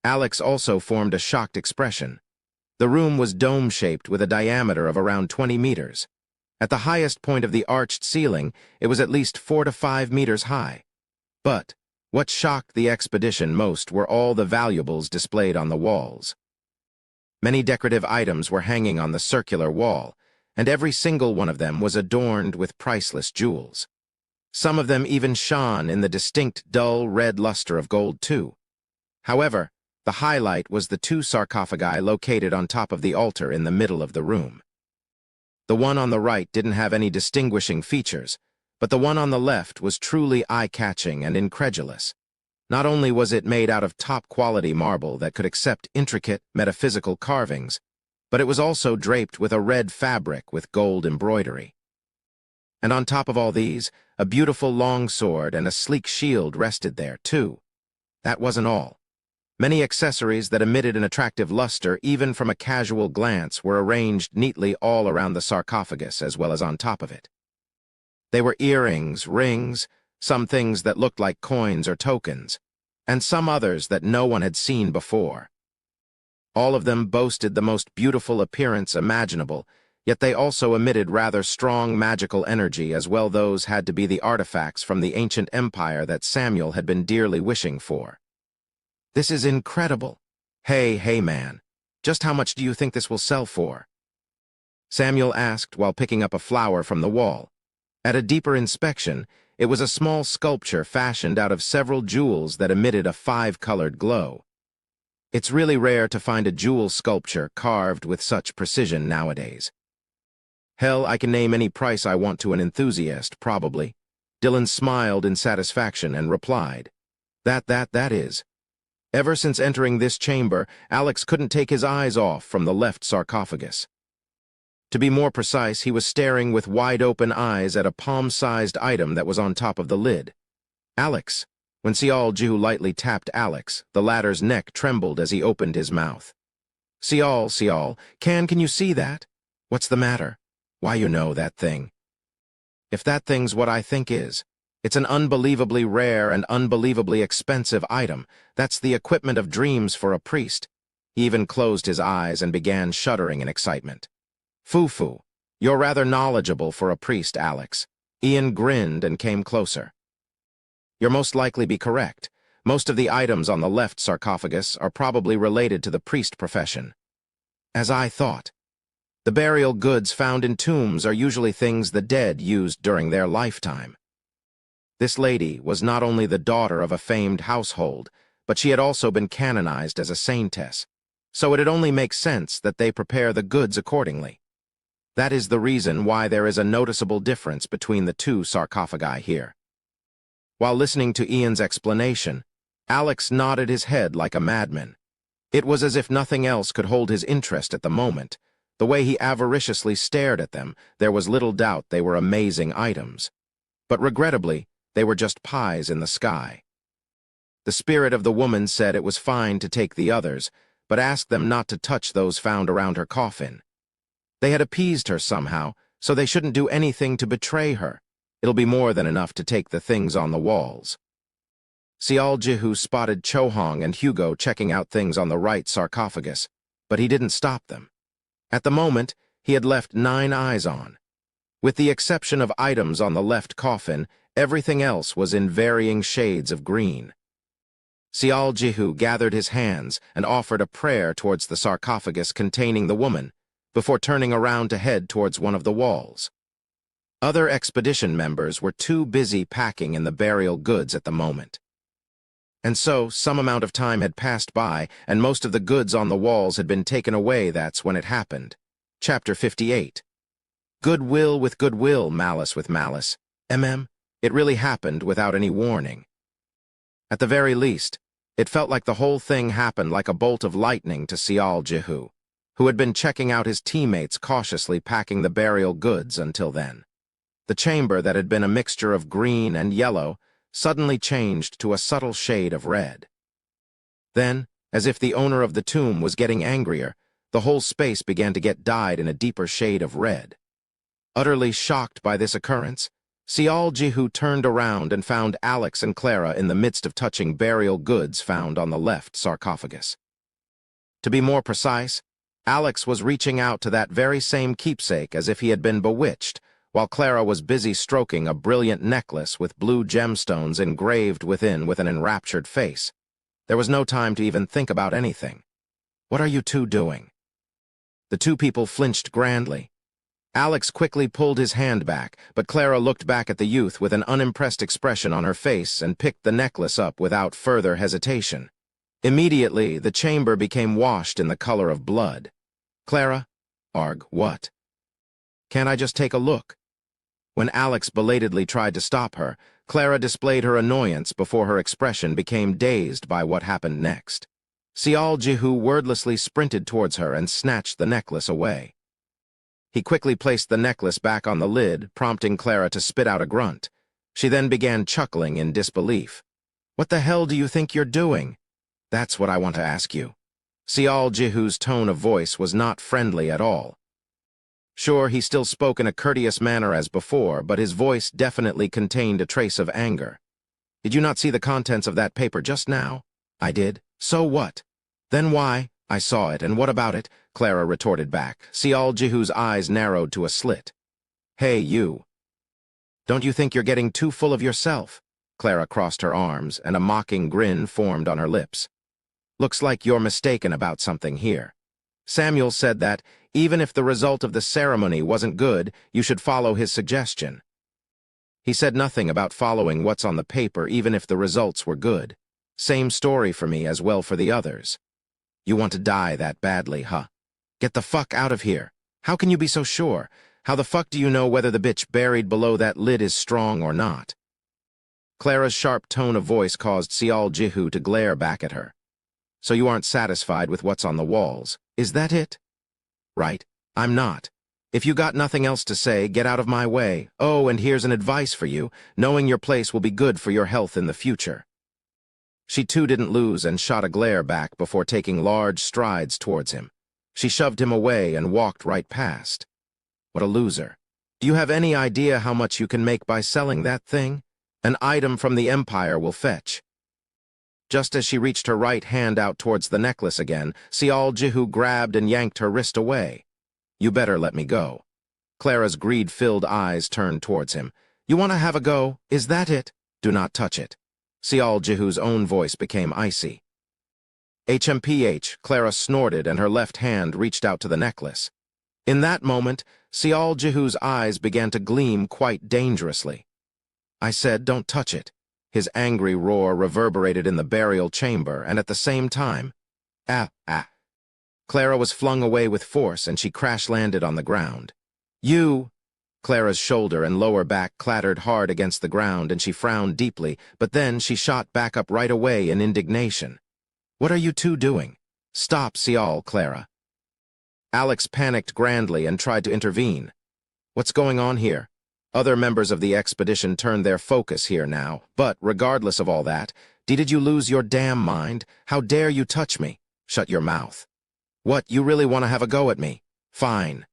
Speaker 1: Alex also formed a shocked expression. The room was dome-shaped with a diameter of around 20 meters. At the highest point of the arched ceiling, it was at least 4 to 5 meters high. But what shocked the expedition most were all the valuables displayed on the walls. Many decorative items were hanging on the circular wall, and every single one of them was adorned with priceless jewels. Some of them even shone in the distinct dull red luster of gold too. However, the highlight was the 2 sarcophagi located on top of the altar in the middle of the room. The one on the right didn't have any distinguishing features, but the one on the left was truly eye-catching and incredulous. Not only was it made out of top-quality marble that could accept intricate, metaphysical carvings, but it was also draped with a red fabric with gold embroidery. And on top of all these, a beautiful long sword and a sleek shield rested there, too. That wasn't all. Many accessories that emitted an attractive luster, even from a casual glance, were arranged neatly all around the sarcophagus as well as on top of it. They were earrings, rings, some things that looked like coins or tokens, and some others that no one had seen before. All of them boasted the most beautiful appearance imaginable, yet they also emitted rather strong magical energy, as well. Those had to be the artifacts from the ancient empire that Samuel had been dearly wishing for. "This is incredible. Hey man, just how much do you think this will sell for?" Samuel asked while picking up a flower from the wall. At a deeper inspection, it was a small sculpture fashioned out of several jewels that emitted a 5-colored glow. It's really rare to find a jewel sculpture carved with such precision nowadays. "Hell, I can name any price I want to an enthusiast, probably." Dylan smiled in satisfaction and replied, That is." Ever since entering this chamber, Alex couldn't take his eyes off from the left sarcophagus. To be more precise, he was staring with wide-open eyes at a palm-sized item that was on top of the lid. "Alex." When Sial-Jihu lightly tapped Alex, the latter's neck trembled as he opened his mouth. Sial, can you see that?" "What's the matter?" "Why, you know that thing." "If that thing's what I think is, it's an unbelievably rare and unbelievably expensive item. That's the equipment of dreams for a priest." He even closed his eyes and began shuddering in excitement. Foo, you're rather knowledgeable for a priest, Alex." Ian grinned and came closer. "You're most likely be correct. Most of the items on the left sarcophagus are probably related to the priest profession." "As I thought. The burial goods found in tombs are usually things the dead used during their lifetime." This lady was not only the daughter of a famed household, but she had also been canonized as a saintess, so it'd only make sense that they prepare the goods accordingly. That is the reason why there is a noticeable difference between the 2 sarcophagi here. While listening to Ian's explanation, Alex nodded his head like a madman. It was as if nothing else could hold his interest at the moment. The way he avariciously stared at them, there was little doubt they were amazing items. But regrettably, they were just pies in the sky. The spirit of the woman said it was fine to take the others, but asked them not to touch those found around her coffin. They had appeased her somehow, so they shouldn't do anything to betray her. It'll be more than enough to take the things on the walls. Sial-Jihu spotted Chohong and Hugo checking out things on the right sarcophagus, but he didn't stop them. At the moment, he had left 9 eyes on. With the exception of items on the left coffin, everything else was in varying shades of green. Sial-Jihu gathered his hands and offered a prayer towards the sarcophagus containing the woman, before turning around to head towards one of the walls. Other expedition members were too busy packing in the burial goods at the moment. And so, some amount of time had passed by, and most of the goods on the walls had been taken away. That's when it happened. Chapter 58. Goodwill with goodwill, malice with malice. It really happened without any warning. At the very least, it felt like the whole thing happened like a bolt of lightning to Sial Jihu, who had been checking out his teammates cautiously packing the burial goods until then. The chamber that had been a mixture of green and yellow suddenly changed to a subtle shade of red. Then, as if the owner of the tomb was getting angrier, the whole space began to get dyed in a deeper shade of red. Utterly shocked by this occurrence, Sial Jihu turned around and found Alex and Clara in the midst of touching burial goods found on the left sarcophagus. To be more precise, Alex was reaching out to that very same keepsake as if he had been bewitched, while Clara was busy stroking a brilliant necklace with blue gemstones engraved within with an enraptured face. There was no time to even think about anything. "What are you two doing?" The two people flinched grandly. Alex quickly pulled his hand back, but Clara looked back at the youth with an unimpressed expression on her face and picked the necklace up without further hesitation. Immediately, the chamber became washed in the color of blood. "Clara? What? Can't I just take a look?" When Alex belatedly tried to stop her, Clara displayed her annoyance before her expression became dazed by what happened next. Sial Jihu wordlessly sprinted towards her and snatched the necklace away. He quickly placed the necklace back on the lid, prompting Clara to spit out a grunt. She then began chuckling in disbelief. "What the hell do you think you're doing?" "That's what I want to ask you." Sial Jihu's tone of voice was not friendly at all. Sure, he still spoke in a courteous manner as before, but his voice definitely contained a trace of anger. "Did you not see the contents of that paper just now?" "I did. So what?" "Then why?" "I saw it, and what about it?" Clara retorted back. Sial Jihu's eyes narrowed to a slit. "Hey, you. Don't you think you're getting too full of yourself?" Clara crossed her arms, and a mocking grin formed on her lips. "Looks like you're mistaken about something here. Samuel said that, even if the result of the ceremony wasn't good, you should follow his suggestion. He said nothing about following what's on the paper even if the results were good. Same story for me as well for the others. You want to die that badly, huh? Get the fuck out of here. How can you be so sure? How the fuck do you know whether the bitch buried below that lid is strong or not?" Clara's sharp tone of voice caused Sial Jihu to glare back at her. "So you aren't satisfied with what's on the walls, is that it?" "Right, I'm not. If you got nothing else to say, get out of my way. Oh, and here's an advice for you. Knowing your place will be good for your health in the future." She too didn't lose and shot a glare back before taking large strides towards him. She shoved him away and walked right past. "What a loser. Do you have any idea how much you can make by selling that thing? An item from the Empire will fetch." Just as she reached her right hand out towards the necklace again, Sial Jihu grabbed and yanked her wrist away. "You better let me go." Clara's greed-filled eyes turned towards him. "You want to have a go? Is that it? Do not touch it." Sial Jihu's own voice became icy. HMPH, Clara snorted and her left hand reached out to the necklace. In that moment, Sial Jihu's eyes began to gleam quite dangerously. "I said, don't touch it." His angry roar reverberated in the burial chamber, and at the same time, Clara was flung away with force, and she crash-landed on the ground. "You!" Clara's shoulder and lower back clattered hard against the ground, and she frowned deeply, but then she shot back up right away in indignation. "What are you two doing? Stop, Sial, Clara." Alex panicked grandly and tried to intervene. "What's going on here?" Other members of the expedition turned their focus here now, but, regardless of all that, did you lose your damn mind? How dare you touch me? Shut your mouth. What, you really want to have a go at me? Fine.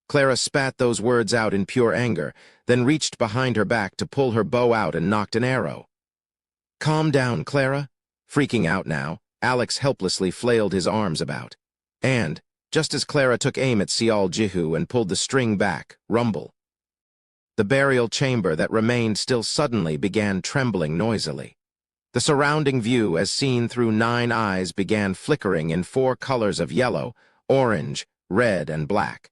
Speaker 1: Clara spat those words out in pure anger, then reached behind her back to pull her bow out and nocked an arrow. "Calm down, Clara." Freaking out now, Alex helplessly flailed his arms about. And, just as Clara took aim at Sial Jihu and pulled the string back, rumble. The burial chamber that remained still suddenly began trembling noisily. The surrounding view, as seen through 9 eyes, began flickering in 4 colors of yellow, orange, red, and black.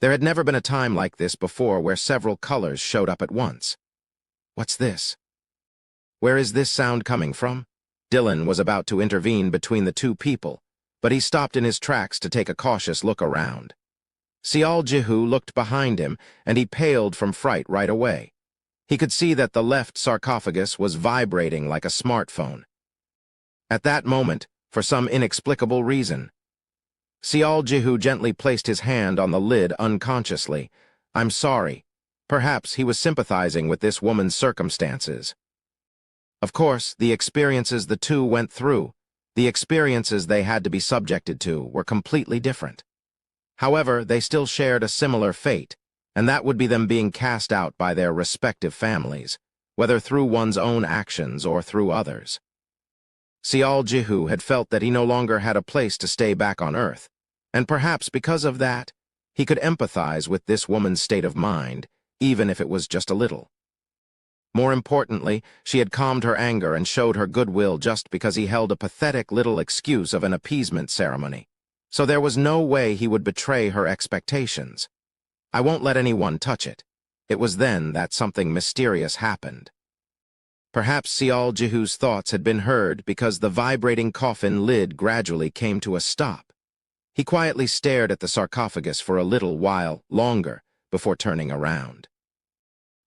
Speaker 1: There had never been a time like this before where several colors showed up at once. "What's this? Where is this sound coming from?" Dylan was about to intervene between the two people, but he stopped in his tracks to take a cautious look around. Sial Jihu looked behind him, and he paled from fright right away. He could see that the left sarcophagus was vibrating like a smartphone. At that moment, for some inexplicable reason, Sial Jihu gently placed his hand on the lid unconsciously. "I'm sorry." Perhaps he was sympathizing with this woman's circumstances. Of course, the experiences the two went through, the experiences they had to be subjected to, were completely different. However, they still shared a similar fate, and that would be them being cast out by their respective families, whether through one's own actions or through others. Sial Jihu had felt that he no longer had a place to stay back on Earth, and perhaps because of that, he could empathize with this woman's state of mind, even if it was just a little. More importantly, she had calmed her anger and showed her goodwill just because he held a pathetic little excuse of an appeasement ceremony. So there was no way he would betray her expectations. "I won't let anyone touch it." It was then that something mysterious happened. Perhaps Sial Jihu's thoughts had been heard because the vibrating coffin lid gradually came to a stop. He quietly stared at the sarcophagus for a little while longer before turning around.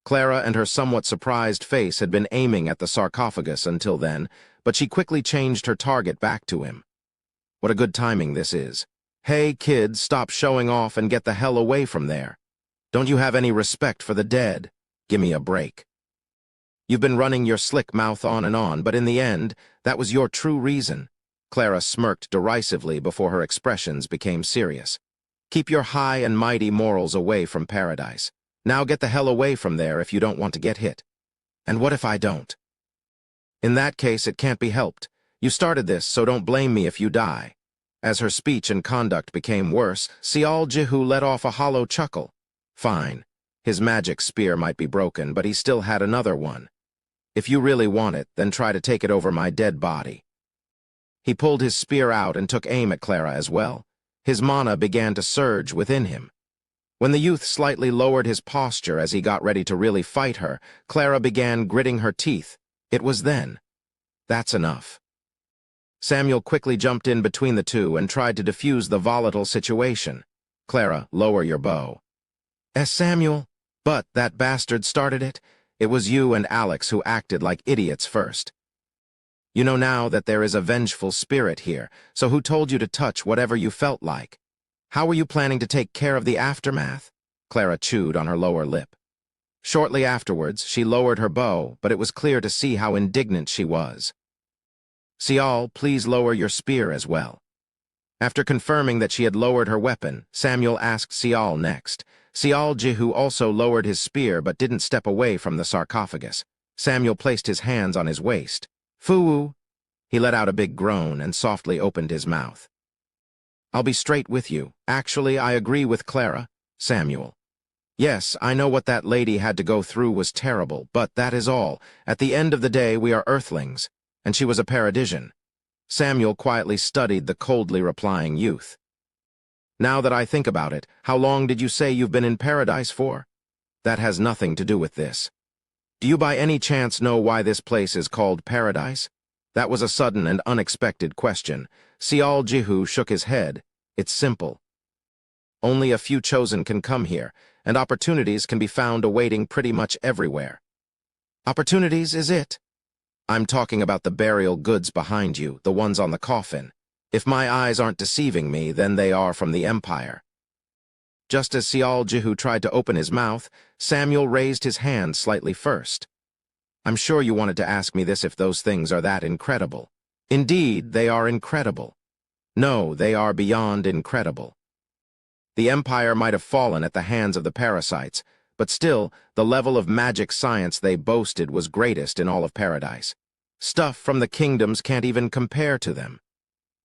Speaker 1: Clara and her somewhat surprised face had been aiming at the sarcophagus until then, but she quickly changed her target back to him. What a good timing this is. "Hey, kids, stop showing off and get the hell away from there. Don't you have any respect for the dead? Gimme a break. You've been running your slick mouth on and on, but in the end, that was your true reason." Clara smirked derisively before her expressions became serious. "Keep your high and mighty morals away from paradise. Now get the hell away from there if you don't want to get hit." "And what if I don't?" "In that case, it can't be helped. You started this, so don't blame me if you die." As her speech and conduct became worse, Sial Jihu let off a hollow chuckle. Fine. His magic spear might be broken, but he still had another one. "If you really want it, then try to take it over my dead body." He pulled his spear out and took aim at Clara as well. His mana began to surge within him. When the youth slightly lowered his posture as he got ready to really fight her, Clara began gritting her teeth. It was then. "That's enough." Samuel quickly jumped in between the two and tried to defuse the volatile situation. "Clara, lower your bow." Samuel." "But that bastard started it. It was you and Alex who acted like idiots first. You know now that there is a vengeful spirit here, so who told you to touch whatever you felt like? How were you planning to take care of the aftermath?" Clara chewed on her lower lip. Shortly afterwards, she lowered her bow, but it was clear to see how indignant she was. "Sial, please lower your spear as well." After confirming that she had lowered her weapon, Samuel asked Sial next. Sial Jihu also lowered his spear but didn't step away from the sarcophagus. Samuel placed his hands on his waist. "Foo-woo." He let out a big groan and softly opened his mouth. "I'll be straight with you. Actually, I agree with Clara." "Samuel." "Yes, I know what that lady had to go through was terrible, but that is all. At the end of the day, we are earthlings, and she was a paradisian." Samuel quietly studied the coldly replying youth. "Now that I think about it, how long did you say you've been in paradise for?" "That has nothing to do with this." "Do you by any chance know why this place is called paradise?" That was a sudden and unexpected question. Sial Jihu shook his head. "It's simple. Only a few chosen can come here, and opportunities can be found awaiting pretty much everywhere." "Opportunities, is it?" "I'm talking about the burial goods behind you, the ones on the coffin. If my eyes aren't deceiving me, then they are from the Empire." Just as Sial Jihu tried to open his mouth, Samuel raised his hand slightly first. "I'm sure you wanted to ask me this if those things are that incredible." "Indeed, they are incredible." "No, they are beyond incredible." The Empire might have fallen at the hands of the parasites, but still, the level of magic science they boasted was greatest in all of paradise. Stuff from the kingdoms can't even compare to them.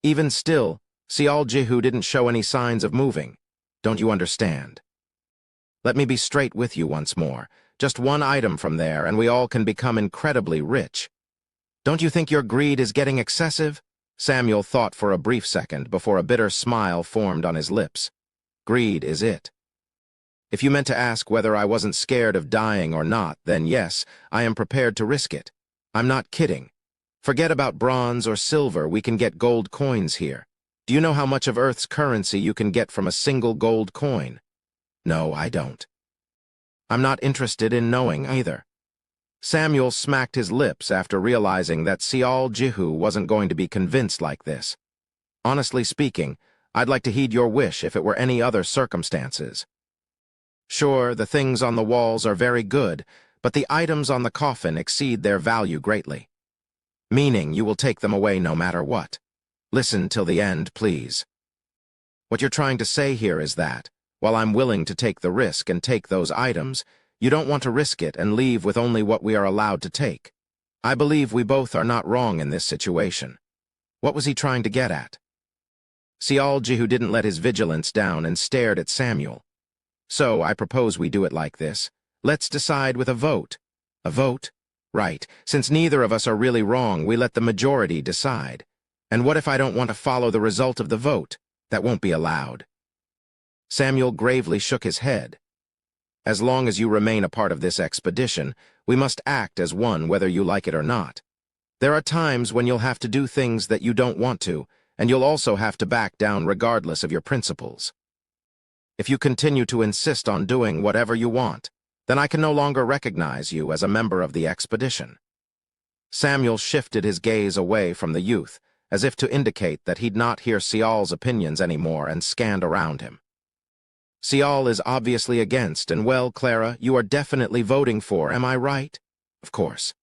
Speaker 1: Even still, Sial Jihu didn't show any signs of moving. "Don't you understand? Let me be straight with you once more. Just one item from there, and we all can become incredibly rich." "Don't you think your greed is getting excessive?" Samuel thought for a brief second before a bitter smile formed on his lips. "Greed is it. If you meant to ask whether I wasn't scared of dying or not, then yes, I am prepared to risk it. I'm not kidding. Forget about bronze or silver, we can get gold coins here. Do you know how much of Earth's currency you can get from a single gold coin?" "No, I don't." "I'm not interested in knowing either. Samuel smacked his lips after realizing that Sial Jihu wasn't going to be convinced like this. Honestly speaking, I'd like to heed your wish if it were any other circumstances. Sure, the things on the walls are very good, but the items on the coffin exceed their value greatly. Meaning you will take them away no matter what. Listen till the end, please. What you're trying to say here is that, while I'm willing to take the risk and take those items, you don't want to risk it and leave with only what we are allowed to take. I believe we both are not wrong in this situation. What was he trying to get at? Sial Jihu didn't let his vigilance down and stared at Samuel. So I propose we do it like this. Let's decide with a vote. A vote? Right. Since neither of us are really wrong, we let the majority decide. And what if I don't want to follow the result of the vote? That won't be allowed. Samuel gravely shook his head. As long as you remain a part of this expedition, we must act as one whether you like it or not. There are times when you'll have to do things that you don't want to, and you'll also have to back down regardless of your principles. If you continue to insist on doing whatever you want, then I can no longer recognize you as a member of the expedition. Samuel shifted his gaze away from the youth, as if to indicate that he'd not hear Sial's opinions anymore, and scanned around him. Sial is obviously against, and well, Clara, you are definitely voting for, am I right? Of course.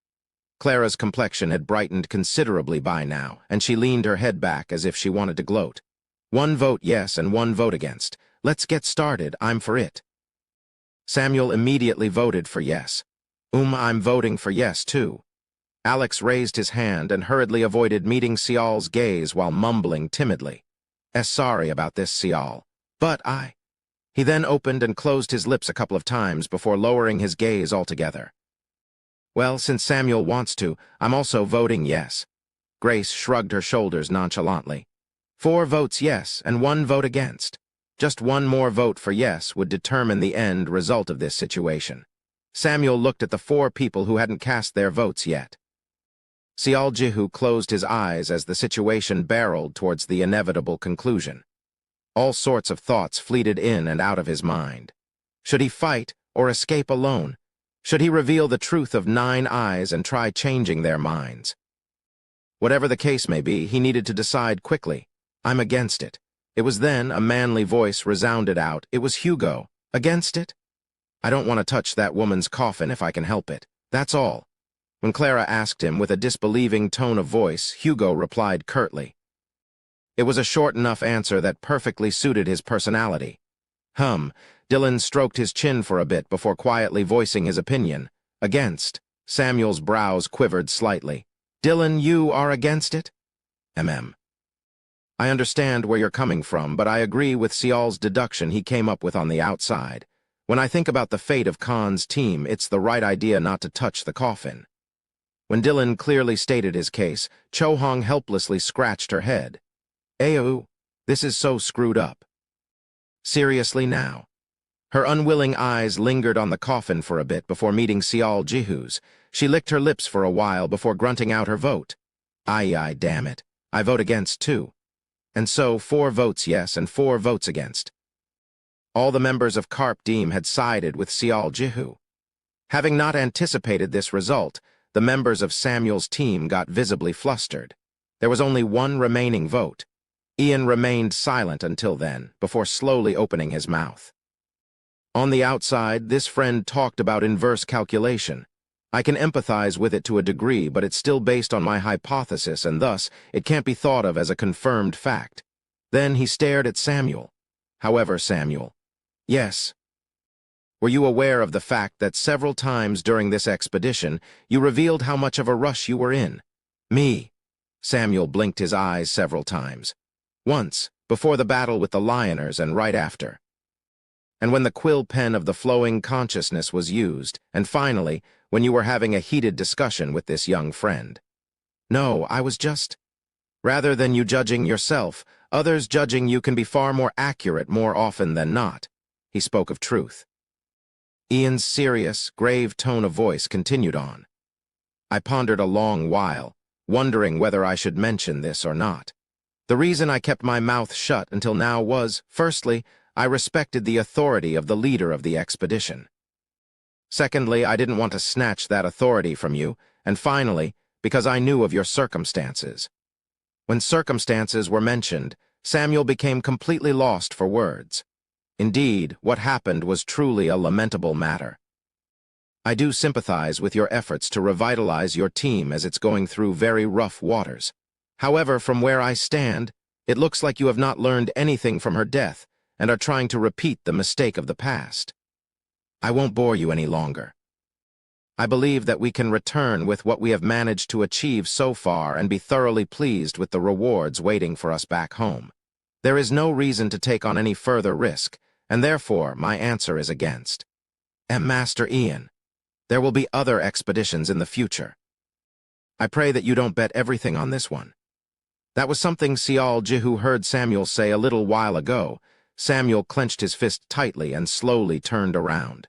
Speaker 1: Clara's complexion had brightened considerably by now, and she leaned her head back as if she wanted to gloat. One vote yes and one vote against. Let's get started, I'm for it. Samuel immediately voted for yes. I'm voting for yes, too. Alex raised his hand and hurriedly avoided meeting Sial's gaze while mumbling timidly. Sorry about this, Sial, but I... He then opened and closed his lips a couple of times before lowering his gaze altogether. Well, since Samuel wants to, I'm also voting yes. Grace shrugged her shoulders nonchalantly. 4 votes yes and 1 vote against. Just one more vote for yes would determine the end result of this situation. Samuel looked at the 4 people who hadn't cast their votes yet. Sial Jihu closed his eyes as the situation barreled towards the inevitable conclusion. All sorts of thoughts fleeted in and out of his mind. Should he fight or escape alone? Should he reveal the truth of 9 eyes and try changing their minds? Whatever the case may be, he needed to decide quickly. I'm against it. It was then a manly voice resounded out. It was Hugo. Against it? I don't want to touch that woman's coffin if I can help it. That's all. When Clara asked him with a disbelieving tone of voice, Hugo replied curtly. It was a short enough answer that perfectly suited his personality. Dylan stroked his chin for a bit before quietly voicing his opinion. Against. Samuel's brows quivered slightly. Dylan, you are against it? I understand where you're coming from, but I agree with Sial's deduction he came up with on the outside. When I think about the fate of Khan's team, it's the right idea not to touch the coffin. When Dylan clearly stated his case, Cho-Hong helplessly scratched her head. Ayu, this is so screwed up. Seriously now. Her unwilling eyes lingered on the coffin for a bit before meeting Sial Jihu's. She licked her lips for a while before grunting out her vote. Aye, damn it. I vote against too. And so 4 votes yes and 4 votes against. All the members of Karp Deem had sided with Sial Jihu. Having not anticipated this result, the members of Samuel's team got visibly flustered. There was only 1 remaining vote. Ian remained silent until then, before slowly opening his mouth. On the outside, this friend talked about inverse calculation. I can empathize with it to a degree, but it's still based on my hypothesis, and thus it can't be thought of as a confirmed fact. Then he stared at Samuel. However, Samuel. Yes. Were you aware of the fact that several times during this expedition you revealed how much of a rush you were in? Me. Samuel blinked his eyes several times. Once, before the battle with the Lioners and right after. And when the quill pen of the flowing consciousness was used, and finally, when you were having a heated discussion with this young friend. No, I was just... Rather than you judging yourself, others judging you can be far more accurate more often than not. He spoke of truth. Ian's serious, grave tone of voice continued on. I pondered a long while, wondering whether I should mention this or not. The reason I kept my mouth shut until now was, firstly, I respected the authority of the leader of the expedition. Secondly, I didn't want to snatch that authority from you. And finally, because I knew of your circumstances. When circumstances were mentioned, Samuel became completely lost for words. Indeed, what happened was truly a lamentable matter. I do sympathize with your efforts to revitalize your team as it's going through very rough waters. However, from where I stand, it looks like you have not learned anything from her death and are trying to repeat the mistake of the past. I won't bore you any longer. I believe that we can return with what we have managed to achieve so far and be thoroughly pleased with the rewards waiting for us back home. There is no reason to take on any further risk, and therefore my answer is against. Master Ian, there will be other expeditions in the future. I pray that you don't bet everything on this one. That was something Sial Jihu heard Samuel say a little while ago. Samuel clenched his fist tightly and slowly turned around.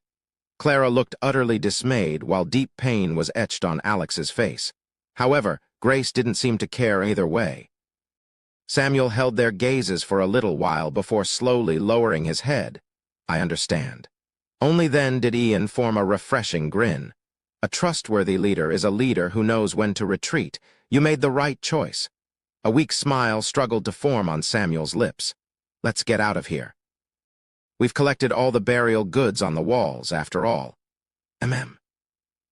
Speaker 1: Clara looked utterly dismayed while deep pain was etched on Alex's face. However, Grace didn't seem to care either way. Samuel held their gazes for a little while before slowly lowering his head. I understand. Only then did Ian form a refreshing grin. A trustworthy leader is a leader who knows when to retreat. You made the right choice. A weak smile struggled to form on Samuel's lips. Let's get out of here. We've collected all the burial goods on the walls, after all.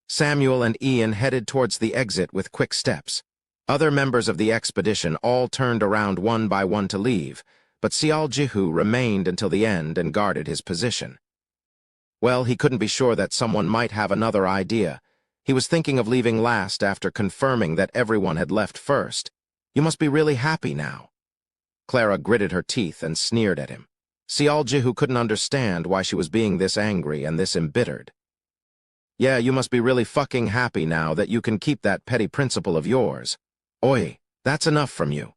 Speaker 1: Samuel and Ian headed towards the exit with quick steps. Other members of the expedition all turned around one by one to leave, but Sial Jihu remained until the end and guarded his position. Well, he couldn't be sure that someone might have another idea. He was thinking of leaving last after confirming that everyone had left first. You must be really happy now. Clara gritted her teeth and sneered at him. Sial Jihu couldn't understand why she was being this angry and this embittered. Yeah, you must be really fucking happy now that you can keep that petty principle of yours. Oi, that's enough from you.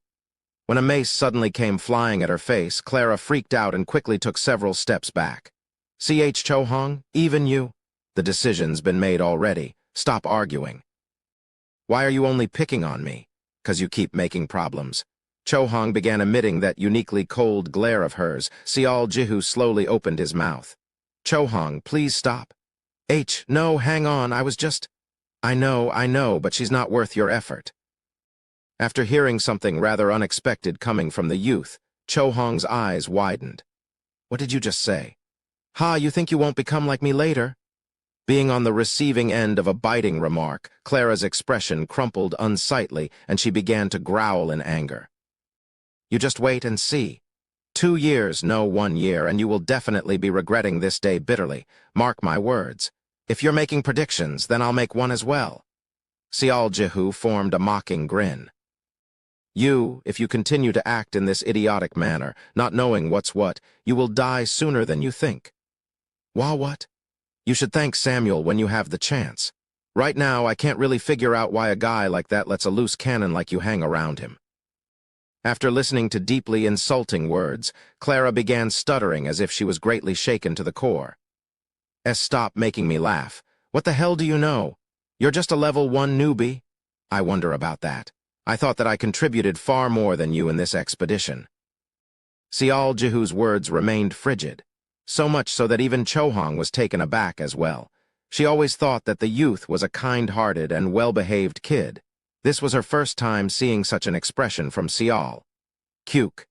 Speaker 1: When a mace suddenly came flying at her face, Clara freaked out and quickly took several steps back. C.H. Cho-hong, even you? The decision's been made already. Stop arguing. Why are you only picking on me? 'Cause you keep making problems. Cho-hong began emitting that uniquely cold glare of hers. Sial Jihu slowly opened his mouth. Cho-hong, please stop. No, hang on, I was just... I know, but she's not worth your effort. After hearing something rather unexpected coming from the youth, Cho-hong's eyes widened. What did you just say? Ha, you think you won't become like me later? Being on the receiving end of a biting remark, Clara's expression crumpled unsightly and she began to growl in anger. You just wait and see. 2 years, no 1 year, and you will definitely be regretting this day bitterly. Mark my words. If you're making predictions, then I'll make one as well. Sial Jihu formed a mocking grin. If you continue to act in this idiotic manner, not knowing what's what, you will die sooner than you think. What? You should thank Samuel when you have the chance. Right now, I can't really figure out why a guy like that lets a loose cannon like you hang around him. After listening to deeply insulting words, Clara began stuttering as if she was greatly shaken to the core. Stop making me laugh. What the hell do you know? You're just a level 1 newbie? I wonder about that. I thought that I contributed far more than you in this expedition. Sial Jihu's words remained frigid, so much so that even Cho-hong was taken aback as well. She always thought that the youth was a kind-hearted and well-behaved kid. This was her first time seeing such an expression from Sial. Cuke.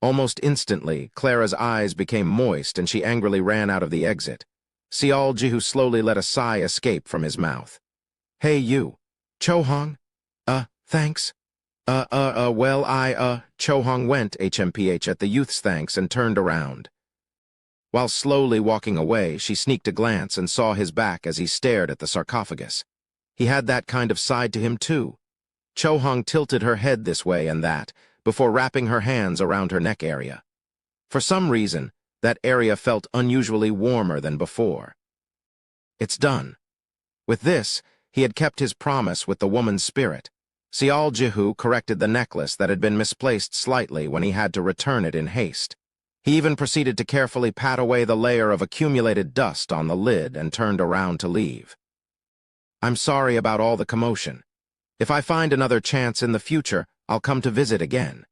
Speaker 1: Almost instantly, Clara's eyes became moist and she angrily ran out of the exit. Sial Jihu slowly let a sigh escape from his mouth. Hey you. Cho-hong? Thanks. Cho-hong went HMPH at the youth's thanks and turned around. While slowly walking away, she sneaked a glance and saw his back as he stared at the sarcophagus. He had that kind of side to him too. Cho-hong tilted her head this way and that, before wrapping her hands around her neck area. For some reason, that area felt unusually warmer than before. It's done. With this, he had kept his promise with the woman's spirit. Sial Jihu corrected the necklace that had been misplaced slightly when he had to return it in haste. He even proceeded to carefully pat away the layer of accumulated dust on the lid and turned around to leave. I'm sorry about all the commotion. If I find another chance in the future, I'll come to visit again.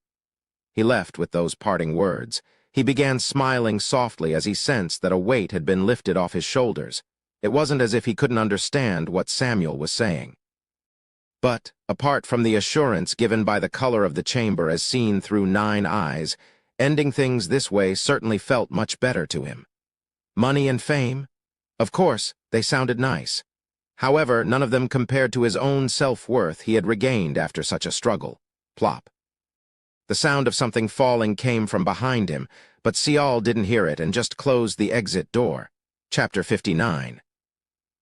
Speaker 1: He left with those parting words. He began smiling softly as he sensed that a weight had been lifted off his shoulders. It wasn't as if he couldn't understand what Samuel was saying. But, apart from the assurance given by the color of the chamber as seen through 9 eyes, ending things this way certainly felt much better to him. Money and fame? Of course, they sounded nice. However, none of them compared to his own self-worth he had regained after such a struggle. Plop. The sound of something falling came from behind him, but Sial didn't hear it and just closed the exit door. Chapter 59.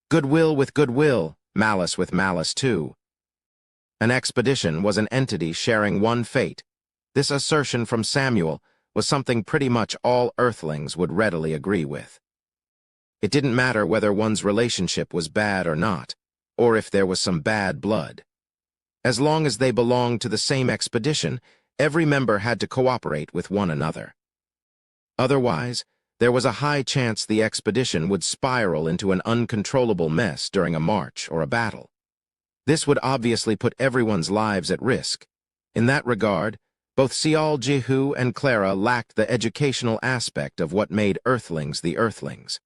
Speaker 1: Goodwill with goodwill, malice with malice too. An expedition was an entity sharing one fate. This assertion from Samuel was something pretty much all Earthlings would readily agree with. It didn't matter whether one's relationship was bad or not, or if there was some bad blood. As long as they belonged to the same expedition, every member had to cooperate with one another. Otherwise, there was a high chance the expedition would spiral into an uncontrollable mess during a march or a battle. This would obviously put everyone's lives at risk. In that regard, both Sial Jihu and Clara lacked the educational aspect of what made Earthlings the Earthlings.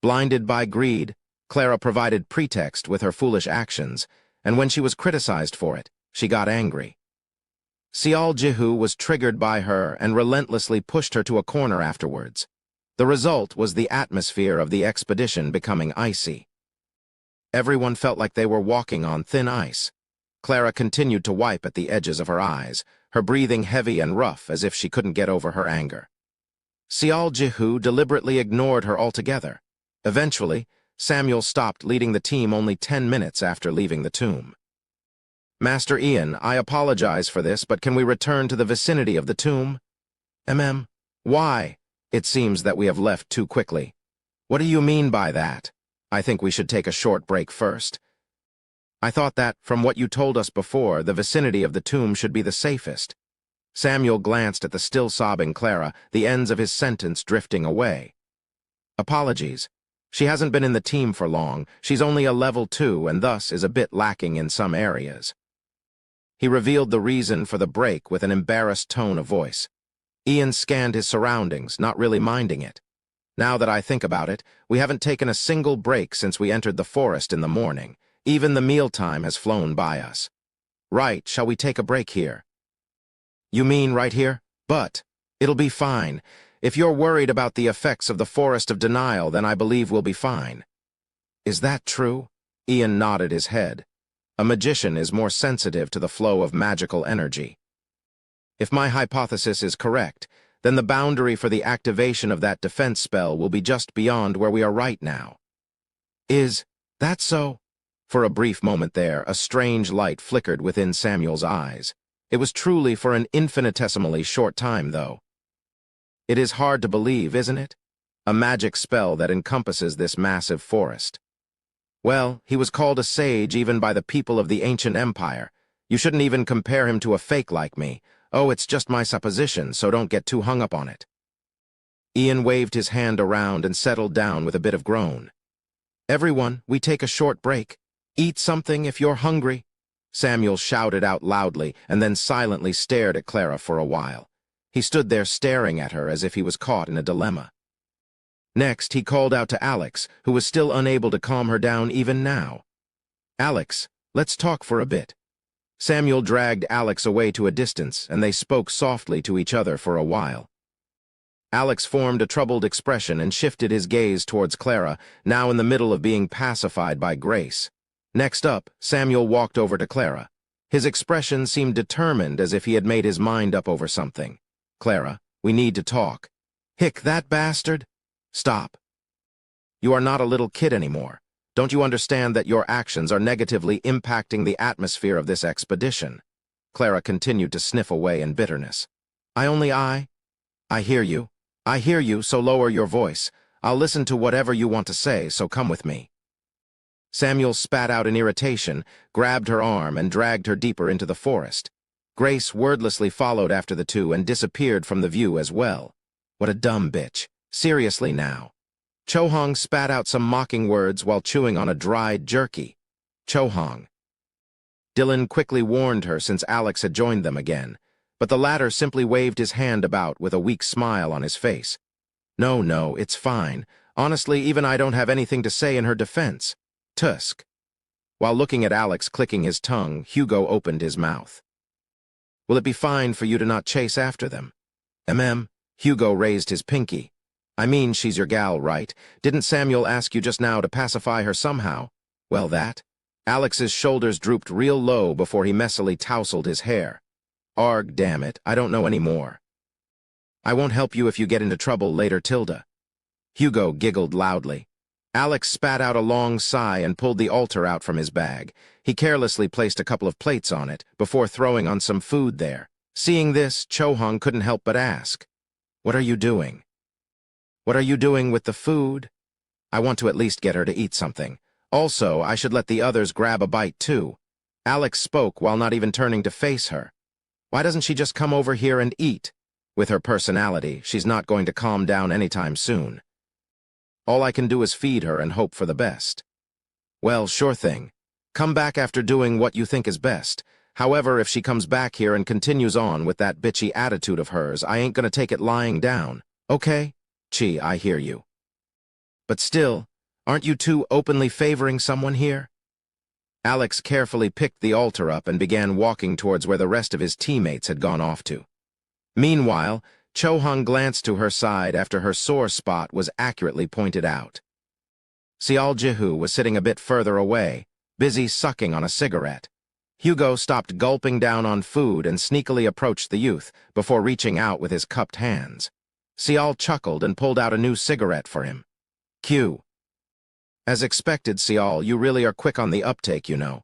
Speaker 1: Blinded by greed, Clara provided pretext with her foolish actions, and when she was criticized for it, she got angry. Sial Jihu was triggered by her and relentlessly pushed her to a corner afterwards. The result was the atmosphere of the expedition becoming icy. Everyone felt like they were walking on thin ice. Clara continued to wipe at the edges of her eyes, her breathing heavy and rough as if she couldn't get over her anger. Sial Jihu deliberately ignored her altogether. Eventually, Samuel stopped leading the team only 10 minutes after leaving the tomb. Master Ian, I apologize for this, but can we return to the vicinity of the tomb? Why? It seems that we have left too quickly. What do you mean by that? I think we should take a short break first. I thought that, from what you told us before, the vicinity of the tomb should be the safest. Samuel glanced at the still sobbing Clara, the ends of his sentence drifting away. Apologies. She hasn't been in the team for long. She's only a level 2 and thus is a bit lacking in some areas. He revealed the reason for the break with an embarrassed tone of voice. Ian scanned his surroundings, not really minding it. Now that I think about it, we haven't taken a single break since we entered the forest in the morning. Even the mealtime has flown by us. Right, shall we take a break here? You mean right here? But it'll be fine. If you're worried about the effects of the Forest of Denial, then I believe we'll be fine. Is that true? Ian nodded his head. A magician is more sensitive to the flow of magical energy. If my hypothesis is correct, then the boundary for the activation of that defense spell will be just beyond where we are right now. Is that so? For a brief moment there, a strange light flickered within Samuel's eyes. It was truly for an infinitesimally short time, though. It is hard to believe, isn't it? A magic spell that encompasses this massive forest. Well, he was called a sage even by the people of the ancient empire. You shouldn't even compare him to a fake like me. Oh, it's just my supposition, so don't get too hung up on it. Ian waved his hand around and settled down with a bit of groan. Everyone, we take a short break. Eat something if you're hungry. Samuel shouted out loudly and then silently stared at Clara for a while. He stood there staring at her as if he was caught in a dilemma. Next, he called out to Alex, who was still unable to calm her down even now. Alex, let's talk for a bit. Samuel dragged Alex away to a distance, and they spoke softly to each other for a while. Alex formed a troubled expression and shifted his gaze towards Clara, now in the middle of being pacified by Grace. Next up, Samuel walked over to Clara. His expression seemed determined, as if he had made his mind up over something. Clara, we need to talk. Hick, that bastard? Stop. You are not a little kid anymore. Don't you understand that your actions are negatively impacting the atmosphere of this expedition? Clara continued to sniff away in bitterness. I hear you, so lower your voice. I'll listen to whatever you want to say, so come with me. Samuel spat out in irritation, grabbed her arm, and dragged her deeper into the forest. Grace wordlessly followed after the two and disappeared from the view as well. What a dumb bitch. Seriously now. Chohong spat out some mocking words while chewing on a dried jerky. Chohong. Dylan quickly warned her since Alex had joined them again, but the latter simply waved his hand about with a weak smile on his face. No, it's fine. Honestly, even I don't have anything to say in her defense. Tusk. While looking at Alex clicking his tongue, Hugo opened his mouth. Will it be fine for you to not chase after them? Hugo raised his pinky. I mean, she's your gal, right? Didn't Samuel ask you just now to pacify her somehow? Well, that? Alex's shoulders drooped real low before he messily tousled his hair. Arg, damn it, I don't know any more. I won't help you if you get into trouble later, Tilda. Hugo giggled loudly. Alex spat out a long sigh and pulled the altar out from his bag. He carelessly placed a couple of plates on it before throwing on some food there. Seeing this, Cho-hung couldn't help but ask, "What are you doing?" "What are you doing with the food?" "I want to at least get her to eat something. Also, I should let the others grab a bite too." Alex spoke while not even turning to face her. "Why doesn't she just come over here and eat?" With her personality, she's not going to calm down anytime soon. All I can do is feed her and hope for the best. Well, sure thing. Come back after doing what you think is best. However, if she comes back here and continues on with that bitchy attitude of hers, I ain't gonna take it lying down. Okay? Chi, I hear you. But still, aren't you two openly favoring someone here? Alex carefully picked the altar up and began walking towards where the rest of his teammates had gone off to. Meanwhile, Cho-hung glanced to her side after her sore spot was accurately pointed out. Seol Jihu was sitting a bit further away, busy sucking on a cigarette. Hugo stopped gulping down on food and sneakily approached the youth before reaching out with his cupped hands. Seol chuckled and pulled out a new cigarette for him. Q. As expected, Seol, you really are quick on the uptake, you know.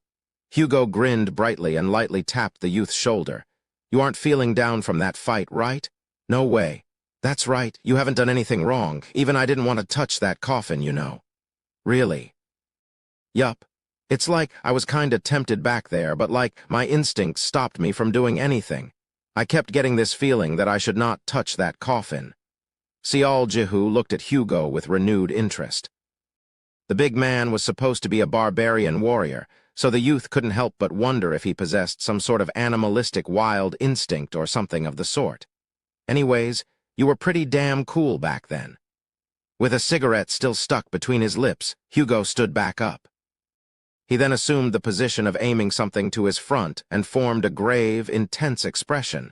Speaker 1: Hugo grinned brightly and lightly tapped the youth's shoulder. You aren't feeling down from that fight, right? No way. That's right, you haven't done anything wrong. Even I didn't want to touch that coffin, you know. Really? Yup. It's like I was kinda tempted back there, but like my instincts stopped me from doing anything. I kept getting this feeling that I should not touch that coffin. Seol Jihu looked at Hugo with renewed interest. The big man was supposed to be a barbarian warrior, so the youth couldn't help but wonder if he possessed some sort of animalistic wild instinct or something of the sort. Anyways, you were pretty damn cool back then. With a cigarette still stuck between his lips, Hugo stood back up. He then assumed the position of aiming something to his front and formed a grave, intense expression.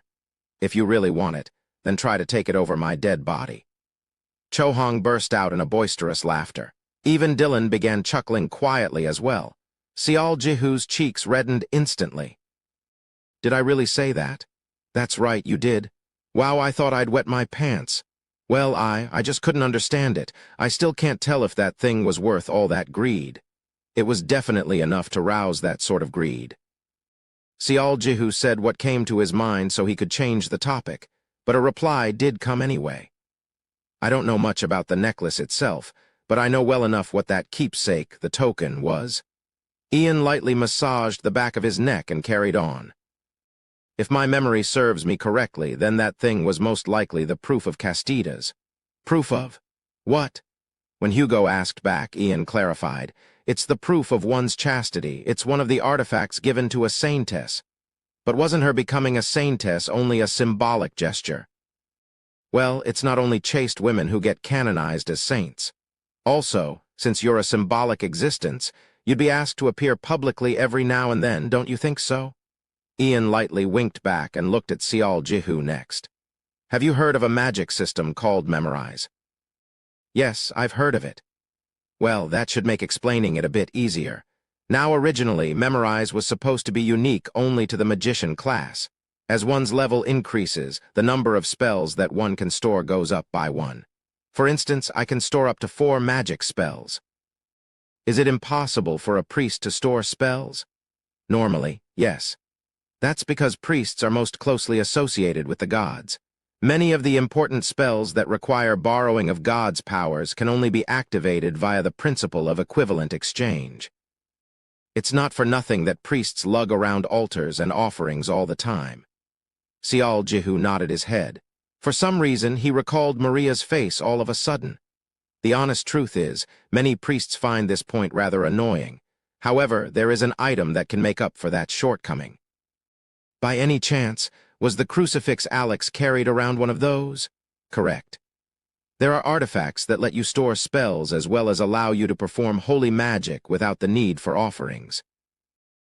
Speaker 1: If you really want it, then try to take it over my dead body. Cho-hung burst out in a boisterous laughter. Even Dylan began chuckling quietly as well. Seol Jihu's cheeks reddened instantly. Did I really say that? That's right, you did. Wow, I thought I'd wet my pants. Well, I just couldn't understand it. I still can't tell if that thing was worth all that greed. It was definitely enough to rouse that sort of greed. Seol Jihu said what came to his mind so he could change the topic, but a reply did come anyway. I don't know much about the necklace itself, but I know well enough what that keepsake, the token, was. Ian lightly massaged the back of his neck and carried on. If my memory serves me correctly, then that thing was most likely the proof of Castida's. Proof of? What? When Hugo asked back, Ian clarified, it's the proof of one's chastity. It's one of the artifacts given to a saintess. But wasn't her becoming a saintess only a symbolic gesture? Well, it's not only chaste women who get canonized as saints. Also, since you're a symbolic existence, you'd be asked to appear publicly every now and then, don't you think so? Ian lightly winked back and looked at Seol Jihu next. Have you heard of a magic system called Memorize? Yes, I've heard of it. Well, that should make explaining it a bit easier. Now, originally, Memorize was supposed to be unique only to the magician class. As one's level increases, the number of spells that one can store goes up by one. For instance, I can store up to 4 magic spells. Is it impossible for a priest to store spells? Normally, yes. That's because priests are most closely associated with the gods. Many of the important spells that require borrowing of gods' powers can only be activated via the principle of equivalent exchange. It's not for nothing that priests lug around altars and offerings all the time. Seol Jihu nodded his head. For some reason, he recalled Maria's face all of a sudden. The honest truth is, many priests find this point rather annoying. However, there is an item that can make up for that shortcoming. By any chance, was the crucifix Alex carried around one of those? Correct. There are artifacts that let you store spells as well as allow you to perform holy magic without the need for offerings.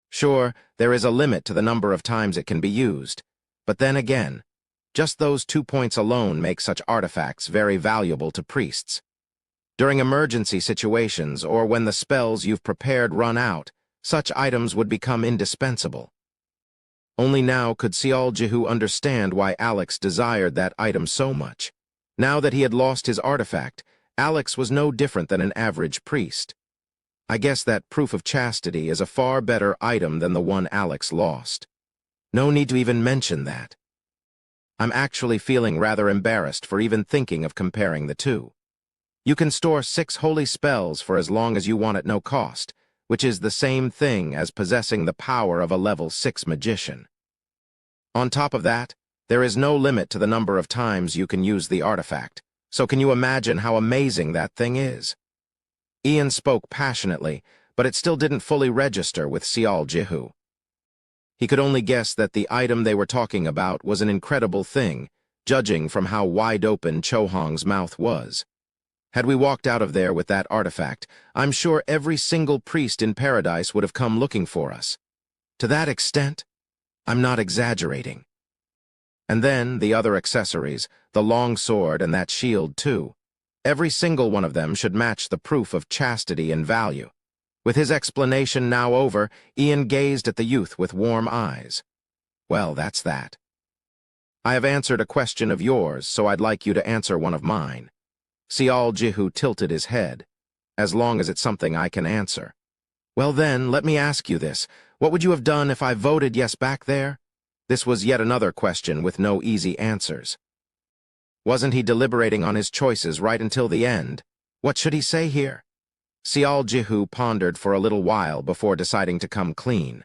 Speaker 1: Sure, there is a limit to the number of times it can be used, but then again, just those 2 points alone make such artifacts very valuable to priests. During emergency situations or when the spells you've prepared run out, such items would become indispensable. Only now could Sial Jihu understand why Alex desired that item so much. Now that he had lost his artifact, Alex was no different than an average priest. I guess that proof of chastity is a far better item than the one Alex lost. No need to even mention that. I'm actually feeling rather embarrassed for even thinking of comparing the two. You can store 6 holy spells for as long as you want at no cost, which is the same thing as possessing the power of a level 6 magician. On top of that, there is no limit to the number of times you can use the artifact, so can you imagine how amazing that thing is? Ian spoke passionately, but it still didn't fully register with Sial Jihu. He could only guess that the item they were talking about was an incredible thing, judging from how wide open Chohong's mouth was. Had we walked out of there with that artifact, I'm sure every single priest in paradise would have come looking for us. To that extent, I'm not exaggerating. And then the other accessories, the long sword and that shield too. Every single one of them should match the proof of chastity and value. With his explanation now over, Ian gazed at the youth with warm eyes. Well, that's that. I have answered a question of yours, so I'd like you to answer one of mine. Sial Jihu tilted his head. As long as it's something I can answer. Well then, let me ask you this. What would you have done if I voted yes back there? This was yet another question with no easy answers. Wasn't he deliberating on his choices right until the end? What should he say here? Sial Jihu pondered for a little while before deciding to come clean.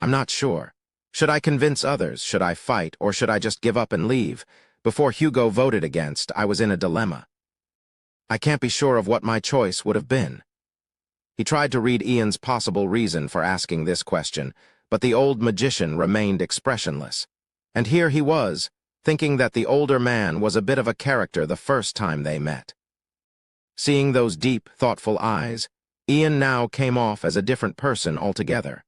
Speaker 1: I'm not sure. Should I convince others? Should I fight? Or should I just give up and leave? Before Hugo voted against, I was in a dilemma. I can't be sure of what my choice would have been. He tried to read Ian's possible reason for asking this question, but the old magician remained expressionless. And here he was, thinking that the older man was a bit of a character the first time they met. Seeing those deep, thoughtful eyes, Ian now came off as a different person altogether.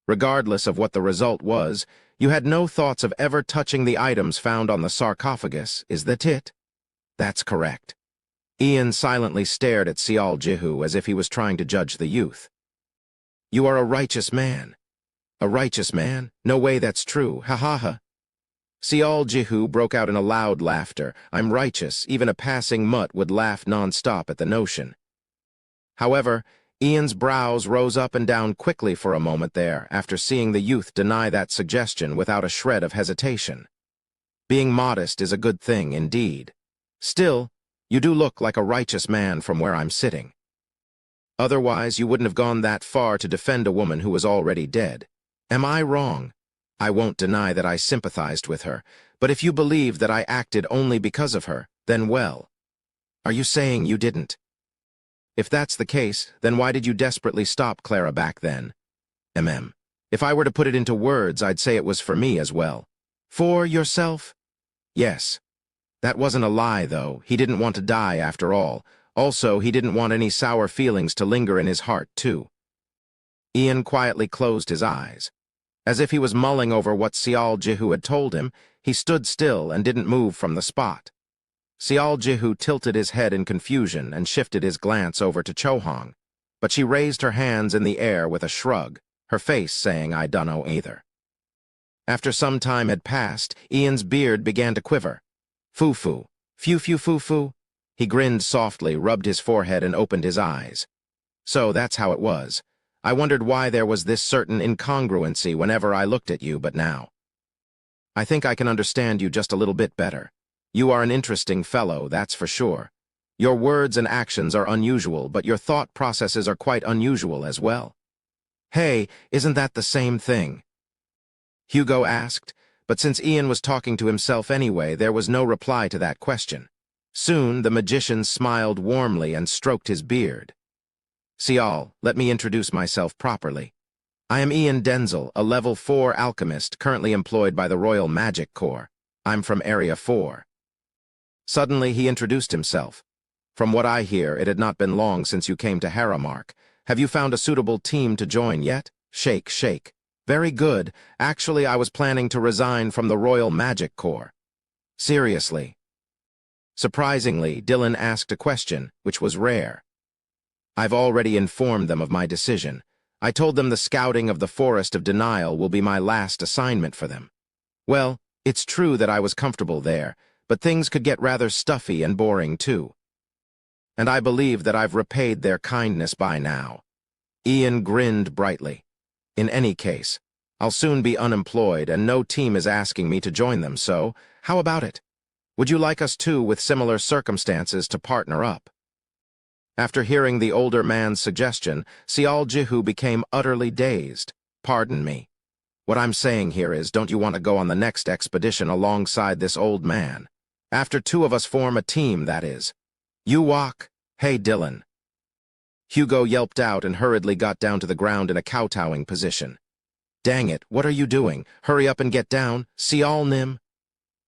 Speaker 1: Regardless of what the result was, you had no thoughts of ever touching the items found on the sarcophagus, is that it? That's correct. Ian silently stared at Sial Jihu as if he was trying to judge the youth. You are a righteous man. A righteous man? No way that's true, ha ha ha. Sial Jihu broke out in a loud laughter. I'm righteous, even a passing mutt would laugh non-stop at the notion. However, Ian's brows rose up and down quickly for a moment there after seeing the youth deny that suggestion without a shred of hesitation. Being modest is a good thing indeed. Still, you do look like a righteous man from where I'm sitting. Otherwise, you wouldn't have gone that far to defend a woman who was already dead. Am I wrong? I won't deny that I sympathized with her, but if you believe that I acted only because of her, then well. Are you saying you didn't? If that's the case, then why did you desperately stop Clara back then? If I were to put it into words, I'd say it was for me as well. For yourself? Yes. That wasn't a lie, though. He didn't want to die after all. Also, he didn't want any sour feelings to linger in his heart, too. Ian quietly closed his eyes. As if he was mulling over what Sial Jihu had told him, he stood still and didn't move from the spot. Sial Jihu tilted his head in confusion and shifted his glance over to Chohong, but she raised her hands in the air with a shrug, her face saying, I dunno either. After some time had passed, Ian's beard began to quiver. Foo-foo, phew-phew-foo-foo. He grinned softly, rubbed his forehead, and opened his eyes. So that's how it was. I wondered why there was this certain incongruency whenever I looked at you, but now. I think I can understand you just a little bit better. You are an interesting fellow, that's for sure. Your words and actions are unusual, but your thought processes are quite unusual as well. Hey, isn't that the same thing? Hugo asked, but since Ian was talking to himself anyway, there was no reply to that question. Soon, the magician smiled warmly and stroked his beard. Sial, let me introduce myself properly. I am Ian Denzel, a level 4 alchemist currently employed by the Royal Magic Corps. I'm from Area 4. Suddenly he introduced himself. From what I hear, it had not been long since you came to Haramark. Have you found a suitable team to join yet? Shake, shake. Very good. Actually, I was planning to resign from the Royal Magic Corps. Seriously. Surprisingly, Dylan asked a question, which was rare. I've already informed them of my decision. I told them the scouting of the Forest of Denial will be my last assignment for them. Well, it's true that I was comfortable there, but things could get rather stuffy and boring too. And I believe that I've repaid their kindness by now. Ian grinned brightly. In any case, I'll soon be unemployed and no team is asking me to join them, so how about it? Would you like us two with similar circumstances to partner up? After hearing the older man's suggestion, Sial Jihu became utterly dazed. Pardon me. What I'm saying here is, don't you want to go on the next expedition alongside this old man? After two of us form a team, that is. You walk. Hey, Dylan. Hugo yelped out and hurriedly got down to the ground in a kowtowing position. Dang it, what are you doing? Hurry up and get down. Sial Nim.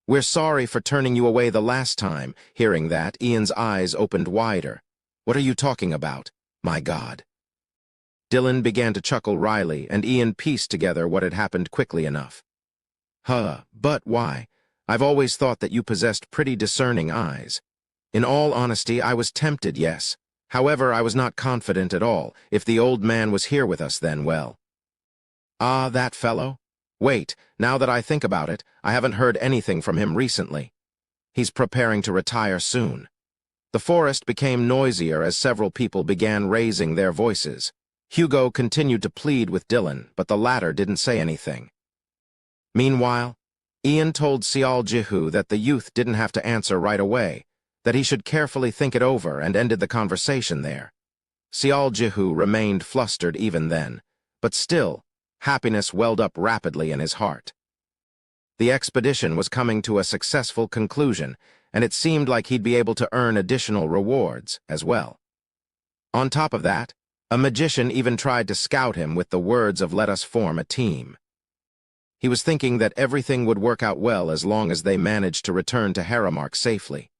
Speaker 1: We're sorry for turning you away the last time. Hearing that, Ian's eyes opened wider. What are you talking about? My God. Dylan began to chuckle wryly, and Ian pieced together what had happened quickly enough. But why? I've always thought that you possessed pretty discerning eyes. In all honesty, I was tempted, yes. However, I was not confident at all. If the old man was here with us then, well. Ah, that fellow? Wait, now that I think about it, I haven't heard anything from him recently. He's preparing to retire soon. The forest became noisier as several people began raising their voices. Hugo continued to plead with Dylan, but the latter didn't say anything. Meanwhile, Ian told Sial Jihu that the youth didn't have to answer right away, that he should carefully think it over, and ended the conversation there. Sial Jihu remained flustered even then, but still, happiness welled up rapidly in his heart. The expedition was coming to a successful conclusion, and it seemed like he'd be able to earn additional rewards as well. On top of that, a magician even tried to scout him with the words of "let us form a team." He was thinking that everything would work out well as long as they managed to return to Haramark safely.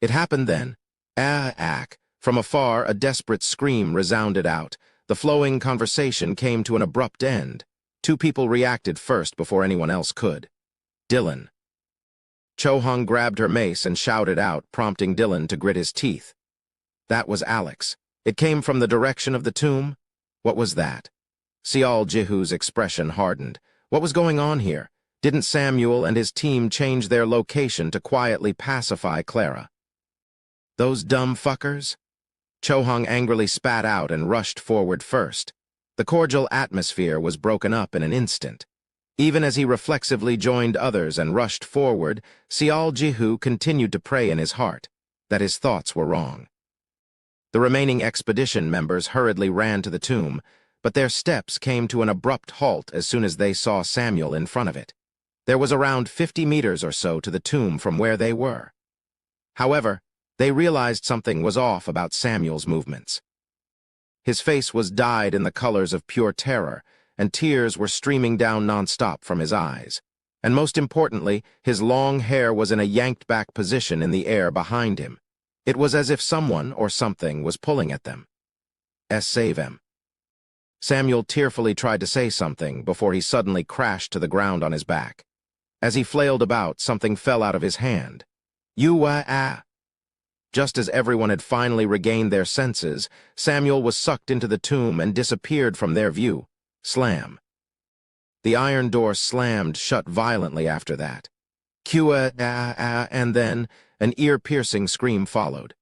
Speaker 1: It happened then. From afar, a desperate scream resounded out. The flowing conversation came to an abrupt end. Two people reacted first before anyone else could. Dylan. Cho-Hong grabbed her mace and shouted out, prompting Dylan to grit his teeth. That was Alex. It came from the direction of the tomb. What was that? Sial Jihu's expression hardened. What was going on here? Didn't Samuel and his team change their location to quietly pacify Clara? Those dumb fuckers? Cho-Hong angrily spat out and rushed forward first. The cordial atmosphere was broken up in an instant. Even as he reflexively joined others and rushed forward, Sial Jihu continued to pray in his heart that his thoughts were wrong. The remaining expedition members hurriedly ran to the tomb, but their steps came to an abrupt halt as soon as they saw Samuel in front of it. There was around 50 meters or so to the tomb from where they were. However, they realized something was off about Samuel's movements. His face was dyed in the colors of pure terror, and tears were streaming down nonstop from his eyes. And most importantly, his long hair was in a yanked-back position in the air behind him. It was as if someone or something was pulling at them. Save him. Samuel tearfully tried to say something before he suddenly crashed to the ground on his back. As he flailed about, something fell out of his hand. Just as everyone had finally regained their senses, Samuel was sucked into the tomb and disappeared from their view. Slam. The iron door slammed shut violently after that. And then an ear-piercing scream followed.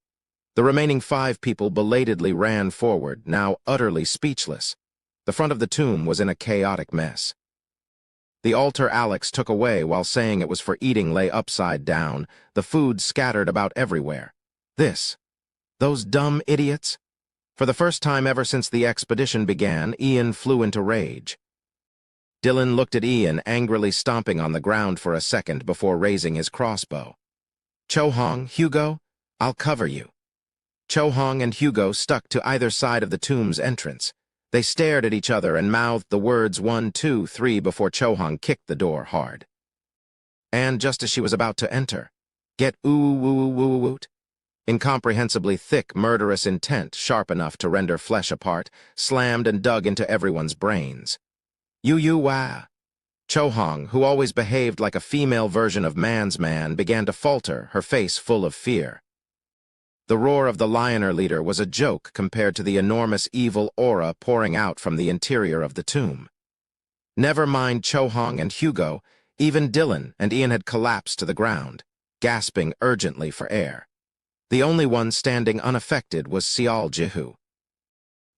Speaker 1: The remaining 5 people belatedly ran forward, now utterly speechless. The front of the tomb was in a chaotic mess. The altar Alex took away while saying it was for eating lay upside down, the food scattered about everywhere. Those dumb idiots? For the first time ever since the expedition began, Ian flew into rage. Dylan looked at Ian, angrily stomping on the ground for a second before raising his crossbow. Cho-Hong, Hugo, I'll cover you. Cho-Hong and Hugo stuck to either side of the tomb's entrance. They stared at each other and mouthed the words 1, 2, 3 before Cho-Hong kicked the door hard. And just as she was about to enter, Get ooh-woo-woo-woot. Incomprehensibly thick, murderous intent, sharp enough to render flesh apart, slammed and dug into everyone's brains. Yu-yu-wah. Cho-hong, who always behaved like a female version of man's man, began to falter, her face full of fear. The roar of the Lioner leader was a joke compared to the enormous evil aura pouring out from the interior of the tomb. Never mind Cho-hong and Hugo, even Dylan and Ian had collapsed to the ground, gasping urgently for air. The only one standing unaffected was Seol Jihu.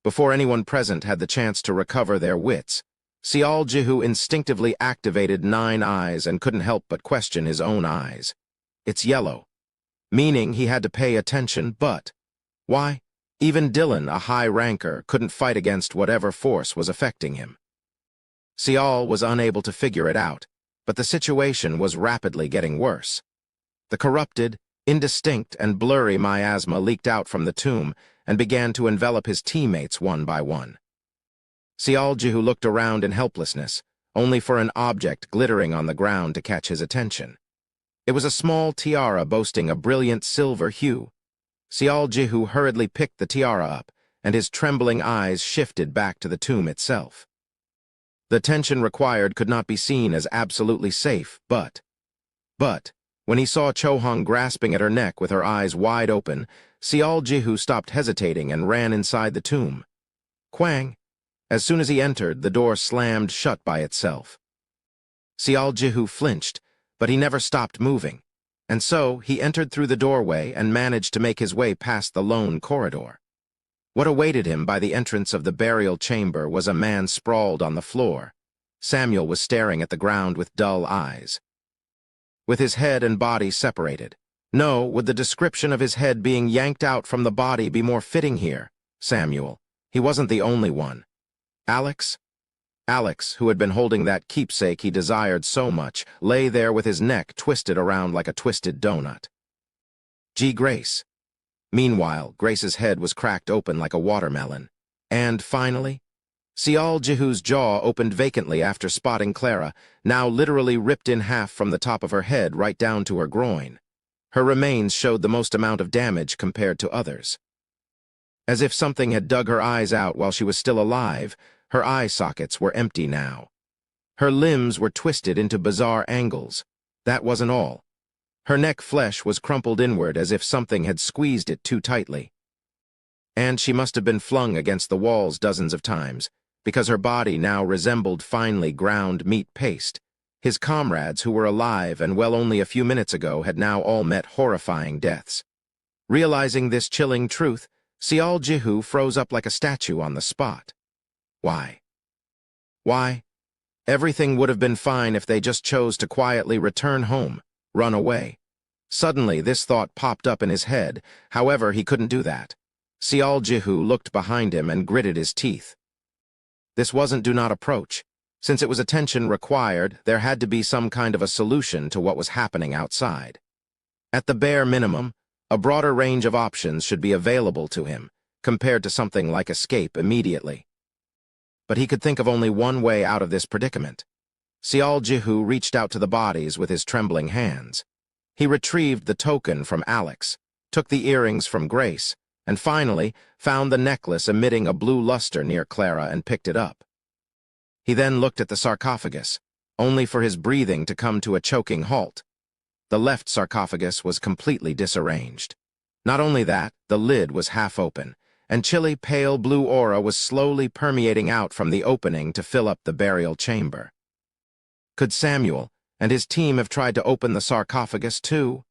Speaker 1: Before anyone present had the chance to recover their wits, Seol Jihu instinctively activated 9 eyes and couldn't help but question his own eyes. It's yellow, meaning he had to pay attention, but why? Even Dylan, a high ranker, couldn't fight against whatever force was affecting him. Seol was unable to figure it out, but the situation was rapidly getting worse. The corrupted, indistinct, and blurry miasma leaked out from the tomb and began to envelop his teammates one by one. Seol Jihu looked around in helplessness, only for an object glittering on the ground to catch his attention. It was a small tiara boasting a brilliant silver hue. Seol Jihu hurriedly picked the tiara up, and his trembling eyes shifted back to the tomb itself. The tension required could not be seen as absolutely safe, but when he saw Cho-hong grasping at her neck with her eyes wide open, Seol Jihu stopped hesitating and ran inside the tomb. Quang! As soon as he entered, the door slammed shut by itself. Seol Jihu flinched, but he never stopped moving, and so he entered through the doorway and managed to make his way past the lone corridor. What awaited him by the entrance of the burial chamber was a man sprawled on the floor. Samuel was staring at the ground with dull eyes, with his head and body separated. No, would the description of his head being yanked out from the body be more fitting here? Samuel. He wasn't the only one. Alex? Alex, who had been holding that keepsake he desired so much, lay there with his neck twisted around like a twisted donut. Grace. Meanwhile, Grace's head was cracked open like a watermelon. And, finally, Seol Jihu's jaw opened vacantly after spotting Clara, now literally ripped in half from the top of her head right down to her groin. Her remains showed the most amount of damage compared to others. As if something had dug her eyes out while she was still alive, her eye sockets were empty now. Her limbs were twisted into bizarre angles. That wasn't all. Her neck flesh was crumpled inward as if something had squeezed it too tightly. And she must have been flung against the walls dozens of times, because her body now resembled finely ground meat paste. His comrades, who were alive and well only a few minutes ago, had now all met horrifying deaths. Realizing this chilling truth, Seol Jihu froze up like a statue on the spot. Why? Why? Everything would have been fine if they just chose to quietly return home, run away. Suddenly, this thought popped up in his head. However, he couldn't do that. Seol Jihu looked behind him and gritted his teeth. This wasn't do not approach. Since it was attention required, there had to be some kind of a solution to what was happening outside. At the bare minimum, a broader range of options should be available to him, compared to something like escape immediately. But he could think of only one way out of this predicament. Seol Jihu reached out to the bodies with his trembling hands. He retrieved the token from Alex, took the earrings from Grace, and finally found the necklace emitting a blue luster near Clara and picked it up. He then looked at the sarcophagus, only for his breathing to come to a choking halt. The left sarcophagus was completely disarranged. Not only that, the lid was half open, and chilly pale blue aura was slowly permeating out from the opening to fill up the burial chamber. Could Samuel and his team have tried to open the sarcophagus too?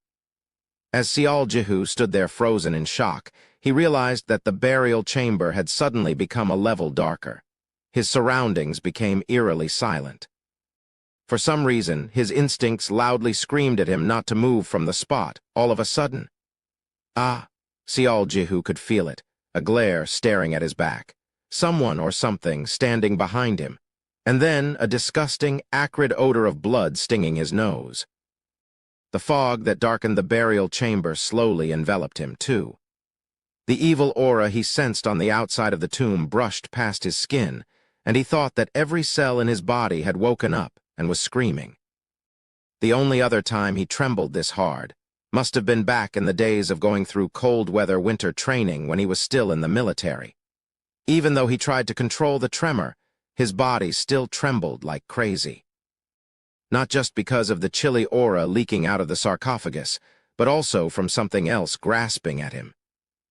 Speaker 1: As Seol Jihu stood there frozen in shock, he realized that the burial chamber had suddenly become a level darker. His surroundings became eerily silent. For some reason, his instincts loudly screamed at him not to move from the spot, all of a sudden. Ah! Seol Jihu could feel it, a glare staring at his back. Someone or something standing behind him, and then a disgusting, acrid odor of blood stinging his nose. The fog that darkened the burial chamber slowly enveloped him, too. The evil aura he sensed on the outside of the tomb brushed past his skin, and he thought that every cell in his body had woken up and was screaming. The only other time he trembled this hard, Must have been back in the days of going through cold-weather winter training when he was still in the military. Even though he tried to control the tremor, his body still trembled like crazy. Not just because of the chilly aura leaking out of the sarcophagus, but also from something else grasping at him.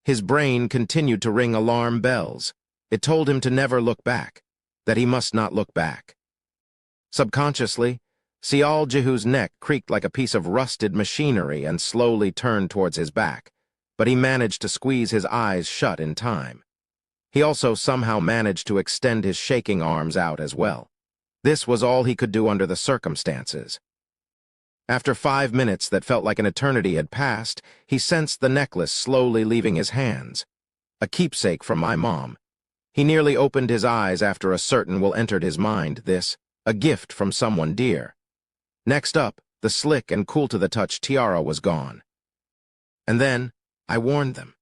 Speaker 1: His brain continued to ring alarm bells. It told him to never look back, that he must not look back. Subconsciously, Sial Jihu's neck creaked like a piece of rusted machinery and slowly turned towards his back, but he managed to squeeze his eyes shut in time. He also somehow managed to extend his shaking arms out as well. This was all he could do under the circumstances. After 5 minutes that felt like an eternity had passed, he sensed the necklace slowly leaving his hands. A keepsake from my mom. He nearly opened his eyes after a certain will entered his mind, a gift from someone dear. Next up, the slick and cool-to-the-touch tiara was gone. And then, I warned them.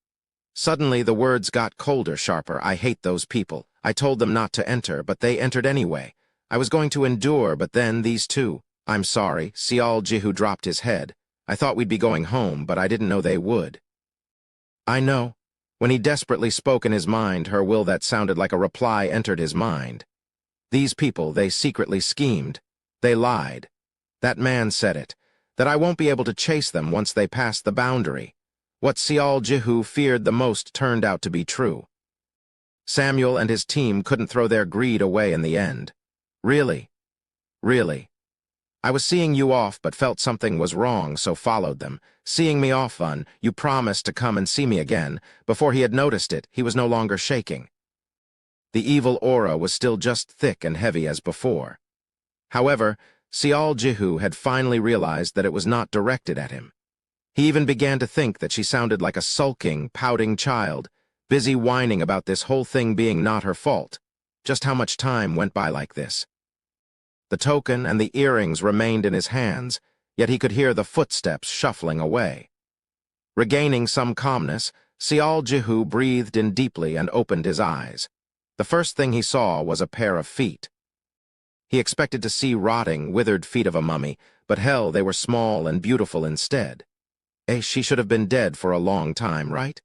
Speaker 1: Suddenly the words got colder, sharper. I hate those people. I told them not to enter, but they entered anyway. I was going to endure, but then these two. I'm sorry, Sial Jihu dropped his head. I thought we'd be going home, but I didn't know they would. I know. When he desperately spoke in his mind, her will that sounded like a reply entered his mind. These people, they secretly schemed. They lied. That man said it, that I won't be able to chase them once they pass the boundary. What Sial Jihu feared the most turned out to be true. Samuel and his team couldn't throw their greed away in the end. Really? Really? I was seeing you off but felt something was wrong, so followed them. Seeing me off, you promised to come and see me again. Before he had noticed it, he was no longer shaking. The evil aura was still just thick and heavy as before. However, Sial Jihu had finally realized that it was not directed at him. He even began to think that she sounded like a sulking, pouting child, busy whining about this whole thing being not her fault. Just how much time went by like this? The token and the earrings remained in his hands, yet he could hear the footsteps shuffling away. Regaining some calmness, Sial Jihu breathed in deeply and opened his eyes. The first thing he saw was a pair of feet. He expected to see rotting, withered feet of a mummy, but hell, they were small and beautiful instead. She should have been dead for a long time, right?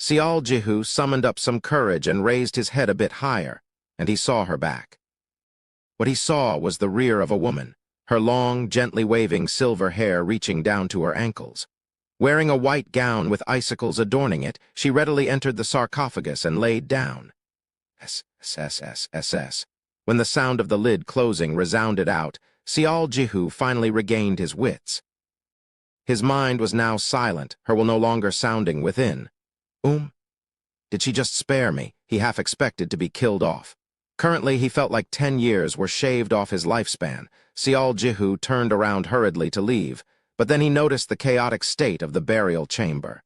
Speaker 1: Sial Jihu summoned up some courage and raised his head a bit higher, and he saw her back. What he saw was the rear of a woman, her long, gently waving silver hair reaching down to her ankles. Wearing a white gown with icicles adorning it, she readily entered the sarcophagus and laid down. S. When the sound of the lid closing resounded out, Sial Jihu finally regained his wits. His mind was now silent, her will no longer sounding within. Did she just spare me? He half expected to be killed off. Currently, he felt like 10 years were shaved off his lifespan. Sial Jihu turned around hurriedly to leave, but then he noticed the chaotic state of the burial chamber.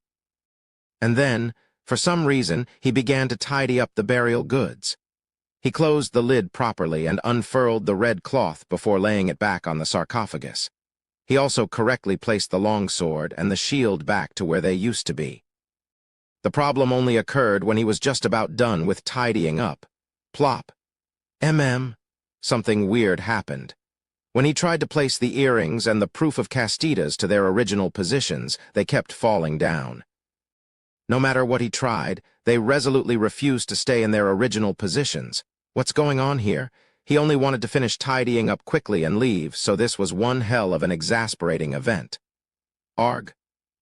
Speaker 1: And then, for some reason, he began to tidy up the burial goods. He closed the lid properly and unfurled the red cloth before laying it back on the sarcophagus. He also correctly placed the longsword and the shield back to where they used to be. The problem only occurred when he was just about done with tidying up. Plop. Something weird happened. When he tried to place the earrings and the proof of castitas to their original positions, they kept falling down. No matter what he tried, they resolutely refused to stay in their original positions. What's going on here? He only wanted to finish tidying up quickly and leave, so this was one hell of an exasperating event. Arg.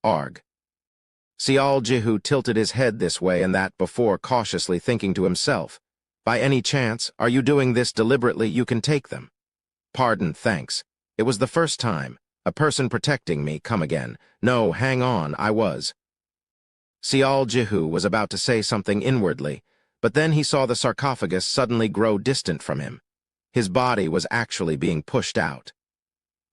Speaker 1: Sial Jihu tilted his head this way and that before cautiously thinking to himself, by any chance, are you doing this deliberately? You can take them. Pardon, thanks. It was the first time. A person protecting me, come again. No, hang on, I was. Sial Jihu was about to say something inwardly, but then he saw the sarcophagus suddenly grow distant from him. His body was actually being pushed out.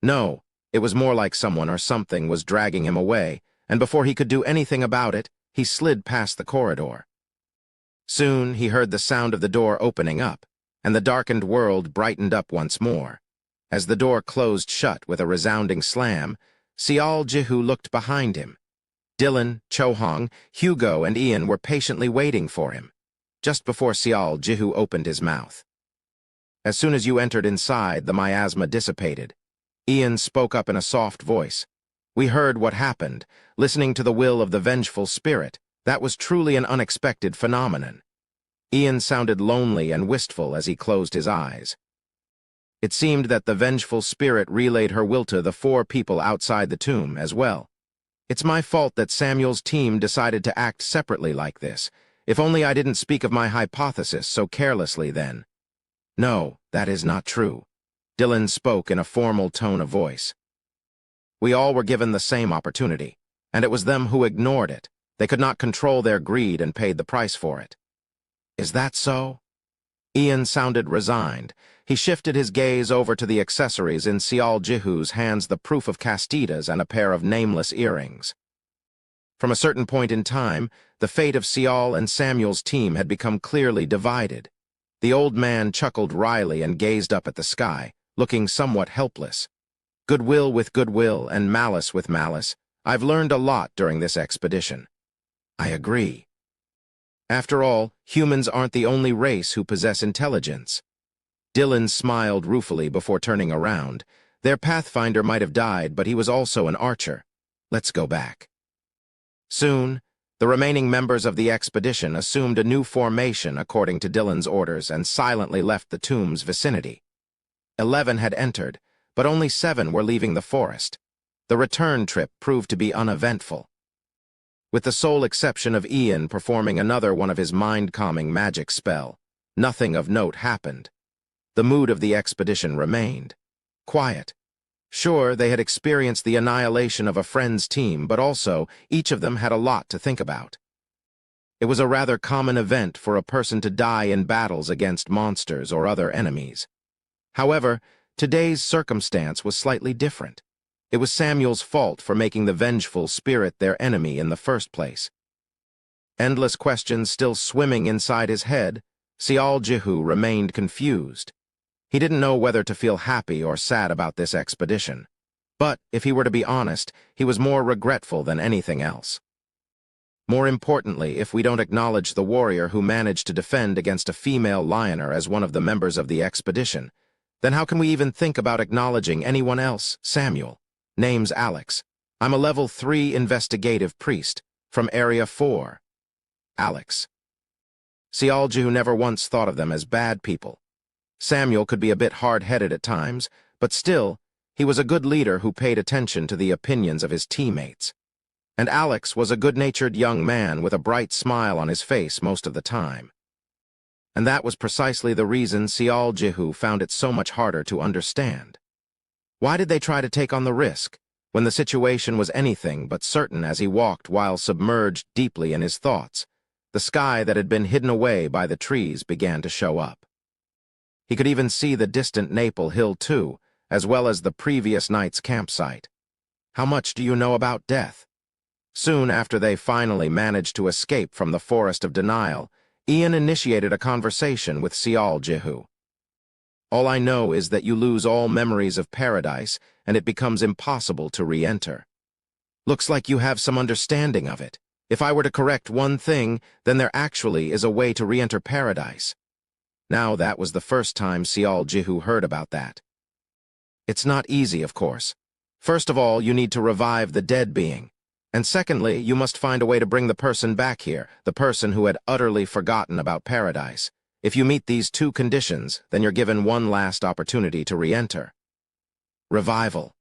Speaker 1: No, it was more like someone or something was dragging him away, and before he could do anything about it, he slid past the corridor. Soon he heard the sound of the door opening up, and the darkened world brightened up once more. As the door closed shut with a resounding slam, Sial Jihu looked behind him. Dylan, Chohong, Hugo, and Ian were patiently waiting for him. Just before Sial Jihu opened his mouth. As soon as you entered inside, the miasma dissipated. Ian spoke up in a soft voice. We heard what happened, listening to the will of the vengeful spirit. That was truly an unexpected phenomenon. Ian sounded lonely and wistful as he closed his eyes. It seemed that the vengeful spirit relayed her will to the 4 people outside the tomb as well. It's my fault that Samuel's team decided to act separately like this. If only I didn't speak of my hypothesis so carelessly then. No, that is not true. Dylan spoke in a formal tone of voice. We all were given the same opportunity, and it was them who ignored it. They could not control their greed and paid the price for it. Is that so? Ian sounded resigned. He shifted his gaze over to the accessories in Sial Jihu's hands, the proof of castitas and a pair of nameless earrings. From a certain point in time, the fate of Sial and Samuel's team had become clearly divided. The old man chuckled wryly and gazed up at the sky, looking somewhat helpless. Goodwill with goodwill and malice with malice. I've learned a lot during this expedition. I agree. After all, humans aren't the only race who possess intelligence. Dylan smiled ruefully before turning around. Their pathfinder might have died, but he was also an archer. Let's go back. Soon, the remaining members of the expedition assumed a new formation according to Dylan's orders and silently left the tomb's vicinity. 11 had entered, but only 7 were leaving the forest. The return trip proved to be uneventful. With the sole exception of Ian performing another one of his mind-calming magic spell, nothing of note happened. The mood of the expedition remained quiet. Sure, they had experienced the annihilation of a friend's team, but also each of them had a lot to think about. It was a rather common event for a person to die in battles against monsters or other enemies. However, today's circumstance was slightly different. It was Samuel's fault for making the vengeful spirit their enemy in the first place. Endless questions still swimming inside his head, Sial Jihu remained confused. He didn't know whether to feel happy or sad about this expedition. But, if he were to be honest, he was more regretful than anything else. More importantly, if we don't acknowledge the warrior who managed to defend against a female lioner as one of the members of the expedition, then how can we even think about acknowledging anyone else? Samuel. Name's Alex. I'm a level 3 investigative priest from Area 4. Alex. Sial Jihu never once thought of them as bad people. Samuel could be a bit hard-headed at times, but still, he was a good leader who paid attention to the opinions of his teammates. And Alex was a good-natured young man with a bright smile on his face most of the time. And that was precisely the reason Sial Jihu found it so much harder to understand. Why did they try to take on the risk, when the situation was anything but certain as he walked while submerged deeply in his thoughts? The sky that had been hidden away by the trees began to show up. He could even see the distant Maple Hill too, as well as the previous night's campsite. How much do you know about death? Soon after they finally managed to escape from the Forest of Denial, Ian initiated a conversation with Sial Jihu. All I know is that you lose all memories of paradise, and it becomes impossible to re-enter. Looks like you have some understanding of it. If I were to correct one thing, then there actually is a way to re-enter paradise. Now that was the first time Sial Jihu heard about that. It's not easy, of course. First of all, you need to revive the dead being. And secondly, you must find a way to bring the person back here, the person who had utterly forgotten about paradise. If you meet these 2 conditions, then you're given one last opportunity to re-enter. Revival.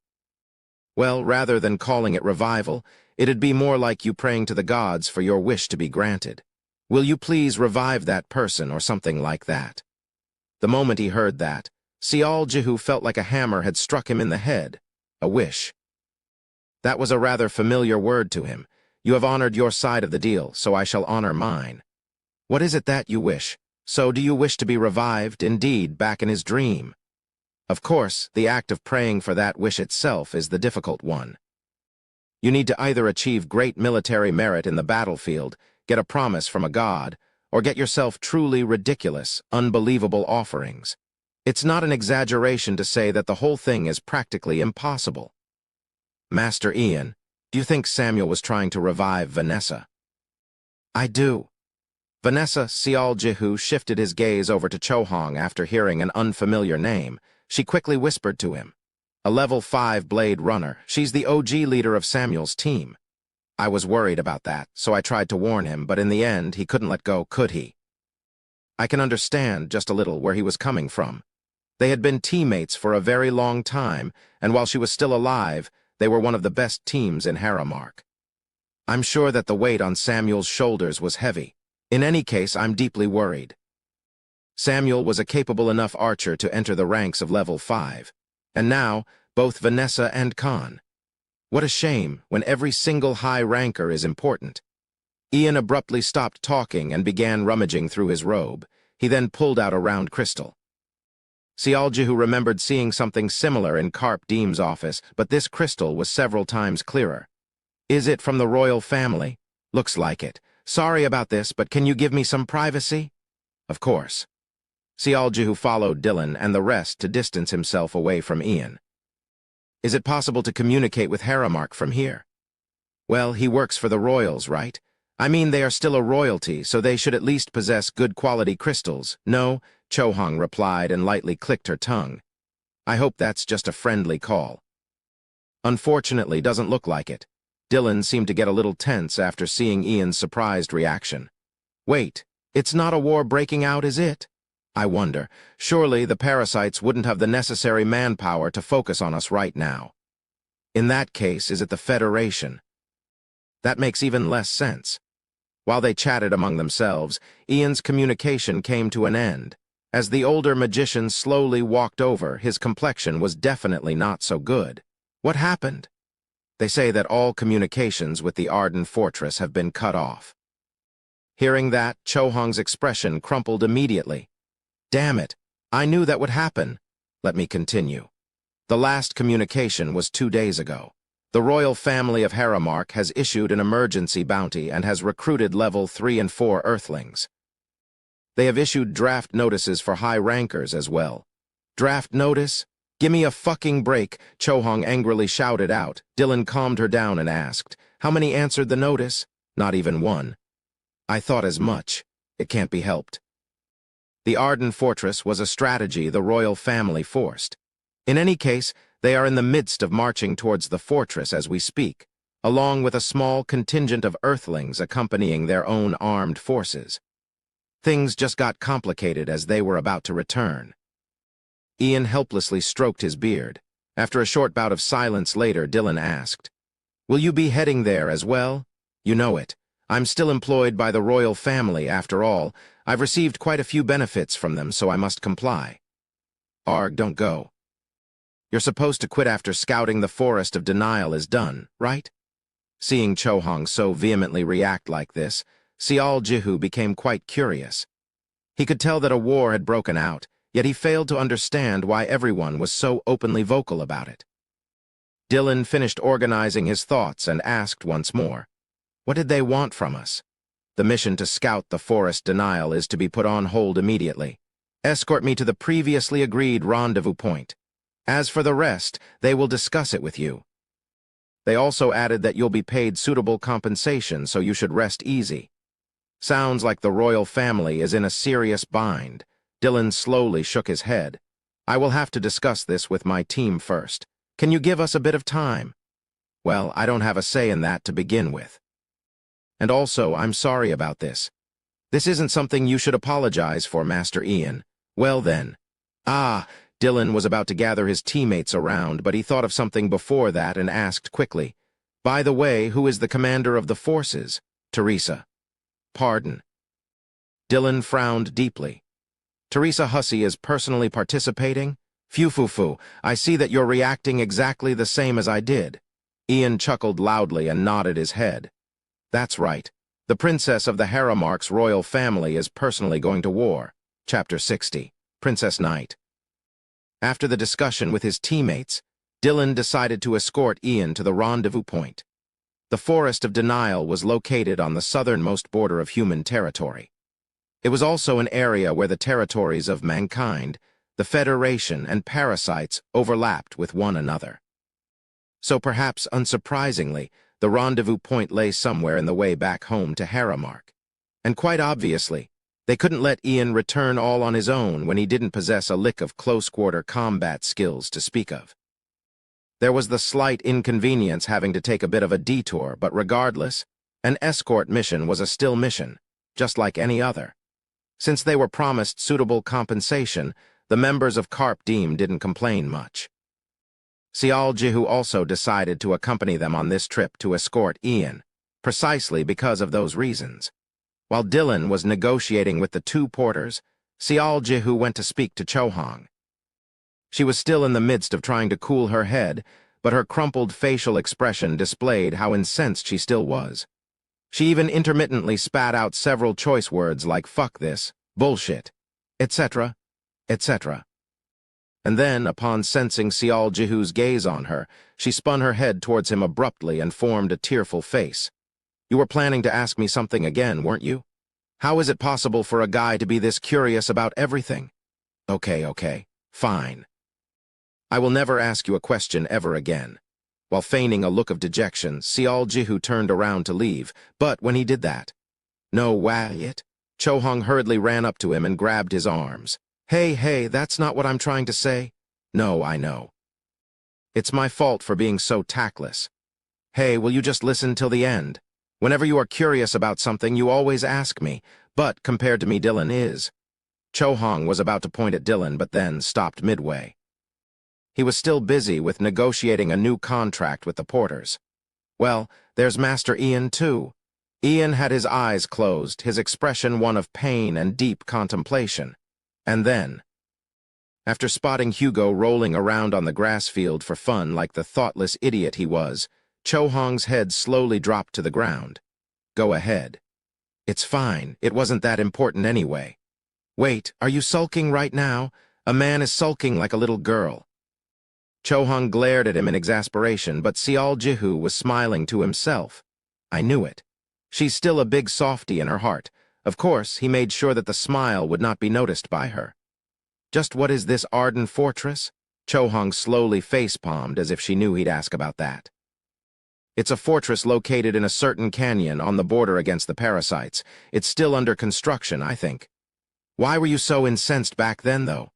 Speaker 1: Well, rather than calling it revival, it'd be more like you praying to the gods for your wish to be granted. Will you please revive that person or something like that? The moment he heard that, Sial Jihu felt like a hammer had struck him in the head. A wish. That was a rather familiar word to him. You have honored your side of the deal, so I shall honor mine. What is it that you wish? So do you wish to be revived, indeed, back in his dream? Of course, the act of praying for that wish itself is the difficult one. You need to either achieve great military merit in the battlefield, get a promise from a god, or get yourself truly ridiculous, unbelievable offerings. It's not an exaggeration to say that the whole thing is practically impossible. Master Ian, do you think Samuel was trying to revive Vanessa? I do. Vanessa. Sial Jihu shifted his gaze over to Chohong after hearing an unfamiliar name. She quickly whispered to him, a level 5 Blade Runner. She's the OG leader of Samuel's team. I was worried about that, so I tried to warn him, but in the end, he couldn't let go, could he? I can understand, just a little, where he was coming from. They had been teammates for a very long time, and while she was still alive, they were one of the best teams in Haramark. I'm sure that the weight on Samuel's shoulders was heavy. In any case, I'm deeply worried. Samuel was a capable enough archer to enter the ranks of level 5. And now, both Vanessa and Khan. What a shame, when every single high ranker is important. Ian abruptly stopped talking and began rummaging through his robe. He then pulled out a round crystal. Sialjihu remembered seeing something similar in Karp Deem's office, but this crystal was several times clearer. Is it from the royal family? Looks like it. Sorry about this, but can you give me some privacy? Of course. Sialjihu followed Dylan and the rest to distance himself away from Ian. Is it possible to communicate with Haramark from here? Well, he works for the royals, right? I mean, they are still a royalty, so they should at least possess good quality crystals. No, Chohong replied and lightly clicked her tongue. I hope that's just a friendly call. Unfortunately, doesn't look like it. Dylan seemed to get a little tense after seeing Ian's surprised reaction. Wait, it's not a war breaking out, is it? I wonder, surely the parasites wouldn't have the necessary manpower to focus on us right now. In that case, is it the Federation? That makes even less sense. While they chatted among themselves, Ian's communication came to an end. As the older magician slowly walked over, his complexion was definitely not so good. What happened? They say that all communications with the Arden Fortress have been cut off. Hearing that, Chohong's expression crumpled immediately. Damn it, I knew that would happen. Let me continue. The last communication was 2 days ago. The royal family of Haramark has issued an emergency bounty and has recruited level 3 and 4 Earthlings. They have issued draft notices for high rankers as well. Draft notice? Gimme a fucking break, Chohong angrily shouted out. Dylan calmed her down and asked, how many answered the notice? Not even one. I thought as much. It can't be helped. The Arden Fortress was a strategy the royal family forced. In any case, they are in the midst of marching towards the fortress as we speak, along with a small contingent of Earthlings accompanying their own armed forces. Things just got complicated as they were about to return. Ian helplessly stroked his beard. After a short bout of silence later, Dylan asked, will you be heading there as well? You know it. I'm still employed by the royal family, after all. I've received quite a few benefits from them, so I must comply. Arg, don't go. You're supposed to quit after scouting the Forest of Denial is done, right? Seeing Chohong so vehemently react like this, Sialjihu became quite curious. He could tell that a war had broken out, yet he failed to understand why everyone was so openly vocal about it. Dylan finished organizing his thoughts and asked once more, what did they want from us? The mission to scout the Forest Denial is to be put on hold immediately. Escort me to the previously agreed rendezvous point. As for the rest, they will discuss it with you. They also added that you'll be paid suitable compensation, so you should rest easy. Sounds like the royal family is in a serious bind. Dylan slowly shook his head. I will have to discuss this with my team first. Can you give us a bit of time? Well, I don't have a say in that to begin with. And also, I'm sorry about this. This isn't something you should apologize for, Master Ian. Well then. Dylan was about to gather his teammates around, but he thought of something before that and asked quickly, by the way, who is the commander of the forces? Teresa. Pardon. Dylan frowned deeply. Teresa Hussey is personally participating? Phew, I see that you're reacting exactly the same as I did. Ian chuckled loudly and nodded his head. That's right. The princess of the Haramark's royal family is personally going to war. Chapter 60. Princess Night. After the discussion with his teammates, Dylan decided to escort Ian to the rendezvous point. The Forest of Denial was located on the southernmost border of human territory. It was also an area where the territories of mankind, the Federation, and parasites overlapped with one another. So perhaps unsurprisingly, the rendezvous point lay somewhere in the way back home to Haramark. And quite obviously, they couldn't let Ian return all on his own when he didn't possess a lick of close-quarter combat skills to speak of. There was the slight inconvenience having to take a bit of a detour, but regardless, an escort mission was a still mission, just like any other. Since they were promised suitable compensation, the members of Carp Diem didn't complain much. Sial Jihu also decided to accompany them on this trip to escort Ian, precisely because of those reasons. While Dylan was negotiating with the two porters, Sial Jihu went to speak to Chohong. She was still in the midst of trying to cool her head, but her crumpled facial expression displayed how incensed she still was. She even intermittently spat out several choice words like "fuck this," "bullshit," etc., etc. And then, upon sensing Sial Jihu's gaze on her, she spun her head towards him abruptly and formed a tearful face. "You were planning to ask me something again, weren't you? How is it possible for a guy to be this curious about everything?" Okay, fine. I will never ask you a question ever again." While feigning a look of dejection, Sial Jihu turned around to leave, but when he did that, "No, Wyatt." Chohong hurriedly ran up to him and grabbed his arms. Hey, that's not what I'm trying to say." "No, I know. It's my fault for being so tactless. Hey, will you just listen till the end? Whenever you are curious about something, you always ask me, but compared to me, Dylan is." Chohong was about to point at Dylan, but then stopped midway. He was still busy with negotiating a new contract with the porters. Well, there's Master Ian, too. Ian had his eyes closed, his expression one of pain and deep contemplation. And then, after spotting Hugo rolling around on the grass field for fun like the thoughtless idiot he was, Chohong's head slowly dropped to the ground. "Go ahead. It's fine. It wasn't that important anyway." "Wait, are you sulking right now? A man is sulking like a little girl." Chohong glared at him in exasperation, but Sial Jihu was smiling to himself. I knew it. She's still a big softy in her heart. Of course, he made sure that the smile would not be noticed by her. "Just what is this Arden Fortress?" Chohong slowly face-palmed as if she knew he'd ask about that. "It's a fortress located in a certain canyon on the border against the parasites. It's still under construction, I think." "Why were you so incensed back then, though?"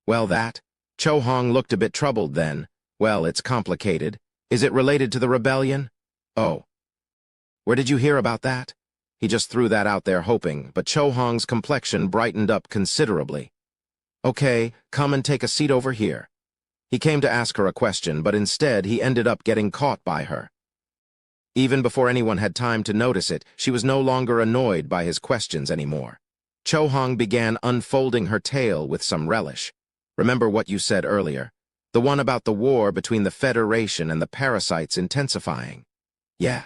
Speaker 1: "Well, that." Chohong looked a bit troubled then. "Well, it's complicated. Is it related to the rebellion?" "Oh. Where did you hear about that?" He just threw that out there hoping, but Chohong's complexion brightened up considerably. "Okay, come and take a seat over here." He came to ask her a question, but instead he ended up getting caught by her. Even before anyone had time to notice it, she was no longer annoyed by his questions anymore. Chohong began unfolding her tale with some relish. "Remember what you said earlier? The one about the war between the Federation and the parasites intensifying?" "Yeah."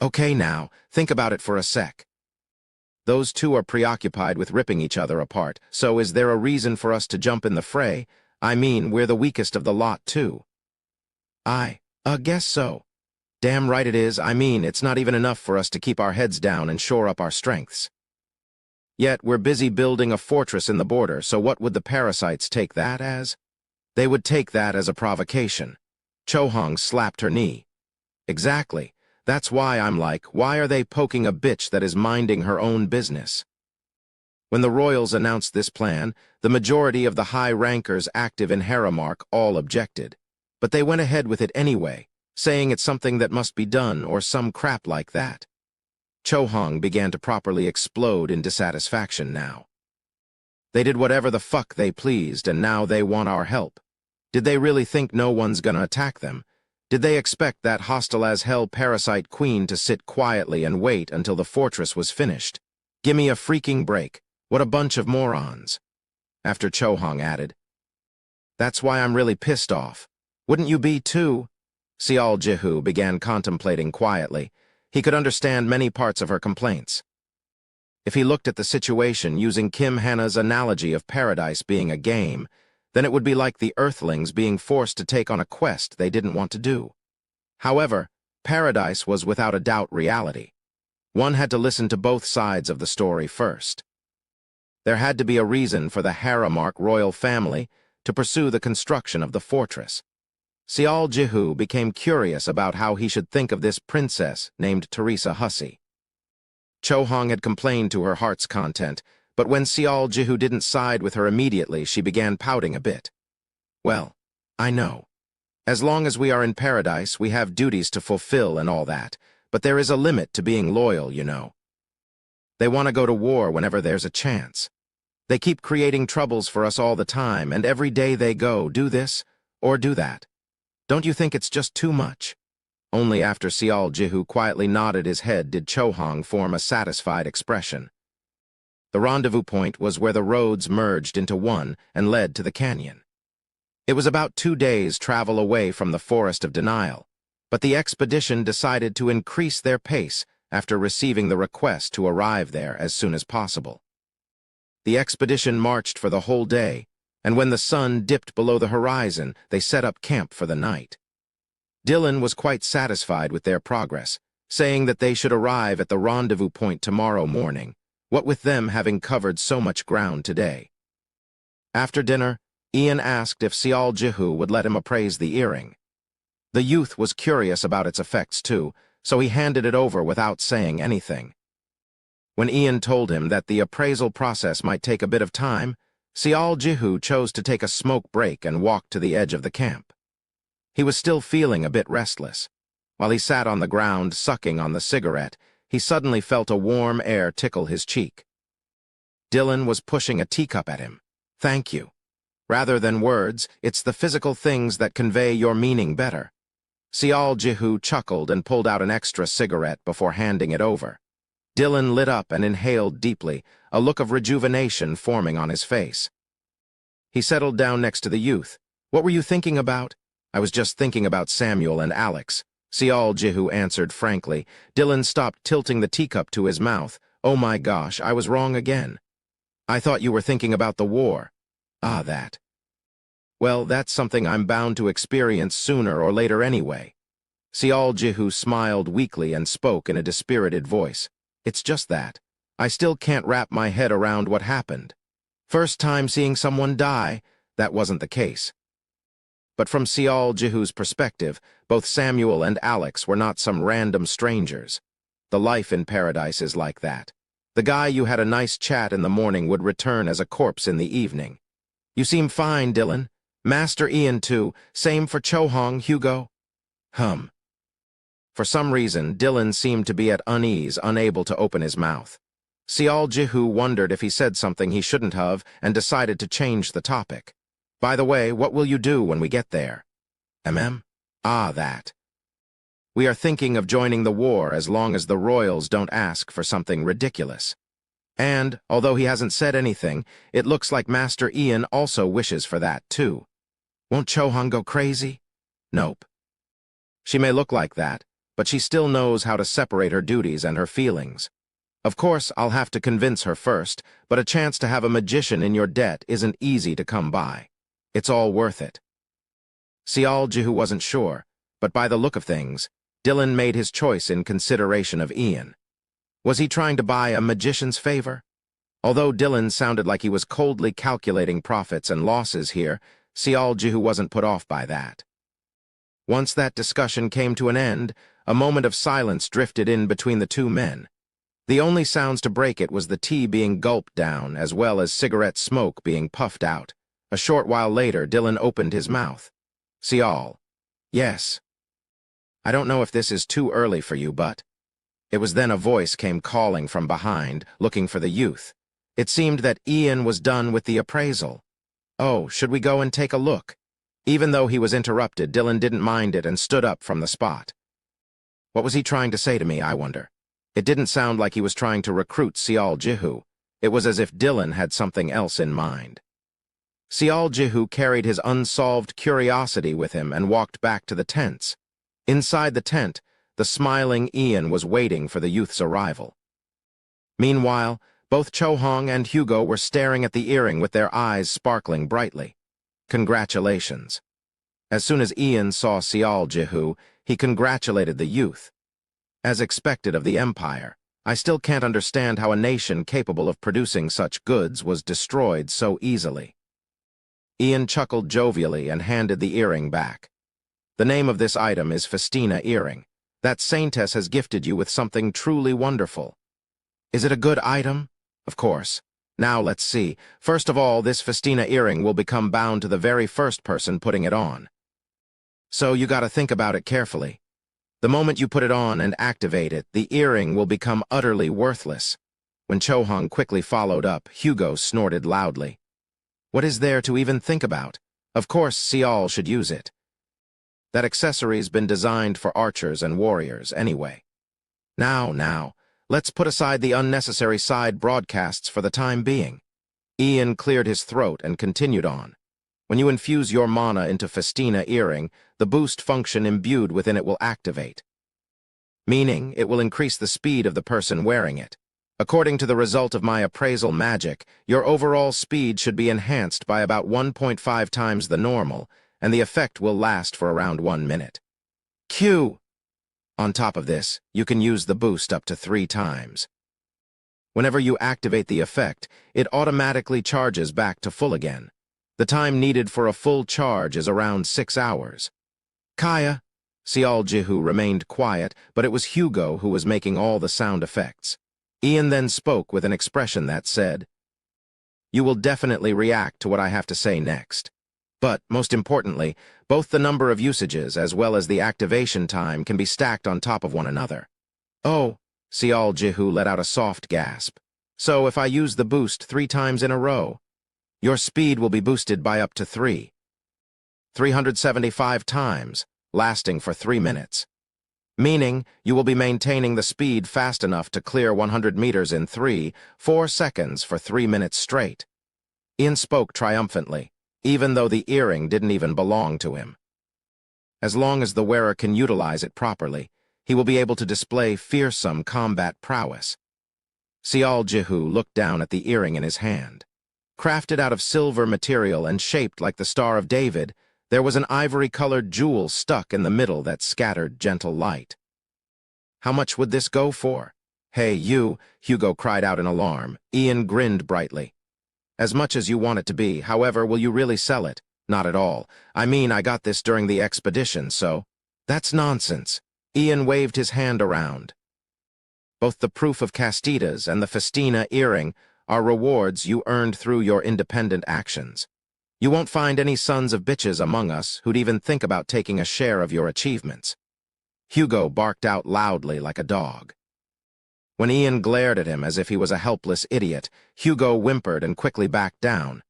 Speaker 1: "Okay, now, think about it for a sec. Those two are preoccupied with ripping each other apart, so is there a reason for us to jump in the fray? I mean, we're the weakest of the lot, too." "I guess so." "Damn right it is. I mean, it's not even enough for us to keep our heads down and shore up our strengths. Yet we're busy building a fortress in the border, so what would the parasites take that as?" "They would take that as a provocation." Chohong slapped her knee. "Exactly. That's why I'm like, why are they poking a bitch that is minding her own business?" When the royals announced this plan, the majority of the high rankers active in Haramark all objected. But they went ahead with it anyway, saying it's something that must be done or some crap like that. Chohong began to properly explode in dissatisfaction now. They did whatever the fuck they pleased, and now they want our help. Did they really think no one's gonna attack them? Did they expect that hostile-as-hell parasite queen to sit quietly and wait until the fortress was finished? Gimme a freaking break. What a bunch of morons. After Chohong added, "That's why I'm really pissed off. Wouldn't you be, too?" Sial Jihu began contemplating quietly. He could understand many parts of her complaints. If he looked at the situation using Kim Hanna's analogy of paradise being a game, then it would be like the Earthlings being forced to take on a quest they didn't want to do. However, paradise was without a doubt reality. One had to listen to both sides of the story first. There had to be a reason for the Haramark royal family to pursue the construction of the fortress. Sial Jihu became curious about how he should think of this princess named Teresa Hussey. Chohong had complained to her heart's content, but when Sial Jihu didn't side with her immediately, she began pouting a bit. "Well, I know. As long as we are in paradise, we have duties to fulfill and all that, but there is a limit to being loyal, you know. They want to go to war whenever there's a chance. They keep creating troubles for us all the time, and every day they go, do this or do that. Don't you think it's just too much? Only after Sial Jihu quietly nodded his head did Chohong form a satisfied expression. The rendezvous point was where the roads merged into one and led to the canyon. It was about 2 days' travel away from the Forest of Denial, but the expedition decided to increase their pace after receiving the request to arrive there as soon as possible. The expedition marched for the whole day, and when the sun dipped below the horizon, they set up camp for the night. Dylan was quite satisfied with their progress, saying that they should arrive at the rendezvous point tomorrow morning, what with them having covered so much ground today. After dinner, Ian asked if Sial Jihu would let him appraise the earring. The youth was curious about its effects too, so he handed it over without saying anything. When Ian told him that the appraisal process might take a bit of time, Sial Jihu chose to take a smoke break and walk to the edge of the camp. He was still feeling a bit restless. While he sat on the ground sucking on the cigarette, he suddenly felt a warm air tickle his cheek. Dylan was pushing a teacup at him. "Thank you. Rather than words, it's the physical things that convey your meaning better." Sial Jihu chuckled and pulled out an extra cigarette before handing it over. Dylan lit up and inhaled deeply, a look of rejuvenation forming on his face. He settled down next to the youth. "What were you thinking about?" "I was just thinking about Samuel and Alex," Sial Jihu answered frankly. Dylan stopped tilting the teacup to his mouth. "Oh my gosh, I was wrong again. I thought you were thinking about the war." "Ah, that. Well, that's something I'm bound to experience sooner or later anyway." Sial Jihu smiled weakly and spoke in a dispirited voice. "It's just that. I still can't wrap my head around what happened. First time seeing someone die, that wasn't the case." But from Sial Jihu's perspective, both Samuel and Alex were not some random strangers. The life in paradise is like that. The guy you had a nice chat in the morning would return as a corpse in the evening. "You seem fine, Dylan. Master Ian, too. Same for Chohong, Hugo." For some reason, Dylan seemed to be at unease, unable to open his mouth. Sial Jihu wondered if he said something he shouldn't have and decided to change the topic. "By the way, what will you do when we get there?" "Ah, that. We are thinking of joining the war as long as the royals don't ask for something ridiculous. And, although he hasn't said anything, it looks like Master Ian also wishes for that, too. Won't Chohong go crazy?" "Nope. She may look like that, but she still knows how to separate her duties and her feelings. Of course, I'll have to convince her first, but a chance to have a magician in your debt isn't easy to come by. It's all worth it." Sial Jihu wasn't sure, but by the look of things, Dylan made his choice in consideration of Ian. Was he trying to buy a magician's favor? Although Dylan sounded like he was coldly calculating profits and losses here, Sial Jihu wasn't put off by that. Once that discussion came to an end, a moment of silence drifted in between the two men. The only sounds to break it was the tea being gulped down, as well as cigarette smoke being puffed out. A short while later, Dylan opened his mouth. "Sial." "Yes." "I don't know if this is too early for you, but—" It was then a voice came calling from behind, looking for the youth. It seemed that Ian was done with the appraisal. "Oh, should we go and take a look?" Even though he was interrupted, Dylan didn't mind it and stood up from the spot. What was he trying to say to me, I wonder? It didn't sound like he was trying to recruit Sial Jihu. It was as if Dylan had something else in mind. Sial Jihu carried his unsolved curiosity with him and walked back to the tents. Inside the tent, the smiling Ian was waiting for the youth's arrival. Meanwhile, both Chohong and Hugo were staring at the earring with their eyes sparkling brightly. "Congratulations." As soon as Ian saw Sial Jihu, he congratulated the youth. "As expected of the Empire, I still can't understand how a nation capable of producing such goods was destroyed so easily." Ian chuckled jovially and handed the earring back. "The name of this item is Festina Earring. That saintess has gifted you with something truly wonderful." "Is it a good item?" "Of course. Now let's see. First of all, this Festina earring will become bound to the very first person putting it on." So you gotta think about it carefully. The moment you put it on and activate it, the earring will become utterly worthless. When Chohong quickly followed up, Hugo snorted loudly. What is there to even think about? Of course, Sial should use it. That accessory's been designed for archers and warriors anyway. Now, let's put aside the unnecessary side broadcasts for the time being. Ian cleared his throat and continued on. When you infuse your mana into Festina earring, the boost function imbued within it will activate, meaning it will increase the speed of the person wearing it. According to the result of my appraisal magic, your overall speed should be enhanced by about 1.5 times the normal, and the effect will last for around 1 minute. Q. On top of this, you can use the boost up to 3 times. Whenever you activate the effect, it automatically charges back to full again. The time needed for a full charge is around 6 hours. Kaya. Sial Jihu remained quiet, but it was Hugo who was making all the sound effects. Ian then spoke with an expression that said, "You will definitely react to what I have to say next. But, most importantly, both the number of usages as well as the activation time can be stacked on top of one another." Oh, Sial Jihu let out a soft gasp. So if I use the boost 3 times in a row, your speed will be boosted by up to 375 times, lasting for 3 minutes. Meaning, you will be maintaining the speed fast enough to clear 100 meters in 3-4 seconds for 3 minutes straight. Ian spoke triumphantly, even though the earring didn't even belong to him. As long as the wearer can utilize it properly, he will be able to display fearsome combat prowess. Sial Jihu looked down at the earring in his hand. Crafted out of silver material and shaped like the Star of David, there was an ivory-colored jewel stuck in the middle that scattered gentle light. How much would this go for? Hey, you, Hugo cried out in alarm. Ian grinned brightly. As much as you want it to be, however, will you really sell it? Not at all. I mean, I got this during the expedition, so... That's nonsense. Ian waved his hand around. Both the proof of Castitas and the Festina earring are rewards you earned through your independent actions. You won't find any sons of bitches among us who'd even think about taking a share of your achievements. Hugo barked out loudly like a dog. When Ian glared at him as if he was a helpless idiot, Hugo whimpered and quickly backed down.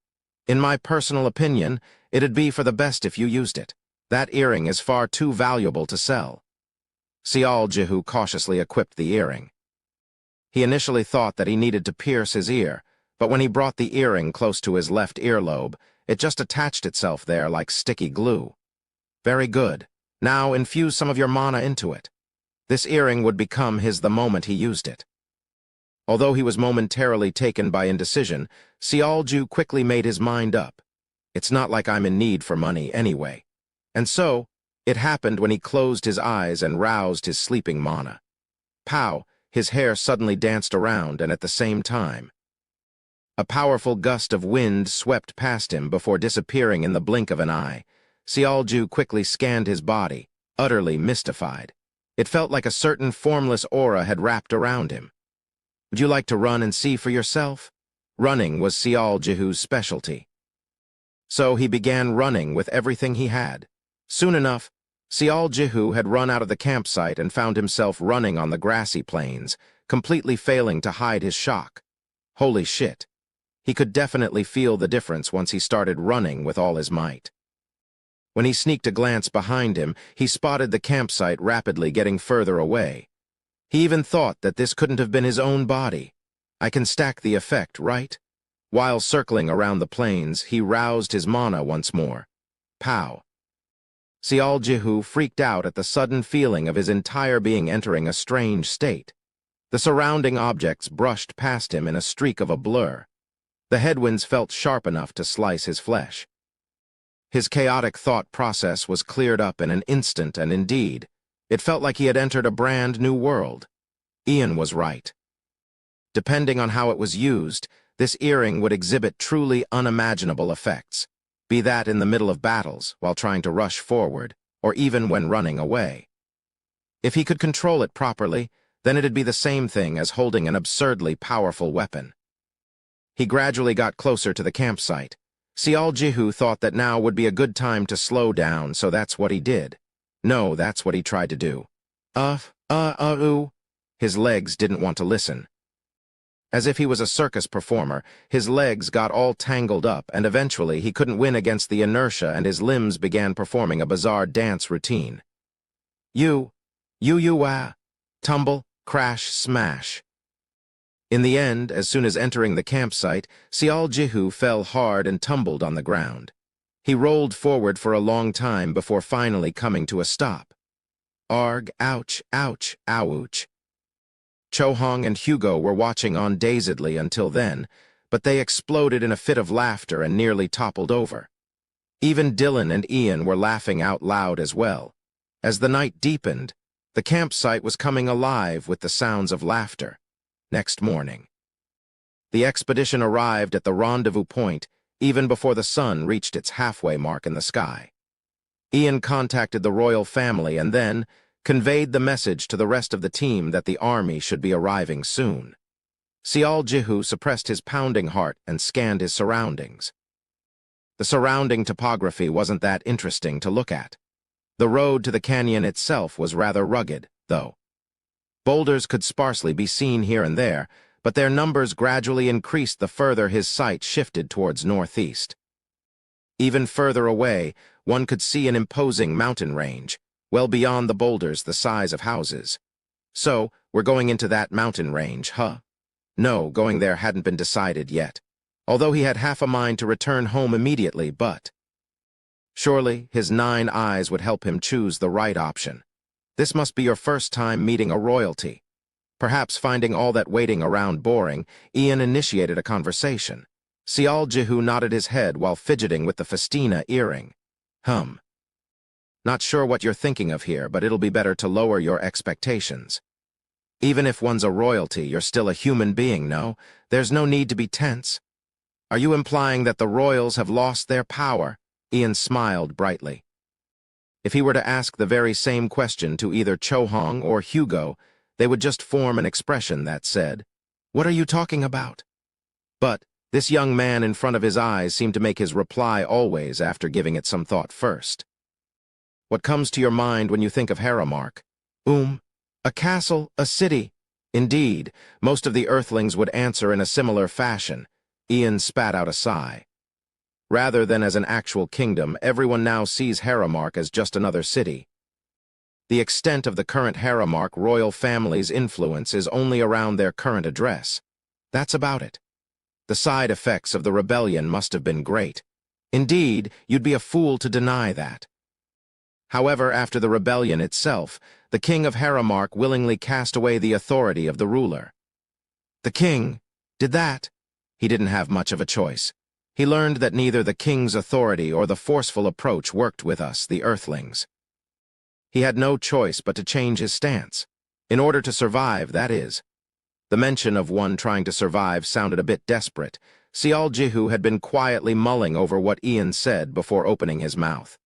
Speaker 1: In my personal opinion, it'd be for the best if you used it. That earring is far too valuable to sell. Sial Jihu cautiously equipped the earring. He initially thought that he needed to pierce his ear, but when he brought the earring close to his left earlobe, it just attached itself there like sticky glue. Very good. Now infuse some of your mana into it. This earring would become his the moment he used it. Although he was momentarily taken by indecision, Sialju quickly made his mind up. It's not like I'm in need for money anyway. And so, it happened when he closed his eyes and roused his sleeping mana. Pow! His hair suddenly danced around, and at the same time, a powerful gust of wind swept past him before disappearing in the blink of an eye. Sialju quickly scanned his body, utterly mystified. It felt like a certain formless aura had wrapped around him. Would you like to run and see for yourself? Running was Sialju's specialty. So he began running with everything he had. Soon enough, Sialju had run out of the campsite and found himself running on the grassy plains, completely failing to hide his shock. Holy shit. He could definitely feel the difference once he started running with all his might. When he sneaked a glance behind him, he spotted the campsite rapidly getting further away. He even thought that this couldn't have been his own body. I can stack the effect, right? While circling around the plains, he roused his mana once more. Pow! Sialjihu freaked out at the sudden feeling of his entire being entering a strange state. The surrounding objects brushed past him in a streak of a blur. The headwinds felt sharp enough to slice his flesh. His chaotic thought process was cleared up in an instant, and indeed, it felt like he had entered a brand new world. Ian was right. Depending on how it was used, this earring would exhibit truly unimaginable effects, be that in the middle of battles, while trying to rush forward, or even when running away. If he could control it properly, then it'd be the same thing as holding an absurdly powerful weapon. He gradually got closer to the campsite. Sial Jihu thought that now would be a good time to slow down, so that's what he did. No, that's what he tried to do. Ooh. His legs didn't want to listen. As if he was a circus performer, his legs got all tangled up, and eventually he couldn't win against the inertia, and his limbs began performing a bizarre dance routine. Wah, tumble, crash, smash. In the end, as soon as entering the campsite, Sial Jihu fell hard and tumbled on the ground. He rolled forward for a long time before finally coming to a stop. Arg, ouch, ouch, ouch. Chohong and Hugo were watching on dazedly until then, but they exploded in a fit of laughter and nearly toppled over. Even Dylan and Ian were laughing out loud as well. As the night deepened, the campsite was coming alive with the sounds of laughter. Next morning, the expedition arrived at the rendezvous point even before the sun reached its halfway mark in the sky. Ian contacted the royal family and then conveyed the message to the rest of the team that the army should be arriving soon. Sial Jihu suppressed his pounding heart and scanned his surroundings. The surrounding topography wasn't that interesting to look at. The road to the canyon itself was rather rugged, though. Boulders could sparsely be seen here and there, but their numbers gradually increased the further his sight shifted towards northeast. Even further away, one could see an imposing mountain range, well beyond the boulders the size of houses. So, we're going into that mountain range, huh? No, going there hadn't been decided yet, although he had half a mind to return home immediately, but surely his 9 eyes would help him choose the right option. This must be your first time meeting a royalty. Perhaps finding all that waiting around boring, Ian initiated a conversation. Sial Jihu nodded his head while fidgeting with the festina earring. Not sure what you're thinking of here, but it'll be better to lower your expectations. Even if one's a royalty, you're still a human being, no? There's no need to be tense. Are you implying that the royals have lost their power? Ian smiled brightly. If he were to ask the very same question to either Chohong or Hugo, they would just form an expression that said, "What are you talking about?" But this young man in front of his eyes seemed to make his reply always after giving it some thought first. What comes to your mind when you think of Haramark? A castle, a city. Indeed, most of the Earthlings would answer in a similar fashion. Ian spat out a sigh. Rather than as an actual kingdom, everyone now sees Haramark as just another city. The extent of the current Haramark royal family's influence is only around their current address. That's about it. The side effects of the rebellion must have been great. Indeed, you'd be a fool to deny that. However, after the rebellion itself, the king of Haramark willingly cast away the authority of the ruler. The king did that. He didn't have much of a choice. He learned that neither the king's authority or the forceful approach worked with us, the Earthlings. He had no choice but to change his stance. In order to survive, that is. The mention of one trying to survive sounded a bit desperate. Sial Jihu had been quietly mulling over what Ian said before opening his mouth.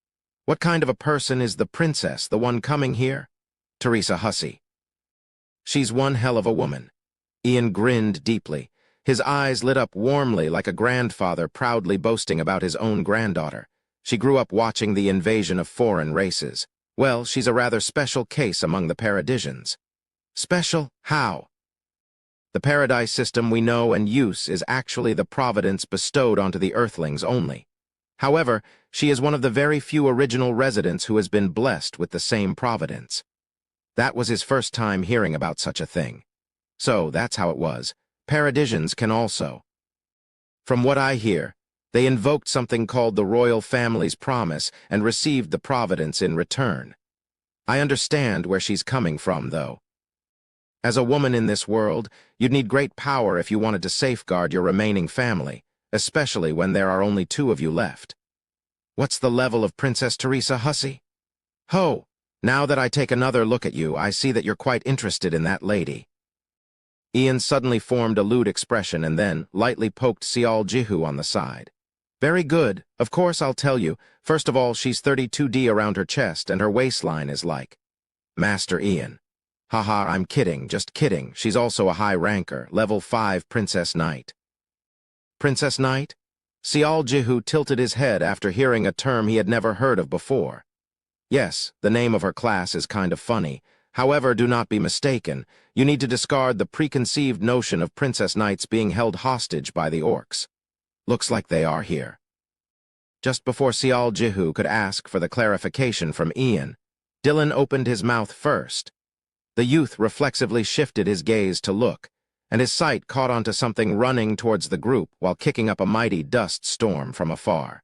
Speaker 1: What kind of a person is the princess, the one coming here? Teresa Hussey. She's one hell of a woman. Ian grinned deeply. His eyes lit up warmly like a grandfather proudly boasting about his own granddaughter. She grew up watching the invasion of foreign races. Well, she's a rather special case among the Paradisians. Special? How? The paradise system we know and use is actually the providence bestowed onto the Earthlings only. However, she is one of the very few original residents who has been blessed with the same providence. That was his first time hearing about such a thing. So, that's how it was. Paradisians can also. From what I hear, they invoked something called the royal family's promise and received the providence in return. I understand where she's coming from, though. As a woman in this world, you'd need great power if you wanted to safeguard your remaining family, especially when there are only 2 of you left. What's the level of Princess Teresa Hussey? Ho! Now that I take another look at you, I see that you're quite interested in that lady. Ian suddenly formed a lewd expression and then lightly poked Sial Jihu on the side. Very good. Of course I'll tell you. First of all, she's 32D around her chest and her waistline is like. Master Ian. Haha, I'm kidding, just kidding. She's also a high ranker, level 5 Princess Knight. Princess Knight? Sial Jihu tilted his head after hearing a term he had never heard of before. Yes, the name of her class is kind of funny. However, do not be mistaken. You need to discard the preconceived notion of princess knights being held hostage by the orcs. Looks like they are here. Just before Sial Jihu could ask for the clarification from Ian, Dylan opened his mouth first. The youth reflexively shifted his gaze to look, and his sight caught onto something running towards the group while kicking up a mighty dust storm from afar.